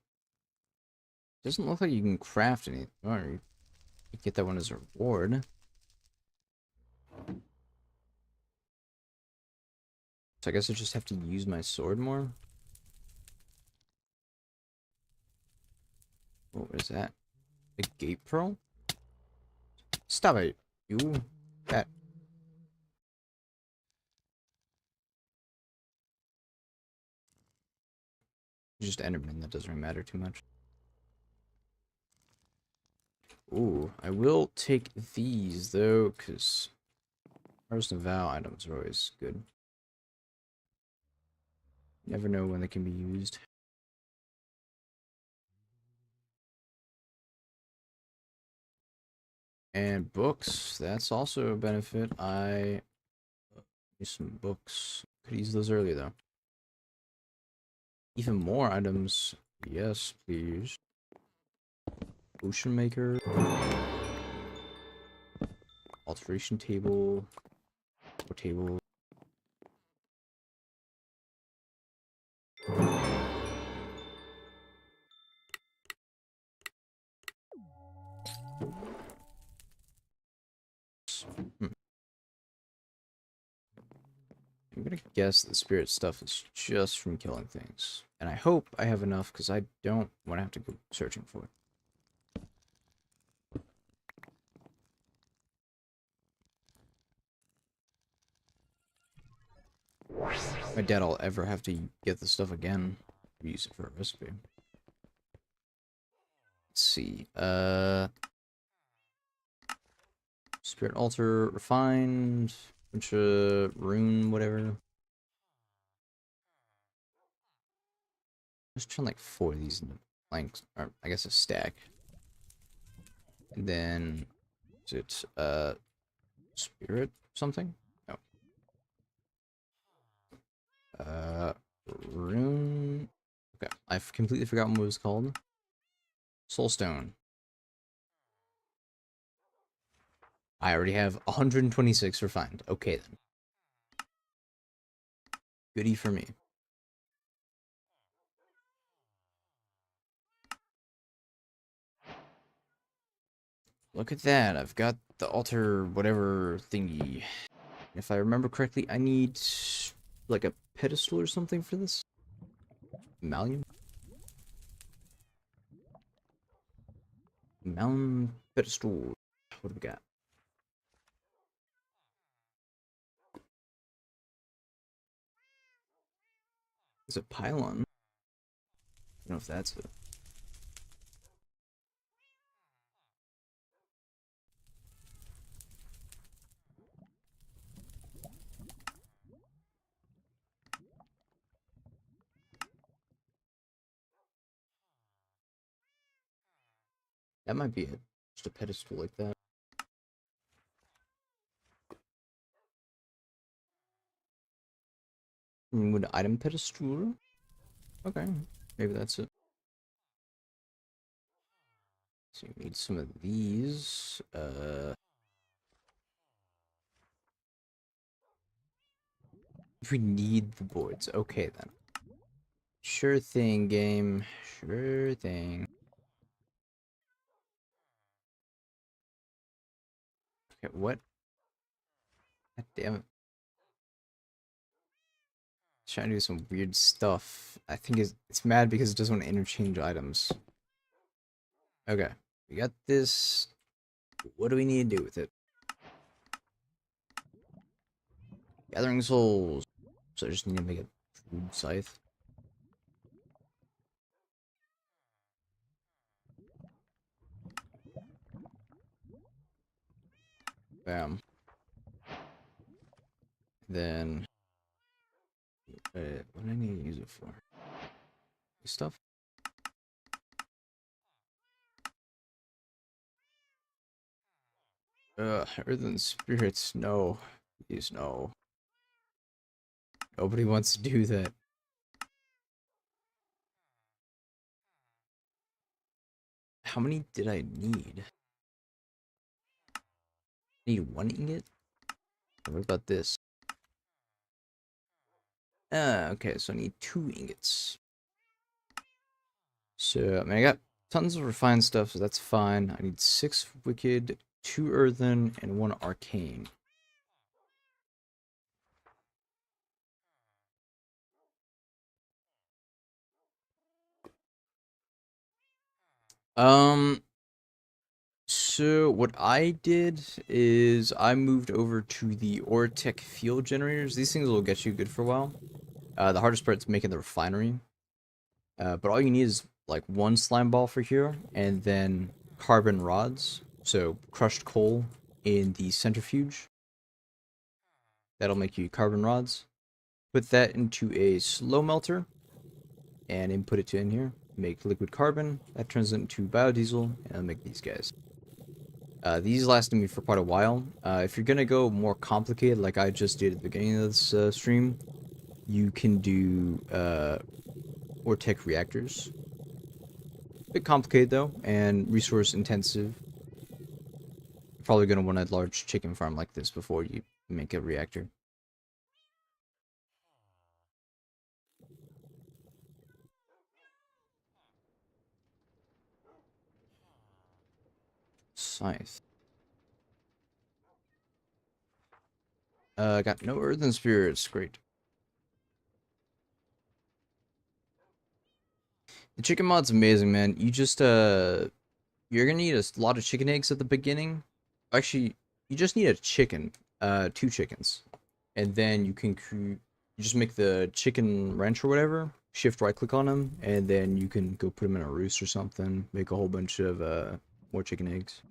Doesn't look like you can craft anything. Or Get that one as a reward. So I guess I just have to use my sword more. What was that? A gate pearl? Stop it, you. That. Just Enderman, that doesn't really matter too much. Ooh, I will take these though, because Harvest and Vow items are always good. Never know when they can be used. And books, that's also a benefit. I use some books. Could use those earlier though. Even more items. Yes, please. Potion maker. Alteration table. Table. I'm gonna guess the spirit stuff is just from killing things. And I hope I have enough, because I don't want to have to go searching for it. I doubt I'll ever have to get the stuff again. Use it for a recipe. Let's see. Spirit altar, refined, bunch of rune, whatever. Let's turn like 4 of these into planks, or I guess a stack. And then is it spirit something? No. Rune. Okay, I've completely forgotten what it was called. Soulstone. I already have 126 refined. Okay then. Goodie for me. Look at that. I've got the altar whatever thingy. If I remember correctly, I need like a pedestal or something for this. Malleum? Mountain pedestal. What do we got? Is it pylon? I don't know if that's it. That might be it. Just a pedestal like that. Would item pedestal? Okay, maybe that's it. So you need some of these. If we need the boards, okay then. Sure thing, game. Sure thing. Okay, what? God damn it. Trying to do some weird stuff. I think it's mad because it doesn't want to interchange items. Okay, we got this. What do we need to do with it? Gathering souls. So I just need to make a food scythe. Bam. Then, what do I need to use it for? This stuff? Earth and spirits, no. Please, no. Nobody wants to do that. How many did I need? I need 1 ingot? What about this? Okay, so I need 2 ingots. So, I mean, I got tons of refined stuff, so that's fine. I need 6 wicked, 2 earthen, and 1 arcane. So what I did is I moved over to the Ortec field generators. These things will get you good for a while. The hardest part is making the refinery. But all you need is like 1 slime ball for here, and then carbon rods. So crushed coal in the centrifuge. That'll make you carbon rods. Put that into a slow melter, and input it to in here. Make liquid carbon. That turns into biodiesel, and I'll make these guys. These lasted me for quite a while. If you're gonna go more complicated, like I just did at the beginning of this stream, you can do Ortec reactors. A bit complicated though, and resource intensive. You're probably gonna want a large chicken farm like this before you make a reactor. Scythe. Got no earthen spirits. Great. The chicken mod's amazing, man. You just you're gonna need a lot of chicken eggs at the beginning. Actually, you just need a chicken, 2 chickens, and then you can you just make the chicken wrench or whatever. Shift right click on them, and then you can go put them in a roost or something. Make a whole bunch of more chicken eggs.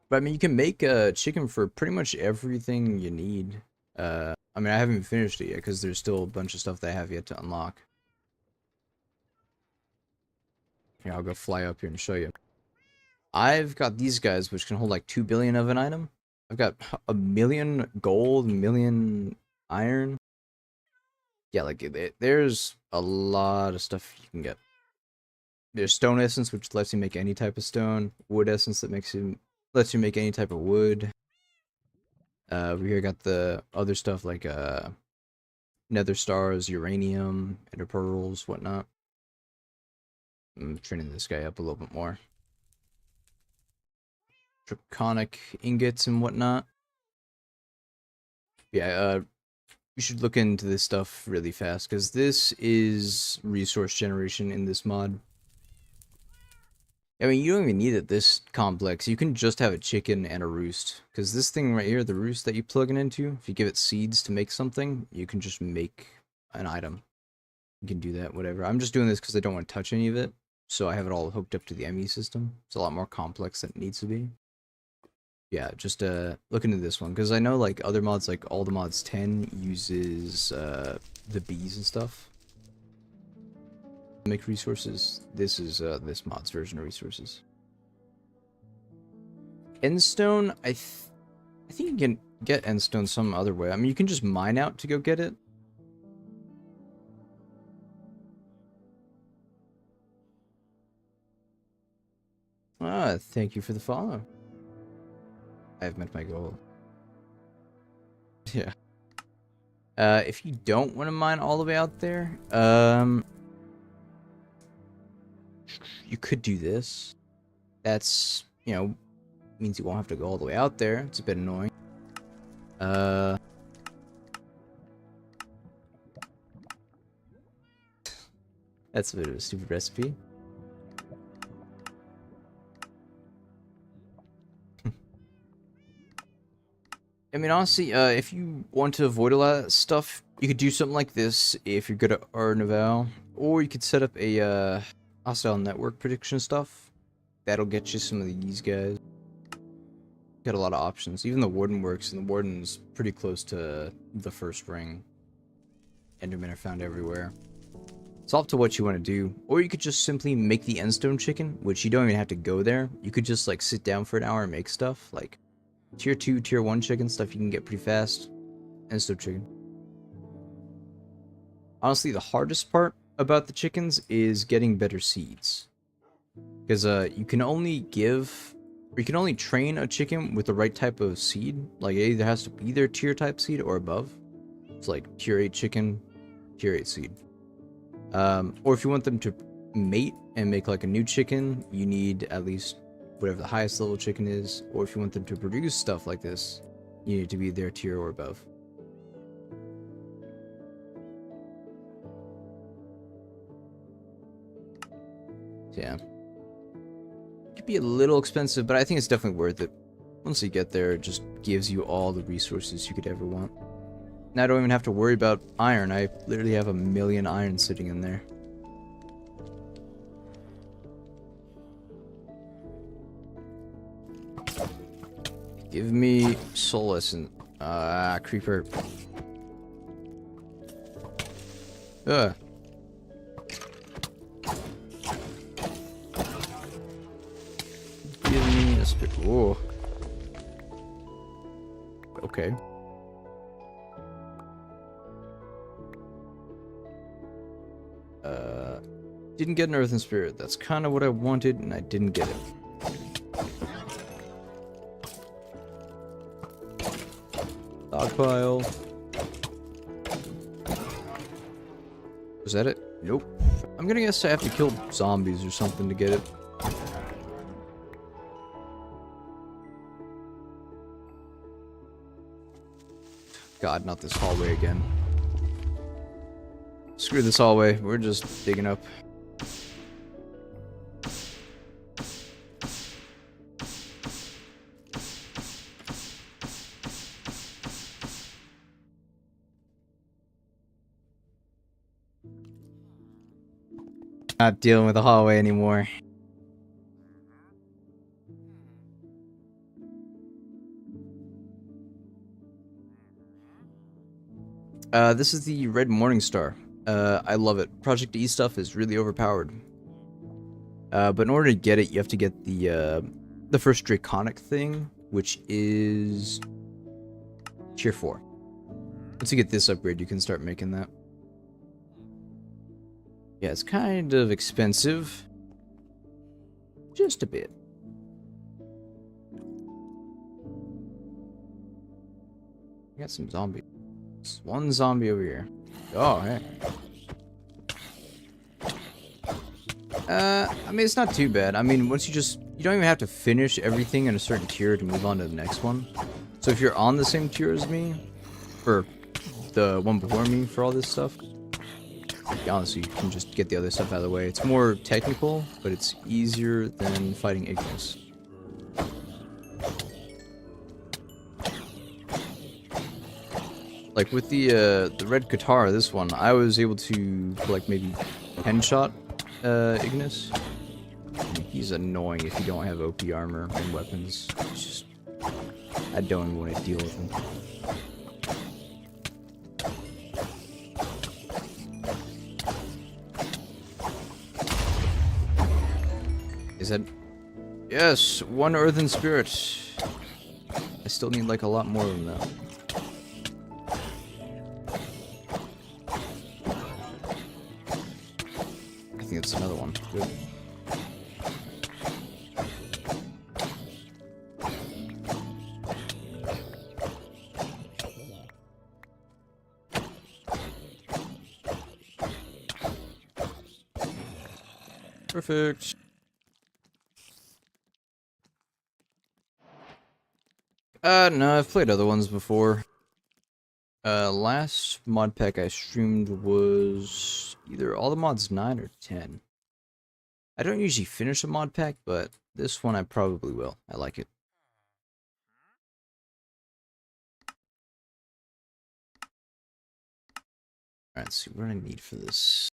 But I mean, you can make a chicken for pretty much everything you need. I mean, I haven't even finished it yet because there's still a bunch of stuff that I have yet to unlock. Here, I'll go fly up here and show you. I've got these guys, which can hold like 2 billion of an item. I've got 1 million gold, 1 million iron. Yeah, like, there's a lot of stuff you can get. There's stone essence, which lets you make any type of stone. Wood essence that lets you make any type of wood. We here got the other stuff like nether stars, uranium, ender pearls, whatnot. I'm training this guy up a little bit more. Draconic ingots and whatnot. Yeah, you should look into this stuff really fast, because this is resource generation in this mod. I mean, you don't even need it this complex. You can just have a chicken and a roost. Because this thing right here, the roost that you plug it into, if you give it seeds to make something, you can just make an item. You can do that, whatever. I'm just doing this because I don't want to touch any of it. So I have it all hooked up to the ME system. It's a lot more complex than it needs to be. Yeah, just look into this one. Because I know like other mods, like all the mods 10 uses the bees and stuff. Make resources. This is this mod's version of resources. Endstone, I think you can get endstone some other way. I mean, you can just mine out to go get it. Ah, thank you for the follow. I've met my goal. Yeah. If you don't want to mine all the way out there, you could do this. That's, you know, means you won't have to go all the way out there. It's a bit annoying. That's a bit of a stupid recipe. I mean, honestly, if you want to avoid a lot of that stuff, you could do something like this if you're good at Arnaval. Or you could set up a hostile network prediction stuff. That'll get you some of these guys. Got a lot of options. Even the Warden works, and the Warden's pretty close to the first ring. Endermen are found everywhere. It's up to what you want to do. Or you could just simply make the endstone chicken, which you don't even have to go there. You could just like sit down for an hour and make stuff. Like tier 2, tier 1 chicken stuff you can get pretty fast. Endstone chicken. Honestly, the hardest part about the chickens is getting better seeds. Because you can only train a chicken with the right type of seed. Like, it either has to be their tier type seed or above. It's like tier 8 chicken, tier 8 seed. Or if you want them to mate and make like a new chicken, you need at least whatever the highest level chicken is, or if you want them to produce stuff like this, you need to be their tier or above. So yeah. Could be a little expensive, but I think it's definitely worth it. Once you get there, it just gives you all the resources you could ever want. And I don't even have to worry about iron. I literally have 1,000,000 iron sitting in there. Give me soul essence. Creeper. Ugh. Give me a spirit. Whoa. Okay. Didn't get an earthen spirit. That's kind of what I wanted, and I didn't get it. Stockpile. Was that it? Nope. I'm gonna guess I have to kill zombies or something to get it. God, not this hallway again. Screw this hallway. We're just digging up. Not dealing with the hallway anymore. This is the Red Morning Star. I love it. Project E stuff is really overpowered. But in order to get it, you have to get the first Draconic thing, which is Tier 4. Once you get this upgrade, you can start making that. Yeah, it's kind of expensive. Just a bit. I got some zombies. One zombie over here. Oh, hey. I mean, it's not too bad. I mean, once you don't even have to finish everything in a certain tier to move on to the next one. So if you're on the same tier as me, or the one before me for all this stuff, honestly, you can just get the other stuff out of the way. It's more technical, but it's easier than fighting Ignis. Like with the red Qatar, this one, I was able to like maybe 10-shot Ignis. And he's annoying if you don't have OP armor and weapons. It's just, I don't even want to deal with him. Is that... Yes, one earthen spirit. I still need like a lot more than that. I think it's another one. Good. Perfect. No, I've played other ones before. Last mod pack I streamed was either all the mods 9 or 10. I don't usually finish a mod pack, but this one I probably will. I like it. Alright, let's see what I need for this.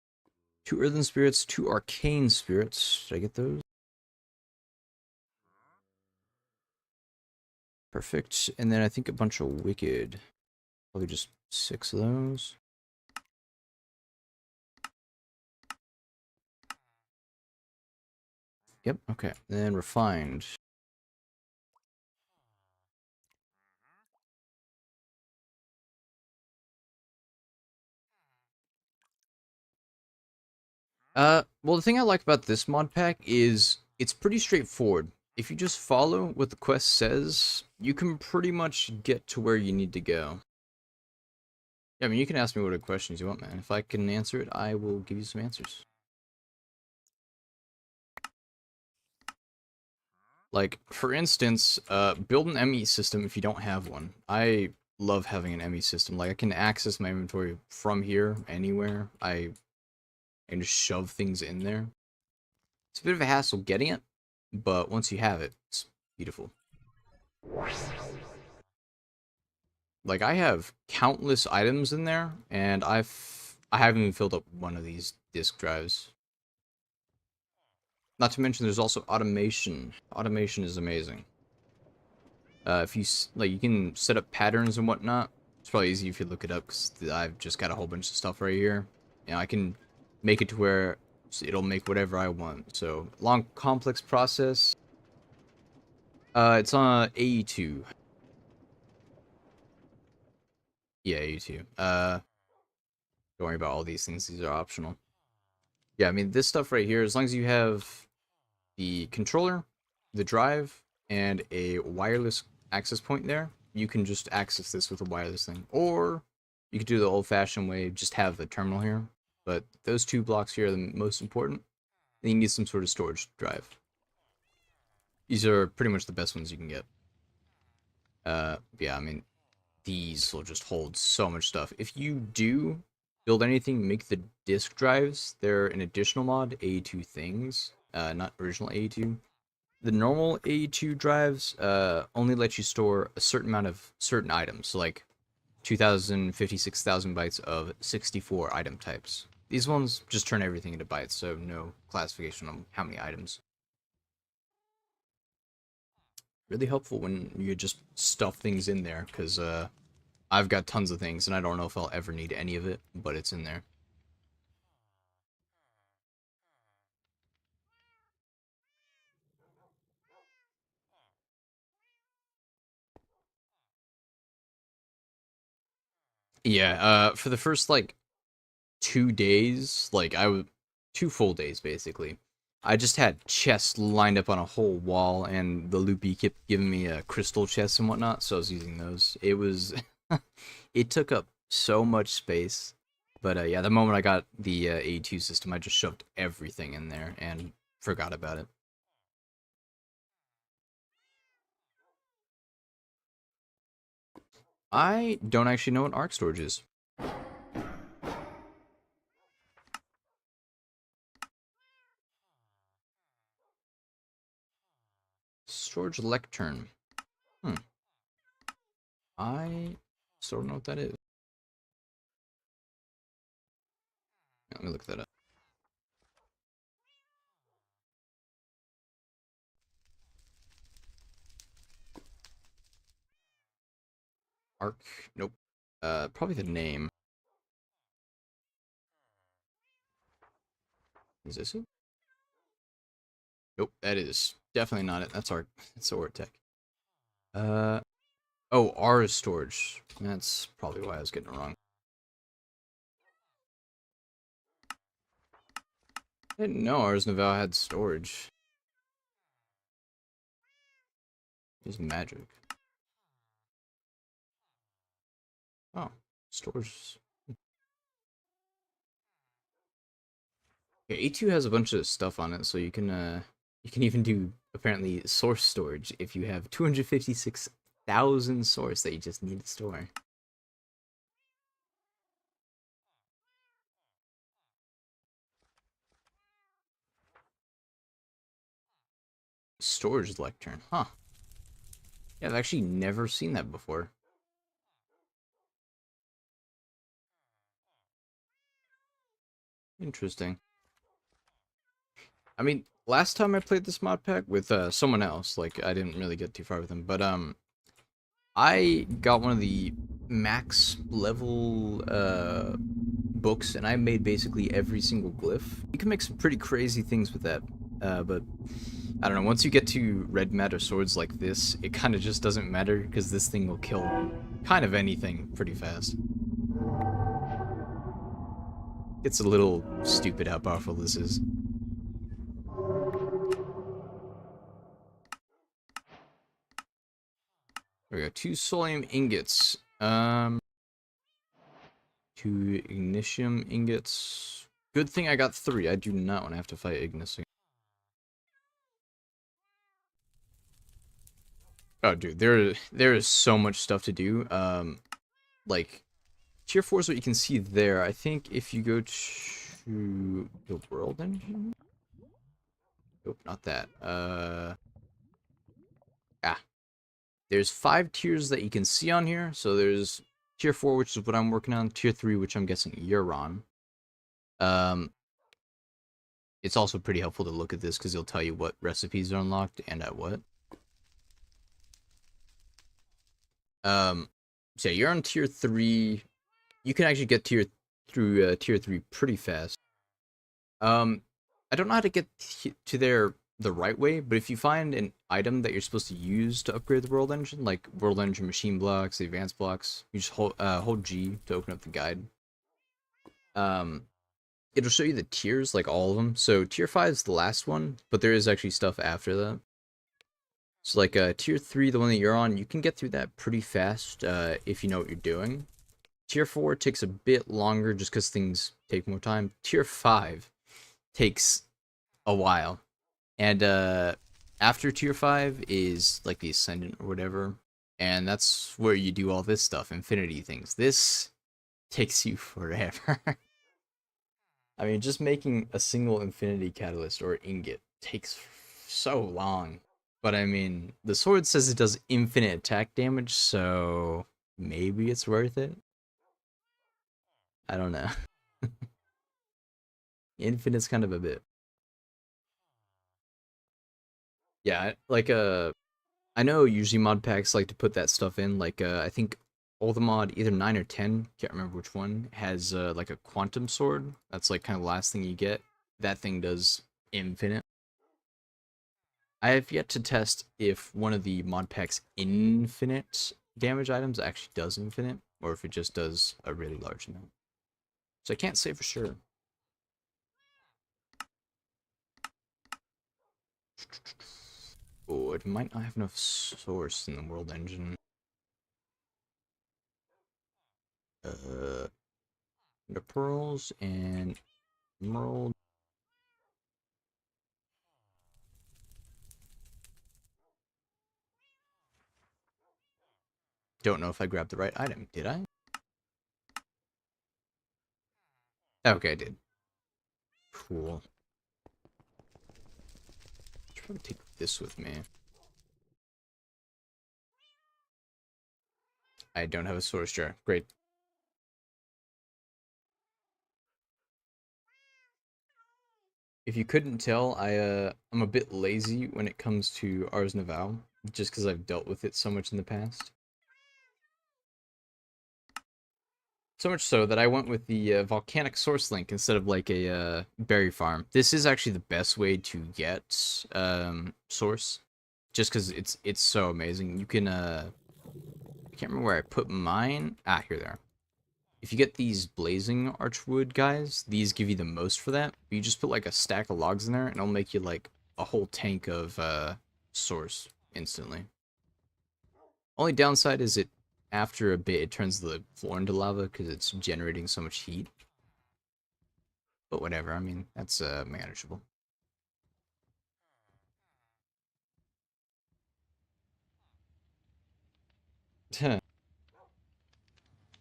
2 earthen spirits, 2 arcane spirits. Did I get those? Perfect. And then I think a bunch of wicked. Probably just 6 of those. Yep, okay. Then refined. Well, the thing I like about this mod pack is it's pretty straightforward. If you just follow what the quest says, you can pretty much get to where you need to go. Yeah, I mean, you can ask me what questions you want, man. If I can answer it, I will give you some answers. Like, for instance, build an ME system if you don't have one. I love having an ME system. Like, I can access my inventory from here, anywhere. I can just shove things in there. It's a bit of a hassle getting it, but once you have it, it's beautiful. Like, I have countless items in there, and I haven't even filled up one of these disk drives. Not to mention, there's also automation. Automation is amazing. If you like, you can set up patterns and whatnot. It's probably easy if you look it up because I've just got a whole bunch of stuff right here. You know, I can make it to where it'll make whatever I want. So long, complex process. It's on AE2. Yeah, AE2. Don't worry about all these things. These are optional. Yeah, I mean this stuff right here. As long as you have the controller, the drive, and a wireless access point there, you can just access this with a wireless thing. Or you could do the old-fashioned way, just have the terminal here. But those two blocks here are the most important. Then you need some sort of storage drive. These are pretty much the best ones you can get. Yeah, I mean, these will just hold so much stuff. If you do build anything, make the disk drives. They're an additional mod, A2 things, not original A2. The normal A2 drives only let you store a certain amount of certain items, so like 2,056,000 bytes of 64 item types. These ones just turn everything into bytes, so no classification on how many items. Really helpful when you just stuff things in there, because I've got tons of things, and I don't know if I'll ever need any of it, but it's in there. Yeah, for the first, like, 2 days, like, 2 full days, basically. I just had chests lined up on a whole wall, and the loopy kept giving me crystal chests and whatnot, so I was using those. It was, it took up so much space, but yeah, the moment I got the A2 system, I just shoved everything in there and forgot about it. I don't actually know what arc storage is. Storage lectern. Hmm. I still don't know what that is. Let me look that up. Arc. Nope. Probably the name. Is this it? Nope, that is definitely not it. That's our that's Ore Tech. Uh oh, R is storage. That's probably why I was getting it wrong. I didn't know Ars Novel had storage. It's magic. Oh, storage. Yeah, A2 has a bunch of stuff on it, so you can even do apparently source storage if you have 256,000 source that you just need to store. Storage lectern, huh? Yeah, I've actually never seen that before. Interesting. I mean, last time I played this mod pack with someone else, like I didn't really get too far with him, but I got one of the max level books, and I made basically every single glyph. You can make some pretty crazy things with that, but I don't know. Once you get to red matter swords like this, it kind of just doesn't matter because this thing will kill kind of anything pretty fast. It's a little stupid how powerful this is. There we go. 2 solium ingots. 2 ignitium ingots. Good thing I got 3. I do not want to have to fight Ignis again. Oh, dude, there is so much stuff to do. Like tier 4 is what you can see there. I think if you go to the world engine, nope, not that. Ah, there's 5 tiers that you can see on here. So there's tier 4, which is what I'm working on. Tier 3, which I'm guessing you're on. It's also pretty helpful to look at this because it'll tell you what recipes are unlocked and at what. So yeah, you're on tier 3. You can actually get tier 3 pretty fast. I don't know how to get to there the right way, but if you find an item that you're supposed to use to upgrade the world engine, like world engine machine blocks, the advanced blocks, you just hold G to open up the guide. It'll show you the tiers, like all of them. So tier 5 is the last one, but there is actually stuff after that. So like tier 3, the one that you're on, you can get through that pretty fast if you know what you're doing. Tier 4 takes a bit longer just because things take more time. Tier 5 takes a while. And after tier 5 is like the Ascendant or whatever. And that's where you do all this stuff, infinity things. This takes you forever. I mean, just making a single infinity catalyst or ingot takes so long. But I mean, the sword says it does infinite attack damage, so maybe it's worth it. I don't know. Infinite's kind of a bit. Yeah, like I know usually mod packs like to put that stuff in. Like I think all the mod either 9 or 10, can't remember which one, has like a quantum sword. That's like kind of the last thing you get. That thing does infinite. I have yet to test if one of the mod pack's infinite damage items actually does infinite, or if it just does a really large amount. So I can't say for sure. Oh, it might not have enough source in the world engine. The pearls and emerald. Don't know if I grabbed the right item. Did I? Okay, I did. Cool. Should probably take this with me. I don't have a source jar. Great. If you couldn't tell, I'm a bit lazy when it comes to Ars Nova, just because I've dealt with it so much in the past. So much so that I went with the volcanic source link instead of like a berry farm. This is actually the best way to get source, just because it's so amazing. You can I can't remember where I put mine. Ah, here they are. If you get these blazing archwood guys, these give you the most for that. You just put like a stack of logs in there, and it'll make you like a whole tank of source instantly. Only downside is it after a bit it turns the floor into lava because it's generating so much heat. But whatever, I mean that's manageable.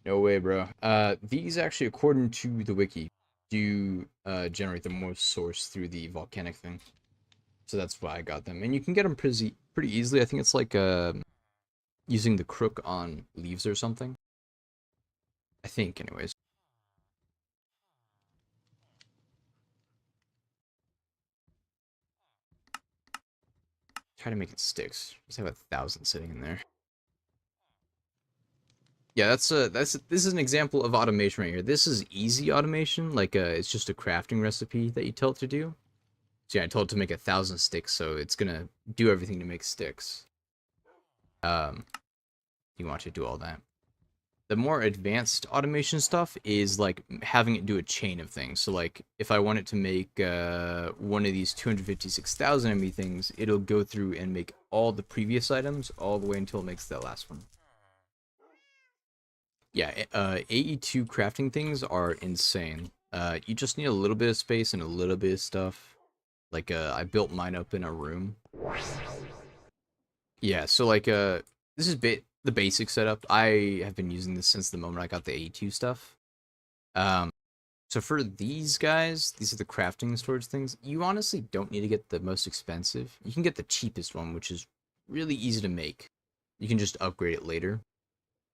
No way, bro. These actually, according to the wiki, do generate the most source through the volcanic thing. So that's why I got them. And you can get them pretty easily. I think it's like using the crook on leaves or something. I think, anyways. Try to make it sticks. Just have 1,000 sitting in there. Yeah, this is an example of automation right here. This is easy automation, like it's just a crafting recipe that you tell it to do. So yeah, I told it to make 1,000 sticks, so it's gonna do everything to make sticks. You want to do all that. The more advanced automation stuff is like having it do a chain of things. So like if I want it to make one of these 256,000 MB things, it'll go through and make all the previous items all the way until it makes that last one. Yeah, AE2 crafting things are insane. You just need a little bit of space and a little bit of stuff. Like I built mine up in a room. Yeah, so like this is the basic setup. I have been using this since the moment I got the A2 stuff. Um so for these guys, these are the crafting and storage things. You honestly don't need to get the most expensive. You can get the cheapest one, which is really easy to make. You can just upgrade it later.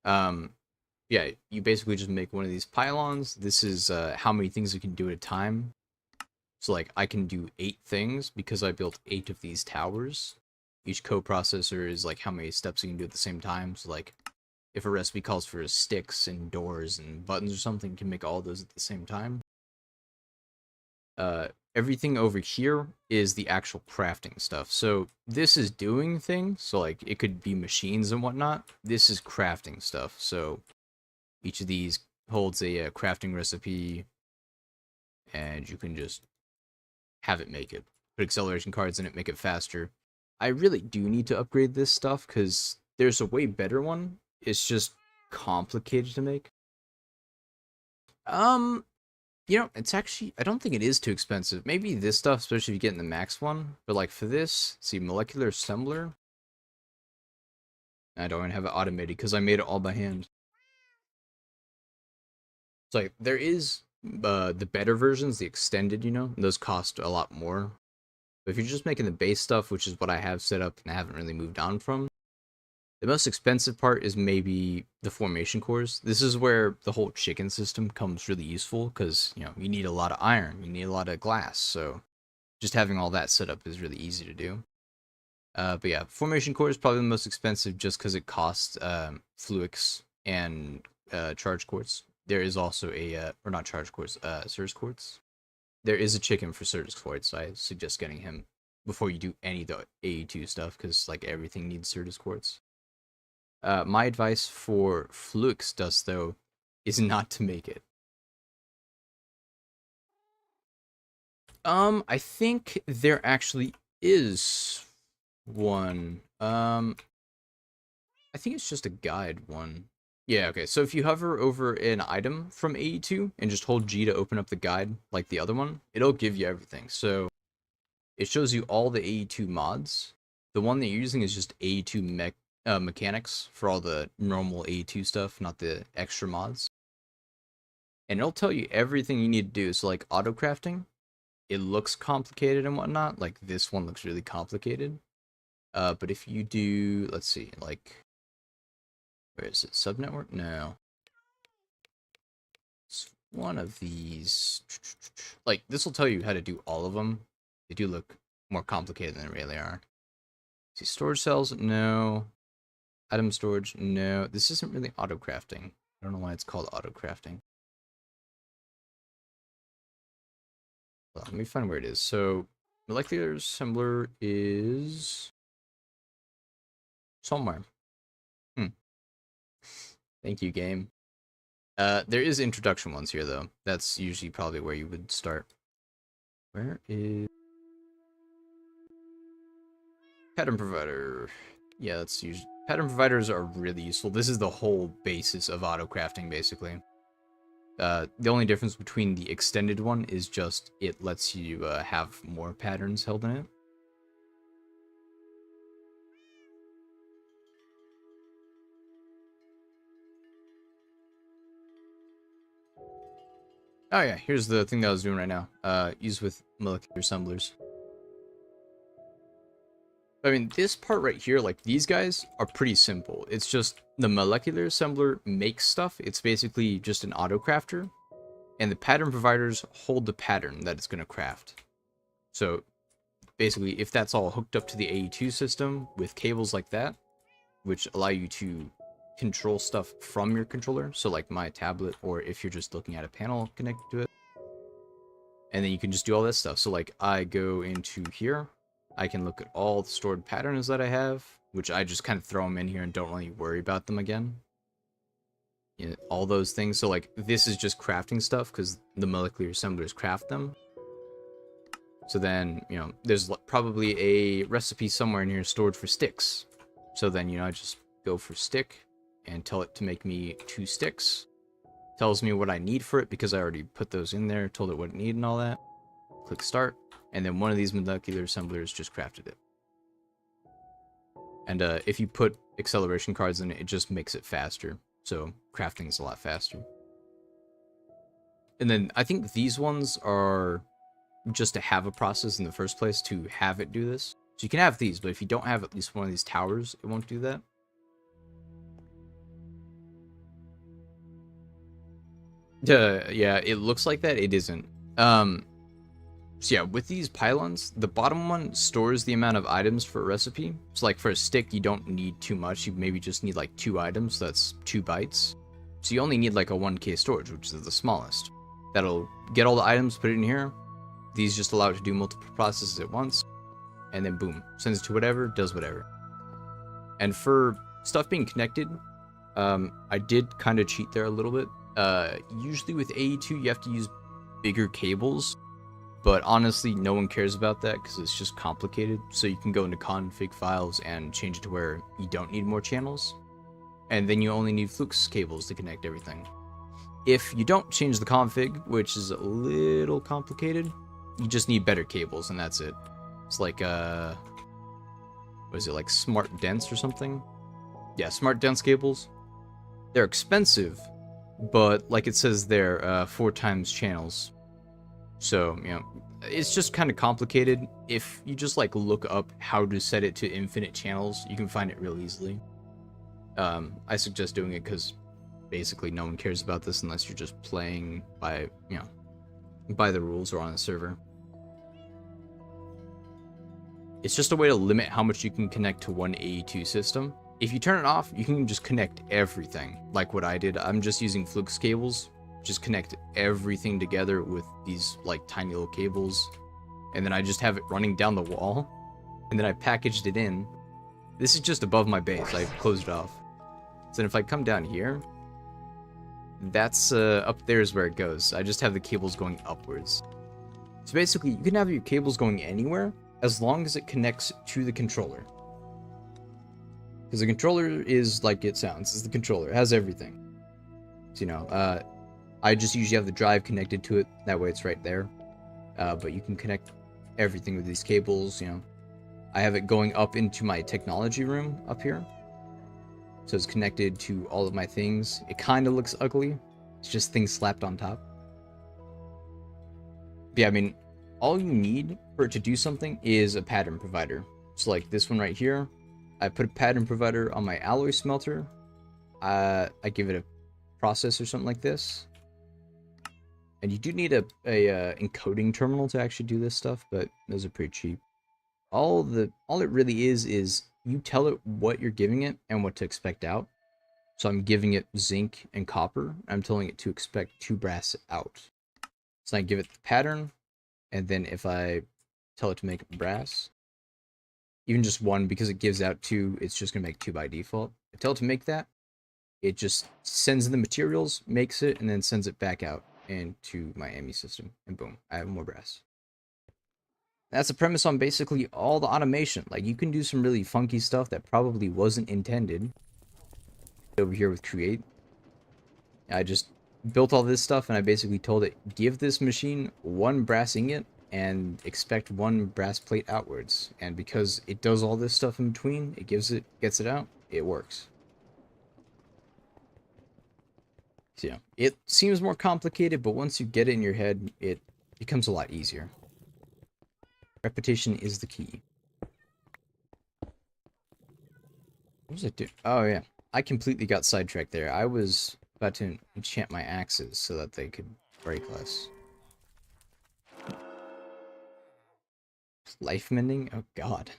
Um yeah, you basically just make one of these pylons. This is how many things you can do at a time. So like I can do 8 things because I built 8 of these towers. Each coprocessor is like how many steps you can do at the same time. So like if a recipe calls for sticks and doors and buttons or something, you can make all those at the same time. Everything over here is the actual crafting stuff. So this is doing things. So like it could be machines and whatnot. This is crafting stuff. So each of these holds a crafting recipe, and you can just have it make it. Put acceleration cards in it, make it faster. I really do need to upgrade this stuff because there's a way better one. It's just complicated to make. Um, it's actually, I don't think it is too expensive. Maybe this stuff, especially if you get in the max one. But like for this, see, molecular assembler. I don't even have it automated because I made it all by hand. So like there is the better versions, the extended, and those cost a lot more. But if you're just making the base stuff, which is what I have set up and I haven't really moved on from, the most expensive part is maybe the formation cores. This is where the whole chicken system comes really useful because, you need a lot of iron, you need a lot of glass. So just having all that set up is really easy to do. But yeah, formation core is probably the most expensive just because it costs fluix and charge quartz. There is also or not charge quartz, surge quartz. There is a chicken for surge quartz, so I suggest getting him before you do any of the AE2 stuff because like everything needs surge quartz. My advice for Fluix dust, though, is not to make it. I think there actually is one. I think it's just a guide one. Yeah, okay. So if you hover over an item from AE2 and just hold G to open up the guide, like the other one, it'll give you everything. So it shows you all the AE2 mods. The one that you're using is just AE2 mechanics for all the normal AE2 stuff, not the extra mods. And it'll tell you everything you need to do. So like auto crafting, it looks complicated and whatnot. Like this one looks really complicated. But if you do, let's see, like, where is it? Subnetwork? No. It's one of these. Like, this will tell you how to do all of them. They do look more complicated than they really are. See, storage cells? No. Item storage? No. This isn't really auto crafting. I don't know why it's called auto crafting. Well, let me find where it is. So, molecular assembler is somewhere. Thank you, game. There is introduction ones here, though. That's usually probably where you would start. Where is pattern provider? Yeah, that's usually pattern providers are really useful. This is the whole basis of auto crafting, basically. The only difference between the extended one is just it lets you have more patterns held in it. Oh yeah, here's the thing that I was doing right now. Use with molecular assemblers. I mean, this part right here, like these guys are pretty simple. It's just the molecular assembler makes stuff. It's basically just an auto crafter, and the pattern providers hold the pattern that it's going to craft. So basically, if that's all hooked up to the AE2 system with cables like that, which allow you to control stuff from your controller, so like my tablet, or if you're just looking at a panel connected to it, and then you can just do all this stuff. So like I go into here, I can look at all the stored patterns that I have, which I just kind of throw them in here and don't really worry about them again. All those things. So like this is just crafting stuff because the molecular assemblers craft them. So then, there's probably a recipe somewhere in here stored for sticks. So then, I just go for stick and tell it to make me 2 sticks. Tells me what I need for it because I already put those in there, told it what it needed and all that. Click start, and then one of these molecular assemblers just crafted it. And if you put acceleration cards in it, it just makes it faster. So crafting is a lot faster. And then I think these ones are just to have a process in the first place to have it do this. So you can have these, but if you don't have at least one of these towers, it won't do that. Yeah, it looks like that. It isn't. So yeah, with these pylons, the bottom one stores the amount of items for a recipe. So like for a stick, you don't need too much. You maybe just need like 2 items. So that's 2 bytes. So you only need like a 1K storage, which is the smallest. That'll get all the items, put it in here. These just allow it to do multiple processes at once. And then boom, sends it to whatever, does whatever. And for stuff being connected, I did kind of cheat there a little bit. Usually with AE2, you have to use bigger cables. But honestly, no one cares about that because it's just complicated. So you can go into config files and change it to where you don't need more channels. And then you only need Flux cables to connect everything. If you don't change the config, which is a little complicated, you just need better cables and that's it. It's like, what is it, like Smart Dense or something? Yeah, Smart Dense cables. They're expensive, but like it says there, 4 times channels. So, you know, it's just kind of complicated. If you just like look up how to set it to infinite channels, you can find it real easily. I suggest doing it because basically no one cares about this unless you're just playing by, you know, by the rules or on a server. It's just a way to limit how much you can connect to one AE2 system. If you turn it off, you can just connect everything, like what I did. I'm just using Flux cables. Just connect everything together with these like tiny little cables, and then I just have it running down the wall, and then I packaged it in. This is just above my base. I closed it off. So then if I come down here, that's up there is where it goes. I just have the cables going upwards. So basically, you can have your cables going anywhere as long as it connects to the controller. Because the controller is like it sounds. It's the controller. It has everything. So, you know, I just usually have the drive connected to it. That way it's right there. But you can connect everything with these cables, you know. I have it going up into my technology room up here. So it's connected to all of my things. It kind of looks ugly. It's just things slapped on top. But yeah, I mean, all you need for it to do something is a pattern provider. So like this one right here, I put a pattern provider on my alloy smelter. I give it a process or something like this. And you do need a encoding terminal to actually do this stuff, but those are pretty cheap. All it really is you tell it what you're giving it and what to expect out. So I'm giving it zinc and copper. I'm telling it to expect 2 brass out. So I give it the pattern, and then if I tell it to make brass, even just 1 because it gives out 2, it's just gonna make 2 by default. I tell it to make that, it just sends the materials, makes it, and then sends it back out into my ME system, and boom, I have more brass. That's the premise on basically all the automation. Like, you can do some really funky stuff that probably wasn't intended. Over here with create, I just built all this stuff and I basically told it, give this machine 1 brass ingot and expect 1 brass plate outwards. And because it does all this stuff in between, it gets it out, it works. So yeah, it seems more complicated, but once you get it in your head, it becomes a lot easier. Repetition is the key. What was I doing? Oh yeah, I completely got sidetracked there. I was about to enchant my axes so that they could break less. Life mending? Oh god.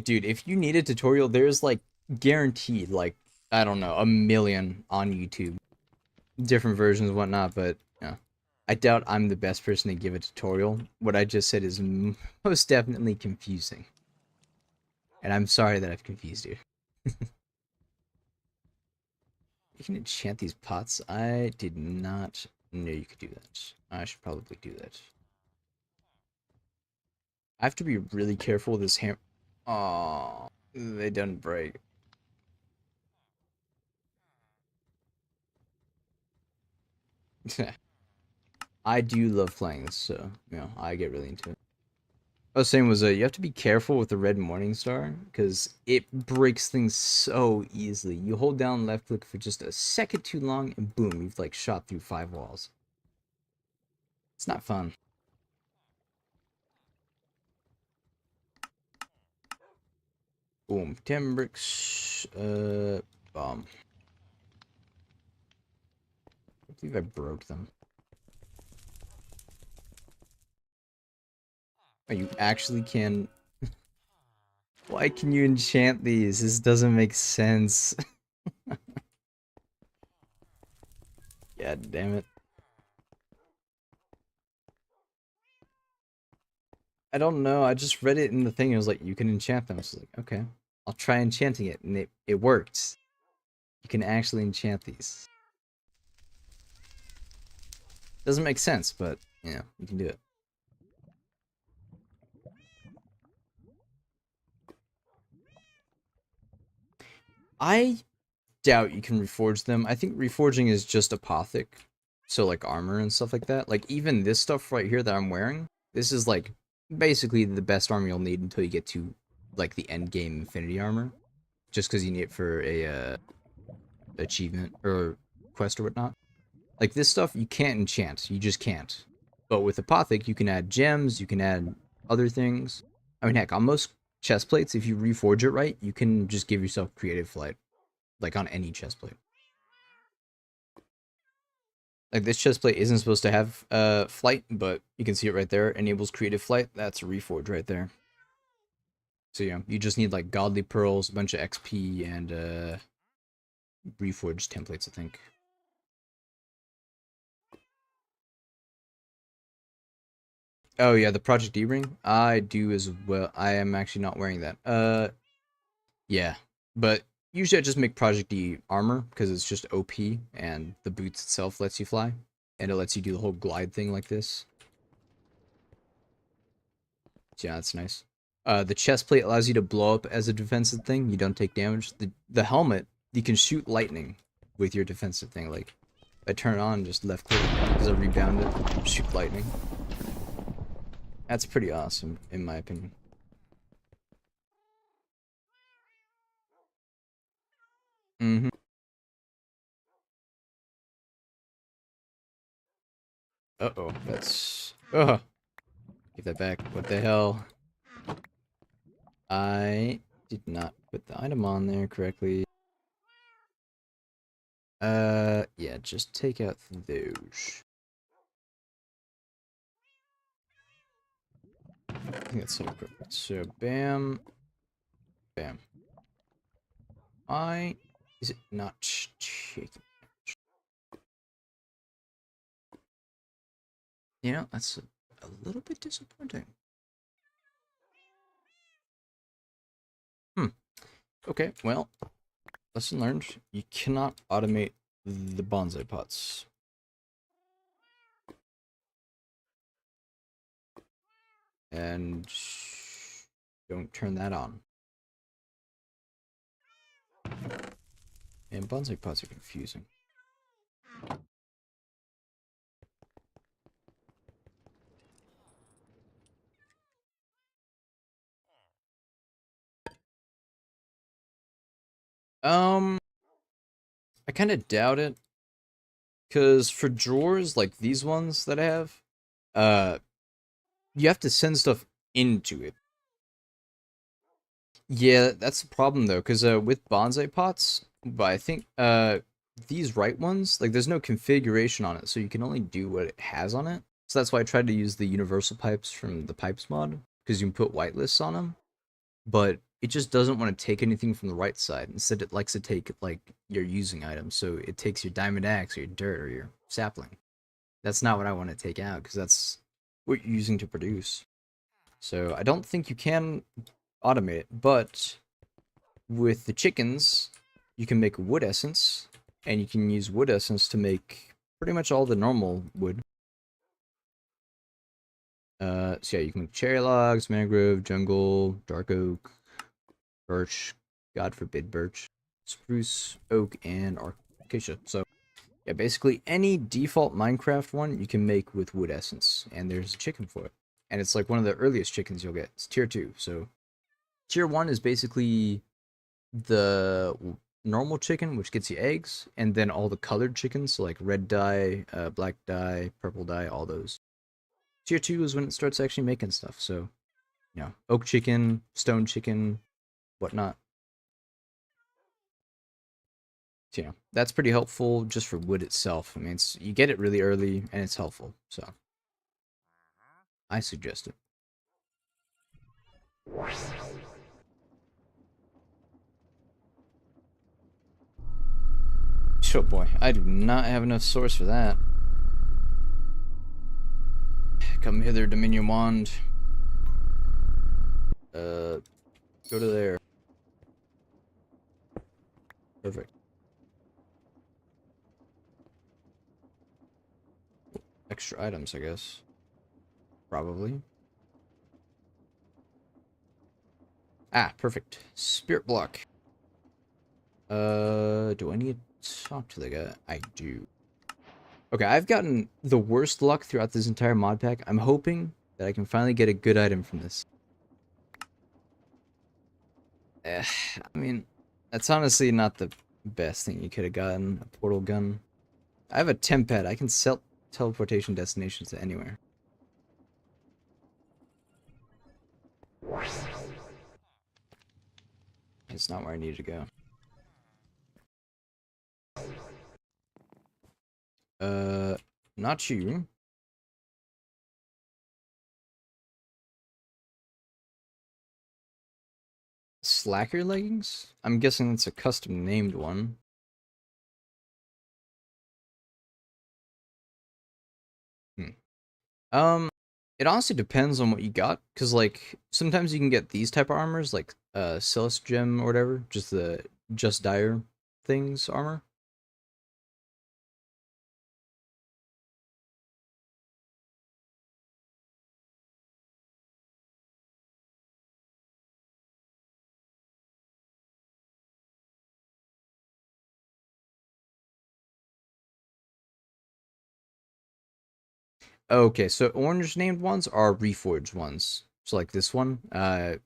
Dude, if you need a tutorial, there's like guaranteed like, I don't know, a million on YouTube. Different versions and whatnot, but yeah. I doubt I'm the best person to give a tutorial. What I just said is most definitely confusing. And I'm sorry that I've confused you. You can enchant these pots. I did not know you could do that. I should probably do that. I have to be really careful with this hammer. Oh, they didn't break. I do love playing this, so, you know, I get really into it. I was saying was you have to be careful with the red morning star because it breaks things so easily. You hold down left click for just a second too long and boom, you've like shot through 5 walls. It's not fun. Boom, 10 bricks. Bomb. I believe I broke them. Oh, you actually can. Why can you enchant these? This doesn't make sense. God damn it. I don't know. I just read it in the thing. It was like, you can enchant them. So I was like, okay, I'll try enchanting it. And it worked. You can actually enchant these. Doesn't make sense, but, you know, you can do it. I doubt you can reforge them. I think reforging is just apothic. So, like, armor and stuff like that. Like, even this stuff right here that I'm wearing, this is, like, basically the best armor you'll need until you get to, like, the end game infinity armor. Just because you need it for a, achievement or quest or whatnot. Like, this stuff you can't enchant. You just can't. But with apothic, you can add gems, you can add other things. I mean, heck, on most chest plates, if you reforge it right, you can just give yourself creative flight. Like, on any chest plate. Like, this chest plate isn't supposed to have flight, but you can see it right there. Enables creative flight. That's a reforge right there. So, yeah, you just need, like, godly pearls, a bunch of XP, and reforged templates, I think. Oh, yeah, the Project D ring? I do as well. I am actually not wearing that. Yeah. But usually I just make Project D armor, because it's just OP, and the boots itself lets you fly. And it lets you do the whole glide thing like this. So yeah, that's nice. The chest plate allows you to blow up as a defensive thing. You don't take damage. The helmet, you can shoot lightning with your defensive thing. Like, I turn it on, just left click, because I rebound it, shoot lightning. That's pretty awesome, in my opinion. Mm-hmm. Uh-oh, that's... Ugh. Give that back. What the hell? I did not put the item on there correctly. Yeah, just take out those. I think that's so perfect. So, bam. Bam. Is it not shaking? You know, that's a little bit disappointing. Okay, well, lesson learned. You cannot automate the bonsai pots. And don't turn that on. And bonsai pots are confusing. I kind of doubt it. Because for drawers like these ones that I have, you have to send stuff into it. Yeah, that's the problem though, because with bonsai pots, but I think these right ones, like there's no configuration on it, so you can only do what it has on it. So that's why I tried to use the universal pipes from the pipes mod, because you can put whitelists on them, but it just doesn't want to take anything from the right side. Instead, it likes to take like your using items, so it takes your diamond axe or your dirt or your sapling. That's not what I want to take out, because that's what you're using to produce. So I don't think you can automate it, but with the chickens, you can make wood essence, and you can use wood essence to make pretty much all the normal wood. So yeah, you can make cherry logs, mangrove, jungle, dark oak, birch, God forbid birch, spruce, oak, and acacia. So yeah, basically any default Minecraft one you can make with wood essence, and there's a chicken for it. and it's like one of the earliest chickens you'll get. It's tier 2. So tier 1 is basically the normal chicken, which gets you eggs, and then all the colored chickens, so like red dye, black dye, purple dye, all those. Tier 2 is when it starts actually making stuff. So, oak chicken, stone chicken, whatnot. So, that's pretty helpful just for wood itself. I mean, you get it really early, and it's helpful. So, I suggest it. Oh boy, I do not have enough source for that. Come hither, Dominion Wand. Go to there. Perfect. Extra items, I guess. Probably. Ah, perfect. Spirit block. Do I need to talk to the guy? I do. Okay, I've gotten the worst luck throughout this entire mod pack. I'm hoping that I can finally get a good item from this. I mean, that's honestly not the best thing you could have gotten. A portal gun. I have a temp pad. I can sell teleportation destinations to anywhere. It's not where I need to go. Not you. Slacker leggings? I'm guessing that's a custom named one. It honestly depends on what you got, because like sometimes you can get these type of armors, like Celeste Gem or whatever, just the Just Dire things armor. Okay, so orange named ones are reforged ones. So like this one, yeah,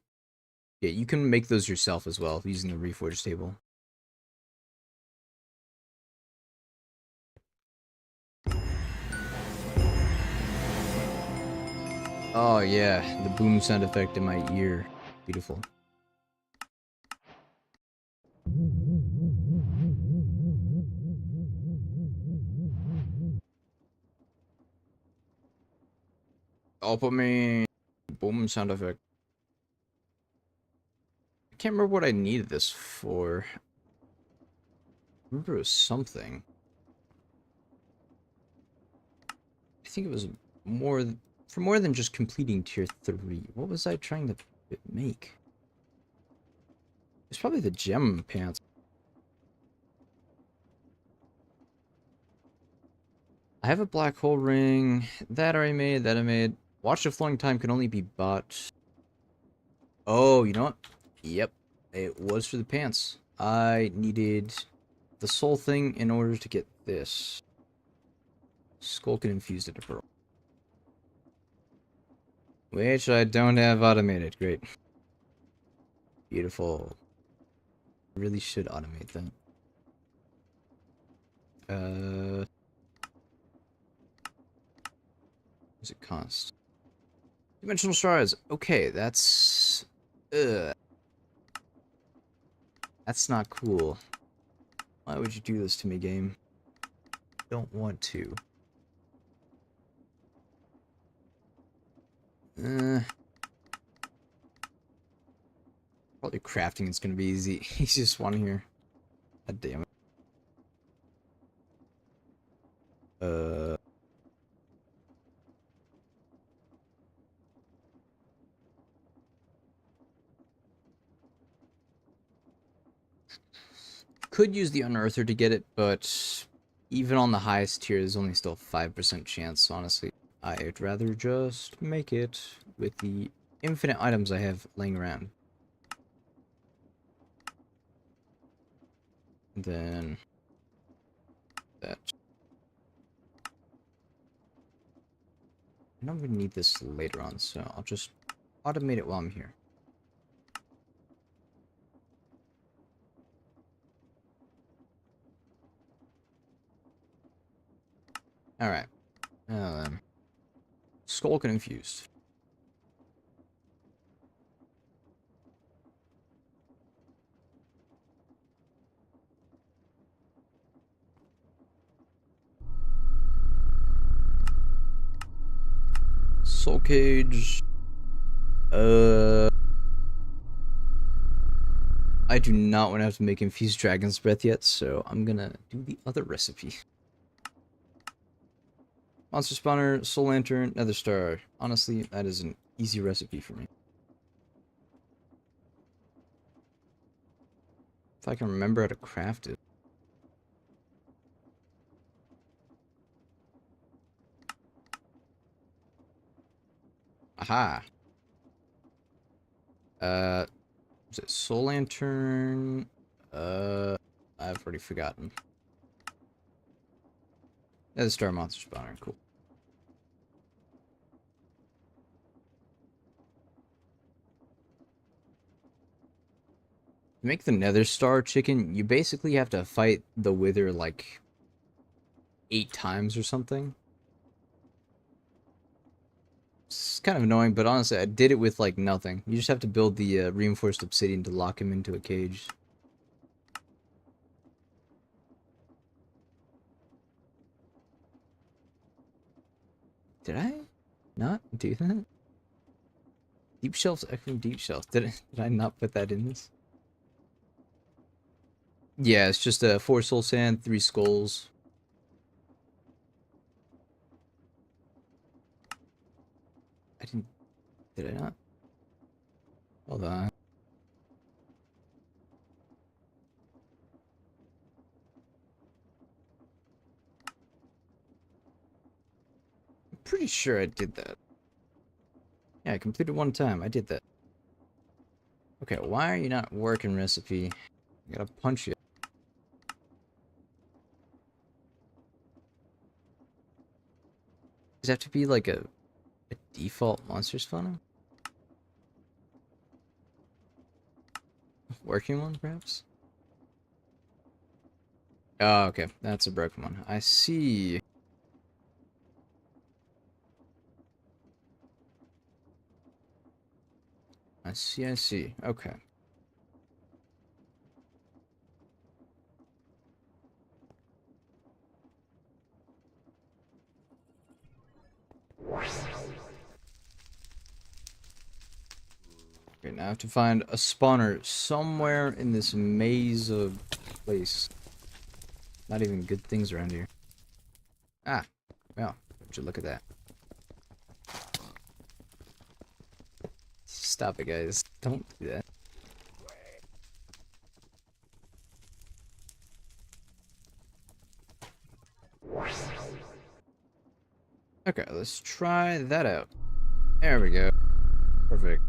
you can make those yourself as well using the reforged table. Oh yeah, the boom sound effect in my ear. Beautiful. Oh, put me boom sound effect. I can't remember what I needed this for. I remember it was something. I think it was for more than just completing tier 3. What was I trying to make? It's probably the gem pants. I have a black hole ring. That I made. Watch the flowing time can only be bought. Oh, you know what? Yep. It was for the pants. I needed the soul thing in order to get this. Skulkin infused into pearl. Which I don't have automated. Great. Beautiful. Really should automate that. What does it cost? Dimensional shards. Okay, that's... Ugh. That's not cool. Why would you do this to me, game? Don't want to. Probably crafting is gonna be easy. Easiest one here. God damn it. Could use the Unearther to get it, but even on the highest tier, there's only still 5% chance, honestly. I'd rather just make it with the infinite items I have laying around. And then... that. I don't even need this later on, so I'll just automate it while I'm here. Alright. Skull confused. Soul cage. I do not want to have to make infused dragon's breath yet, so I'm gonna do the other recipe. Monster spawner, soul lantern, nether star. Honestly, that is an easy recipe for me. If I can remember how to craft it. Aha. Is it soul lantern? I've already forgotten. Nether star monster spawner, cool. To make the nether star chicken, you basically have to fight the wither like 8 times or something. It's kind of annoying, but honestly, I did it with like nothing. You just have to build the reinforced obsidian to lock him into a cage. Did I not do that? Deep shelves, echoing deep shelves. Did I not put that in this? Yeah, it's just 4 soul sand, 3 skulls. I didn't. Did I not? Hold on. I'm pretty sure I did that. Yeah, I completed 1 time. I did that. Okay, why are you not working, recipe? I gotta punch you. Does it have to be like a default monster spawner? Working one, perhaps? Oh, okay. That's a broken one. I see. I see, I see. Okay. Okay, now I have to find a spawner somewhere in this maze of place. Not even good things around here. Ah, well, would you look at that. Stop it, guys. Don't do that. Okay, let's try that out. There we go. Perfect.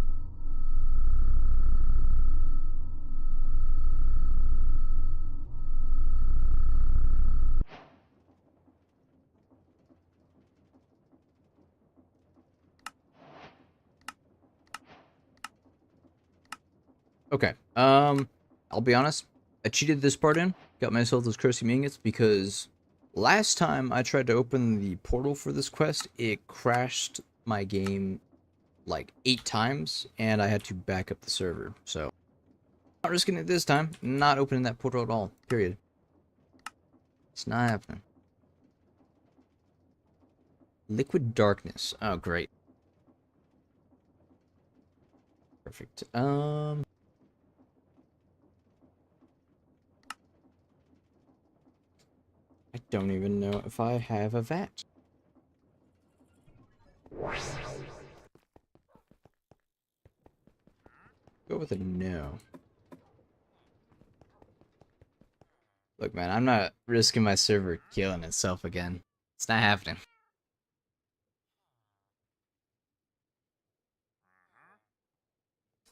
Okay, I'll be honest. I cheated this part in. Got myself those cursing ingots because last time I tried to open the portal for this quest, it crashed my game like 8 times, and I had to back up the server. So, not risking it this time. Not opening that portal at all. Period. It's not happening. Liquid darkness. Oh, great. Perfect. I don't even know if I have a vat. Go with a no. Look, man, I'm not risking my server killing itself again. It's not happening.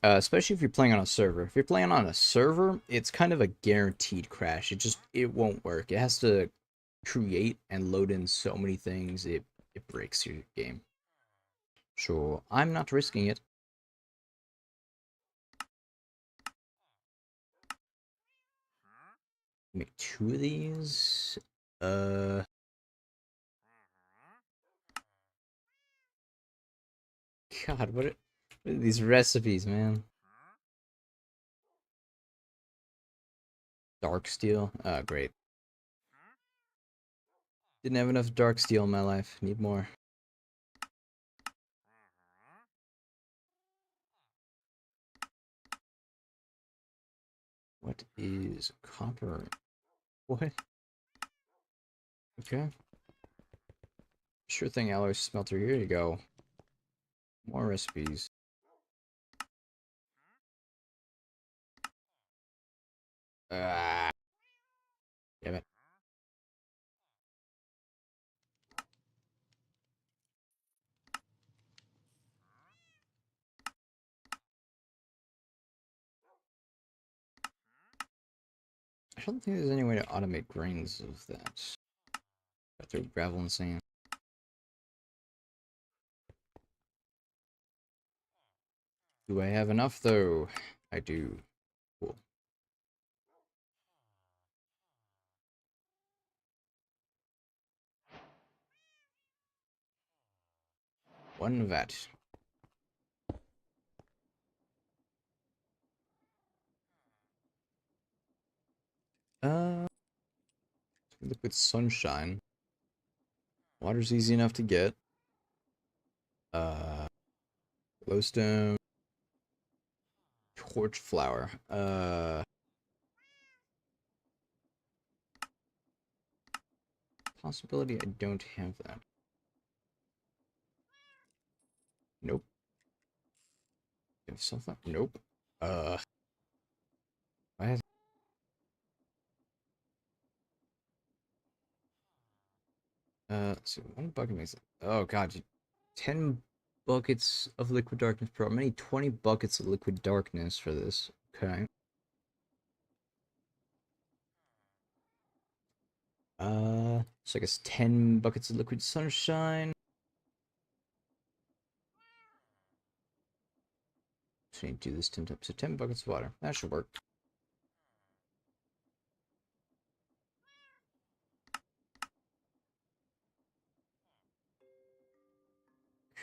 Especially if you're playing on a server. If you're playing on a server, it's kind of a guaranteed crash. It won't work. It has to create and load in so many things. It breaks your game. So I'm not risking it. Make 2 of these. God, what are these recipes, man? Dark steel. Ah, great. Didn't have enough dark steel in my life. Need more. What is copper? What? Okay. Sure thing, alloy smelter. Here you go. More recipes. Ah, damn it. I don't think there's any way to automate grains of that. Got through gravel and sand. Do I have enough though? I do. Cool. One vat. Uh, liquid sunshine. Water's easy enough to get. Uh, glowstone. Torch flower. Possibility I don't have that. Nope. Have sunflower? Nope. Why has let's see, 1 bucket makes it. Oh god, 10 buckets of liquid darkness per. I need 20 buckets of liquid darkness for this. Okay. So I guess 10 buckets of liquid sunshine. So I need to do this 10 times. So 10 buckets of water. That should work.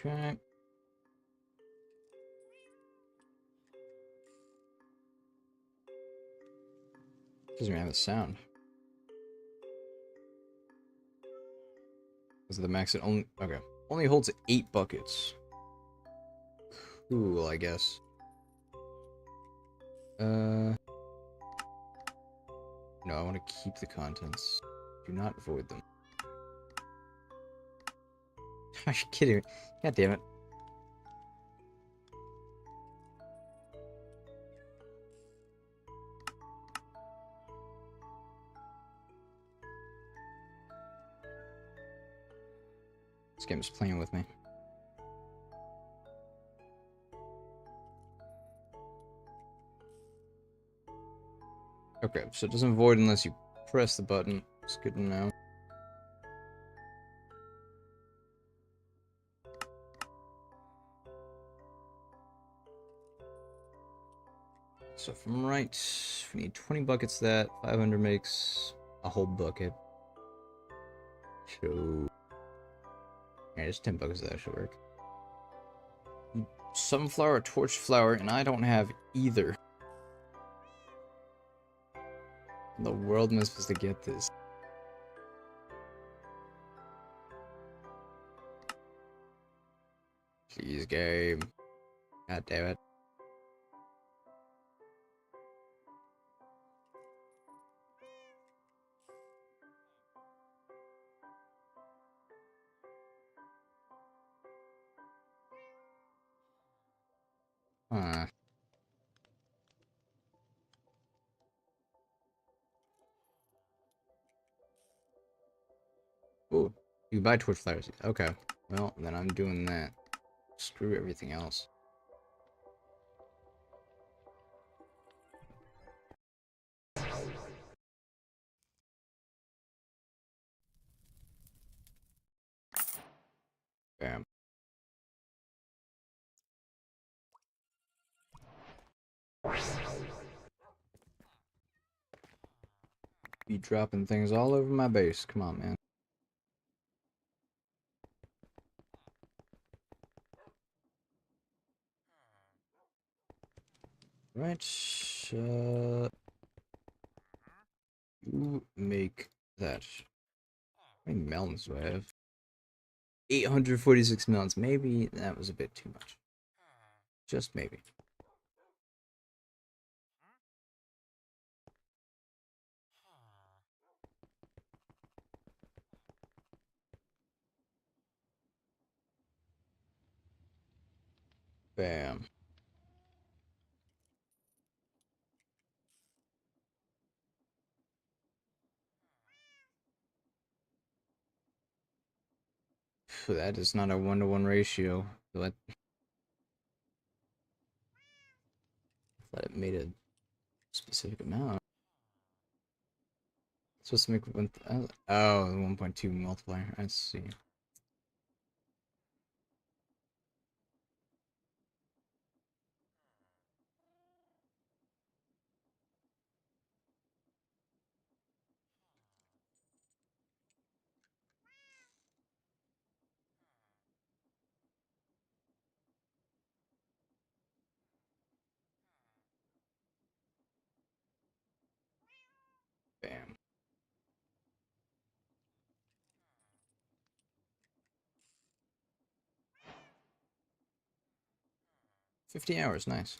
Okay. Doesn't even have a sound. Because of the max, it only. Okay. Only holds 8 buckets. Cool, I guess. No, I want to keep the contents. Do not void them. Are you kidding me? God damn it. This game is playing with me. Okay, so it doesn't void unless you press the button. It's good to know. So from right, we need 20 buckets of that. 500 makes a whole bucket. So, yeah, just 10 buckets of that should work. Sunflower, torch flower, and I don't have either. In the world am I supposed to get this? Please, game. God damn it. Huh. Ooh, you buy torch flowers. Okay. Well, then I'm doing that. Screw everything else. Bam. Be dropping things all over my base. Come on, man. Right. You make that. How many melons do I have? 846 melons. Maybe that was a bit too much. Just maybe. Bam. That is not a 1-to-1 ratio. But I thought it made a specific amount. It's supposed to make one. Oh, the 1.2 multiplier. I see. Bam. 50 hours. Nice.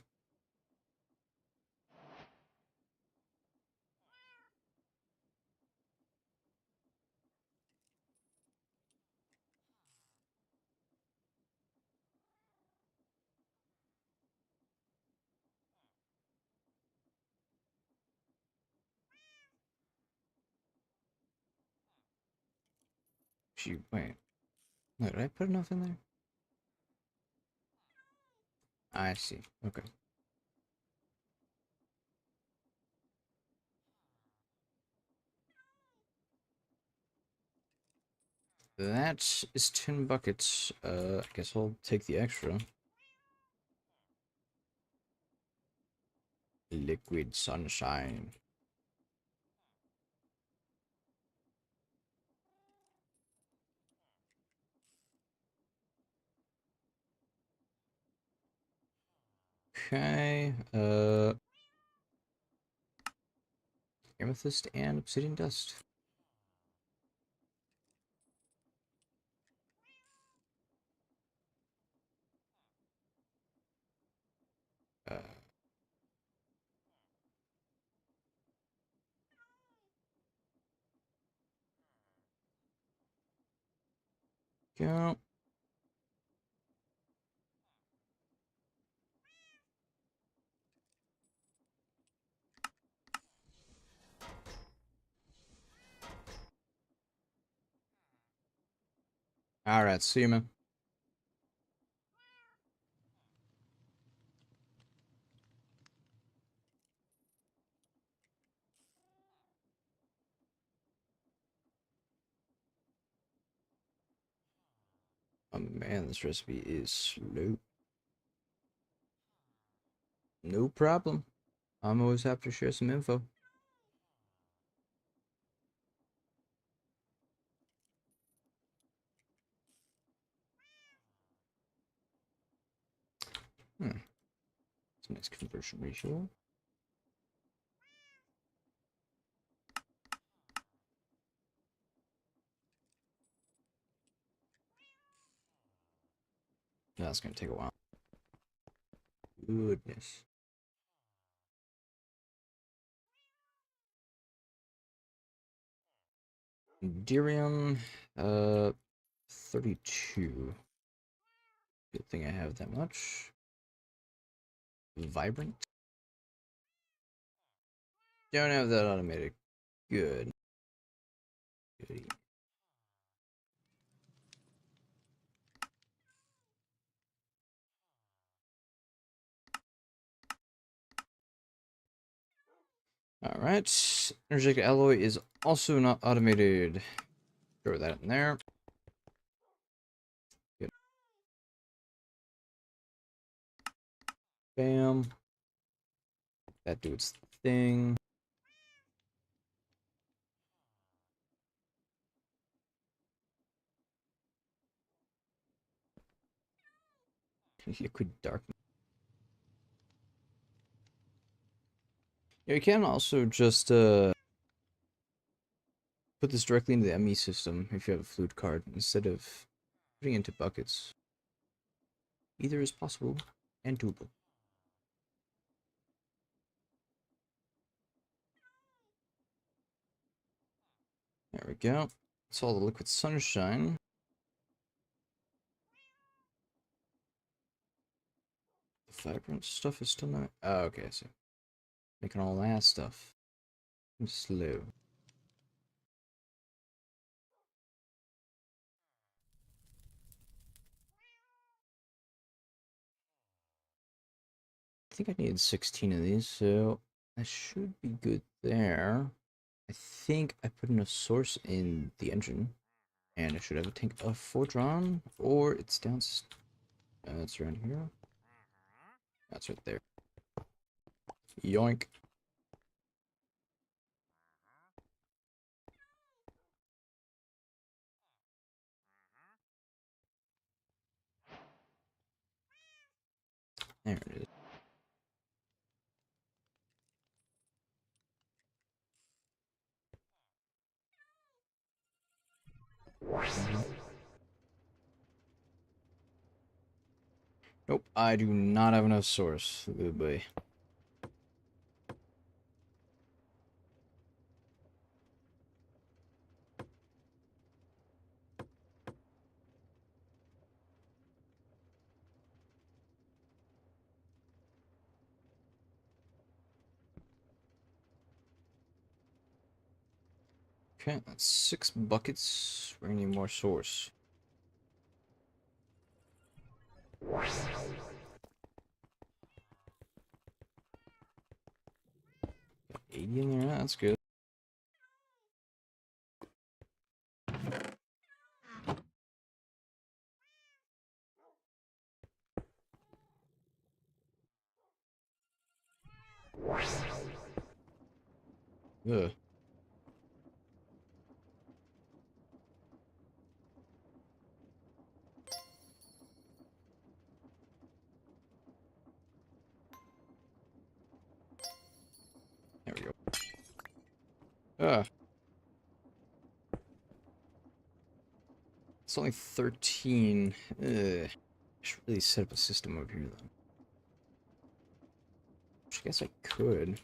Shoot. Wait. No, did I put enough in there? I see. Okay. That is 10 buckets. I guess I'll take the extra. Liquid sunshine. Okay. Amethyst and obsidian dust. Uh, go. Alright, see you, man. Oh man, this recipe is slow. No problem. I'm always happy to share some info. It's a nice conversion ratio. That's gonna take a while. Goodness. Dirium, 32. Good thing I have that much. Vibrant. Don't have that automated. Good. Goody. Alright. Energetic alloy is also not automated. Throw that in there. Good. Bam. That do its thing. Liquid dark. Yeah, you can also just put this directly into the ME system if you have a flute card instead of putting it into buckets. Either is possible and doable. There we go. That's all the liquid sunshine. The vibrant stuff is still not. Oh, okay, so making all that stuff. I'm slow. I think I needed 16 of these, so I should be good there. I think I put enough source in the engine, and I should have a tank of 4 drawn, or it's down. It's around here. That's right there. Yoink. There it is. Nope, I do not have enough source. Good boy. Okay, that's 6 buckets. We need more source. Got 80 in there, that's good. Ugh. There we go. Ah. It's only 13. Ugh. I should really set up a system over here, though. Which I guess I could.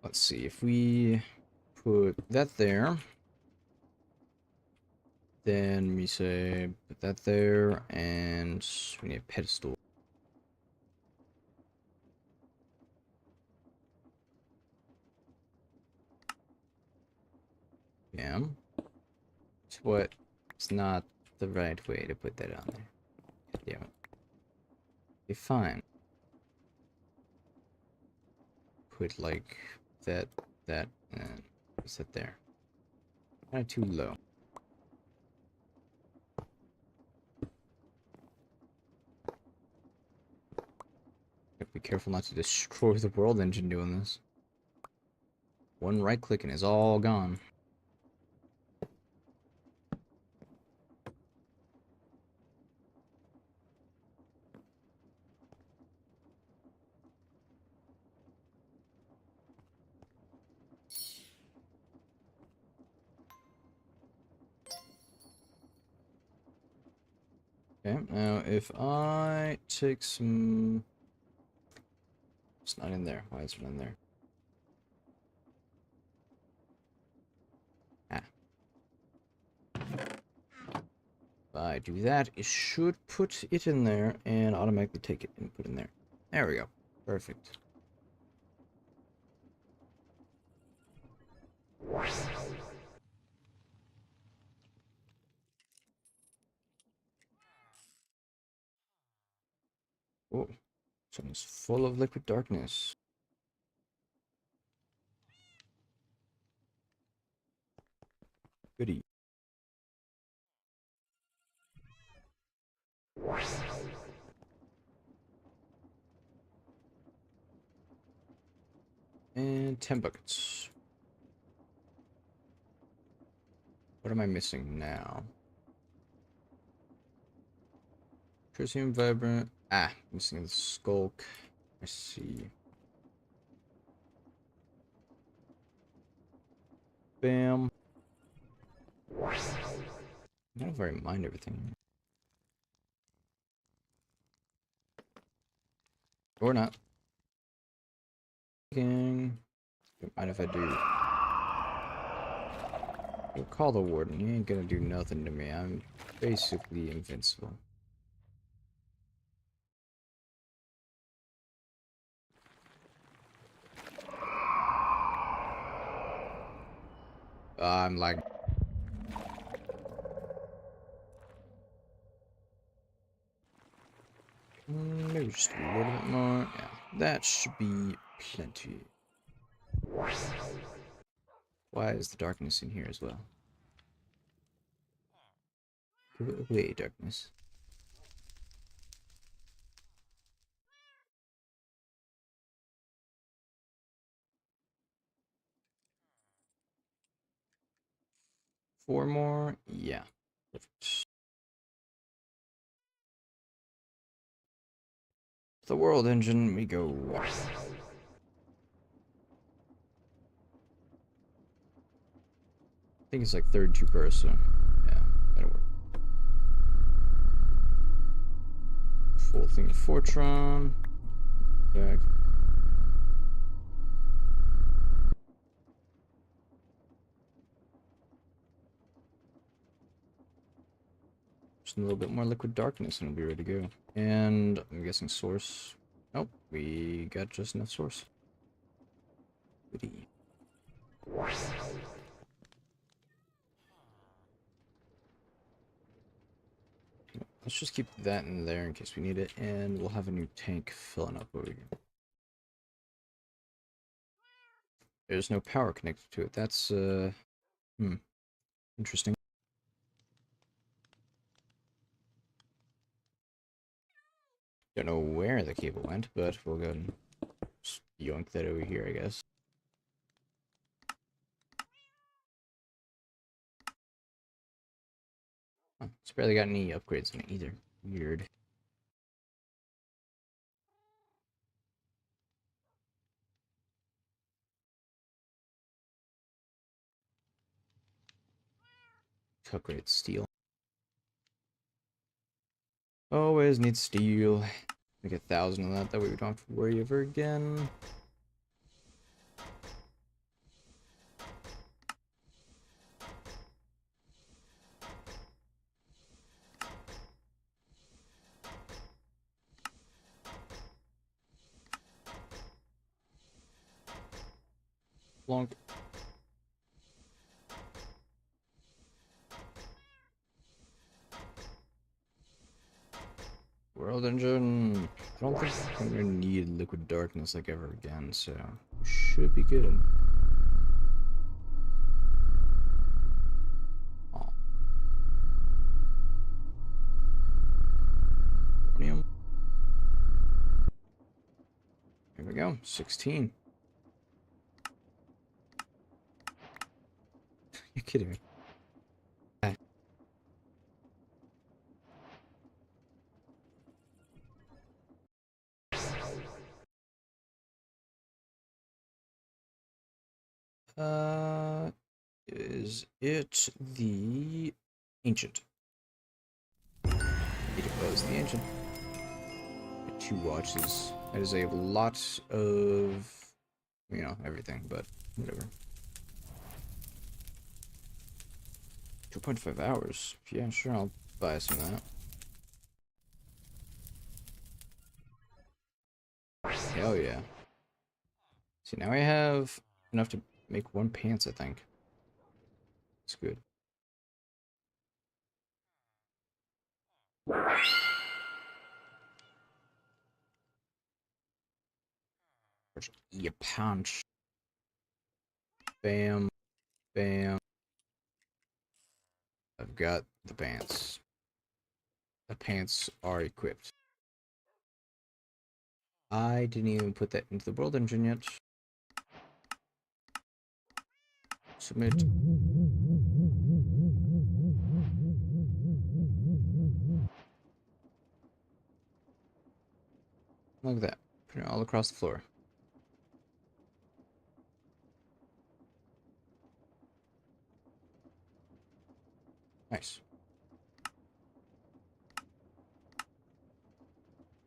Let's see, if we put that there, then we say put that there, and we need a pedestal. Yeah. It's what? It's not the right way to put that on there. God damn it. Okay, fine. Put like that, and set there. Kind of too low. Be careful not to destroy the world engine doing this. One right click and it's all gone. Okay, now if I take some... It's not in there. Why is it in there? Ah. If I do that, it should put it in there and automatically take it and put it in there. There we go. Perfect. Oh, this is full of liquid darkness. Goody. And 10 buckets. What am I missing now? Tritium Vibrant. Ah, missing the Skulk. I see. Bam. I don't very mind everything. Or not. Don't mind if I do. You'll call the warden. He ain't gonna do nothing to me. I'm basically invincible. I'm like. Maybe just a little bit more. Yeah, that should be plenty. Why is the darkness in here as well? Go away, darkness. Four more? Yeah. Perfect. The world engine, we go. I think it's like 32 bursts, so yeah, that'll work. Full thing of Fortron. Back. Just a little bit more liquid darkness and we'll be ready to go. And I'm guessing source. Nope, we got just enough source. Goody. Let's just keep that in there in case we need it, and we'll have a new tank filling up over here. There's no power connected to it. That's, interesting. Don't know where the cable went, but we'll go and just yoink that over here, I guess. Huh, it's barely got any upgrades in it either. Weird. Upgrade steel. Always need steel. Make 1,000 of that, that way we don't have to worry ever again. Long. World engine. I don't think I'm gonna need liquid darkness like ever again, so should be good. Oh. Here we go. 16. You're kidding me. Is it the Ancient? It was the Ancient. 2 watches. That is a lot of, you know, everything, but whatever. 2.5 hours. Yeah, sure, I'll buy some of that. Hell yeah. See, now I have enough to make 1 pants, I think. It's good. punch. You punch. Bam. Bam. I've got the pants. The pants are equipped. I didn't even put that into the world engine yet. Submit. Look at that. Put it all across the floor. Nice.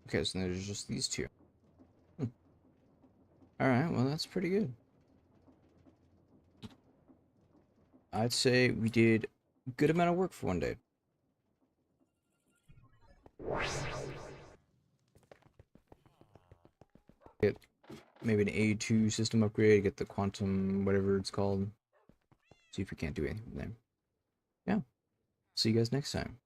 Okay, so there's just these two. Alright, well that's pretty good. I'd say we did a good amount of work for one day. Get maybe an A2 system upgrade, get the quantum, whatever it's called. See if we can't do anything there. Yeah. See you guys next time.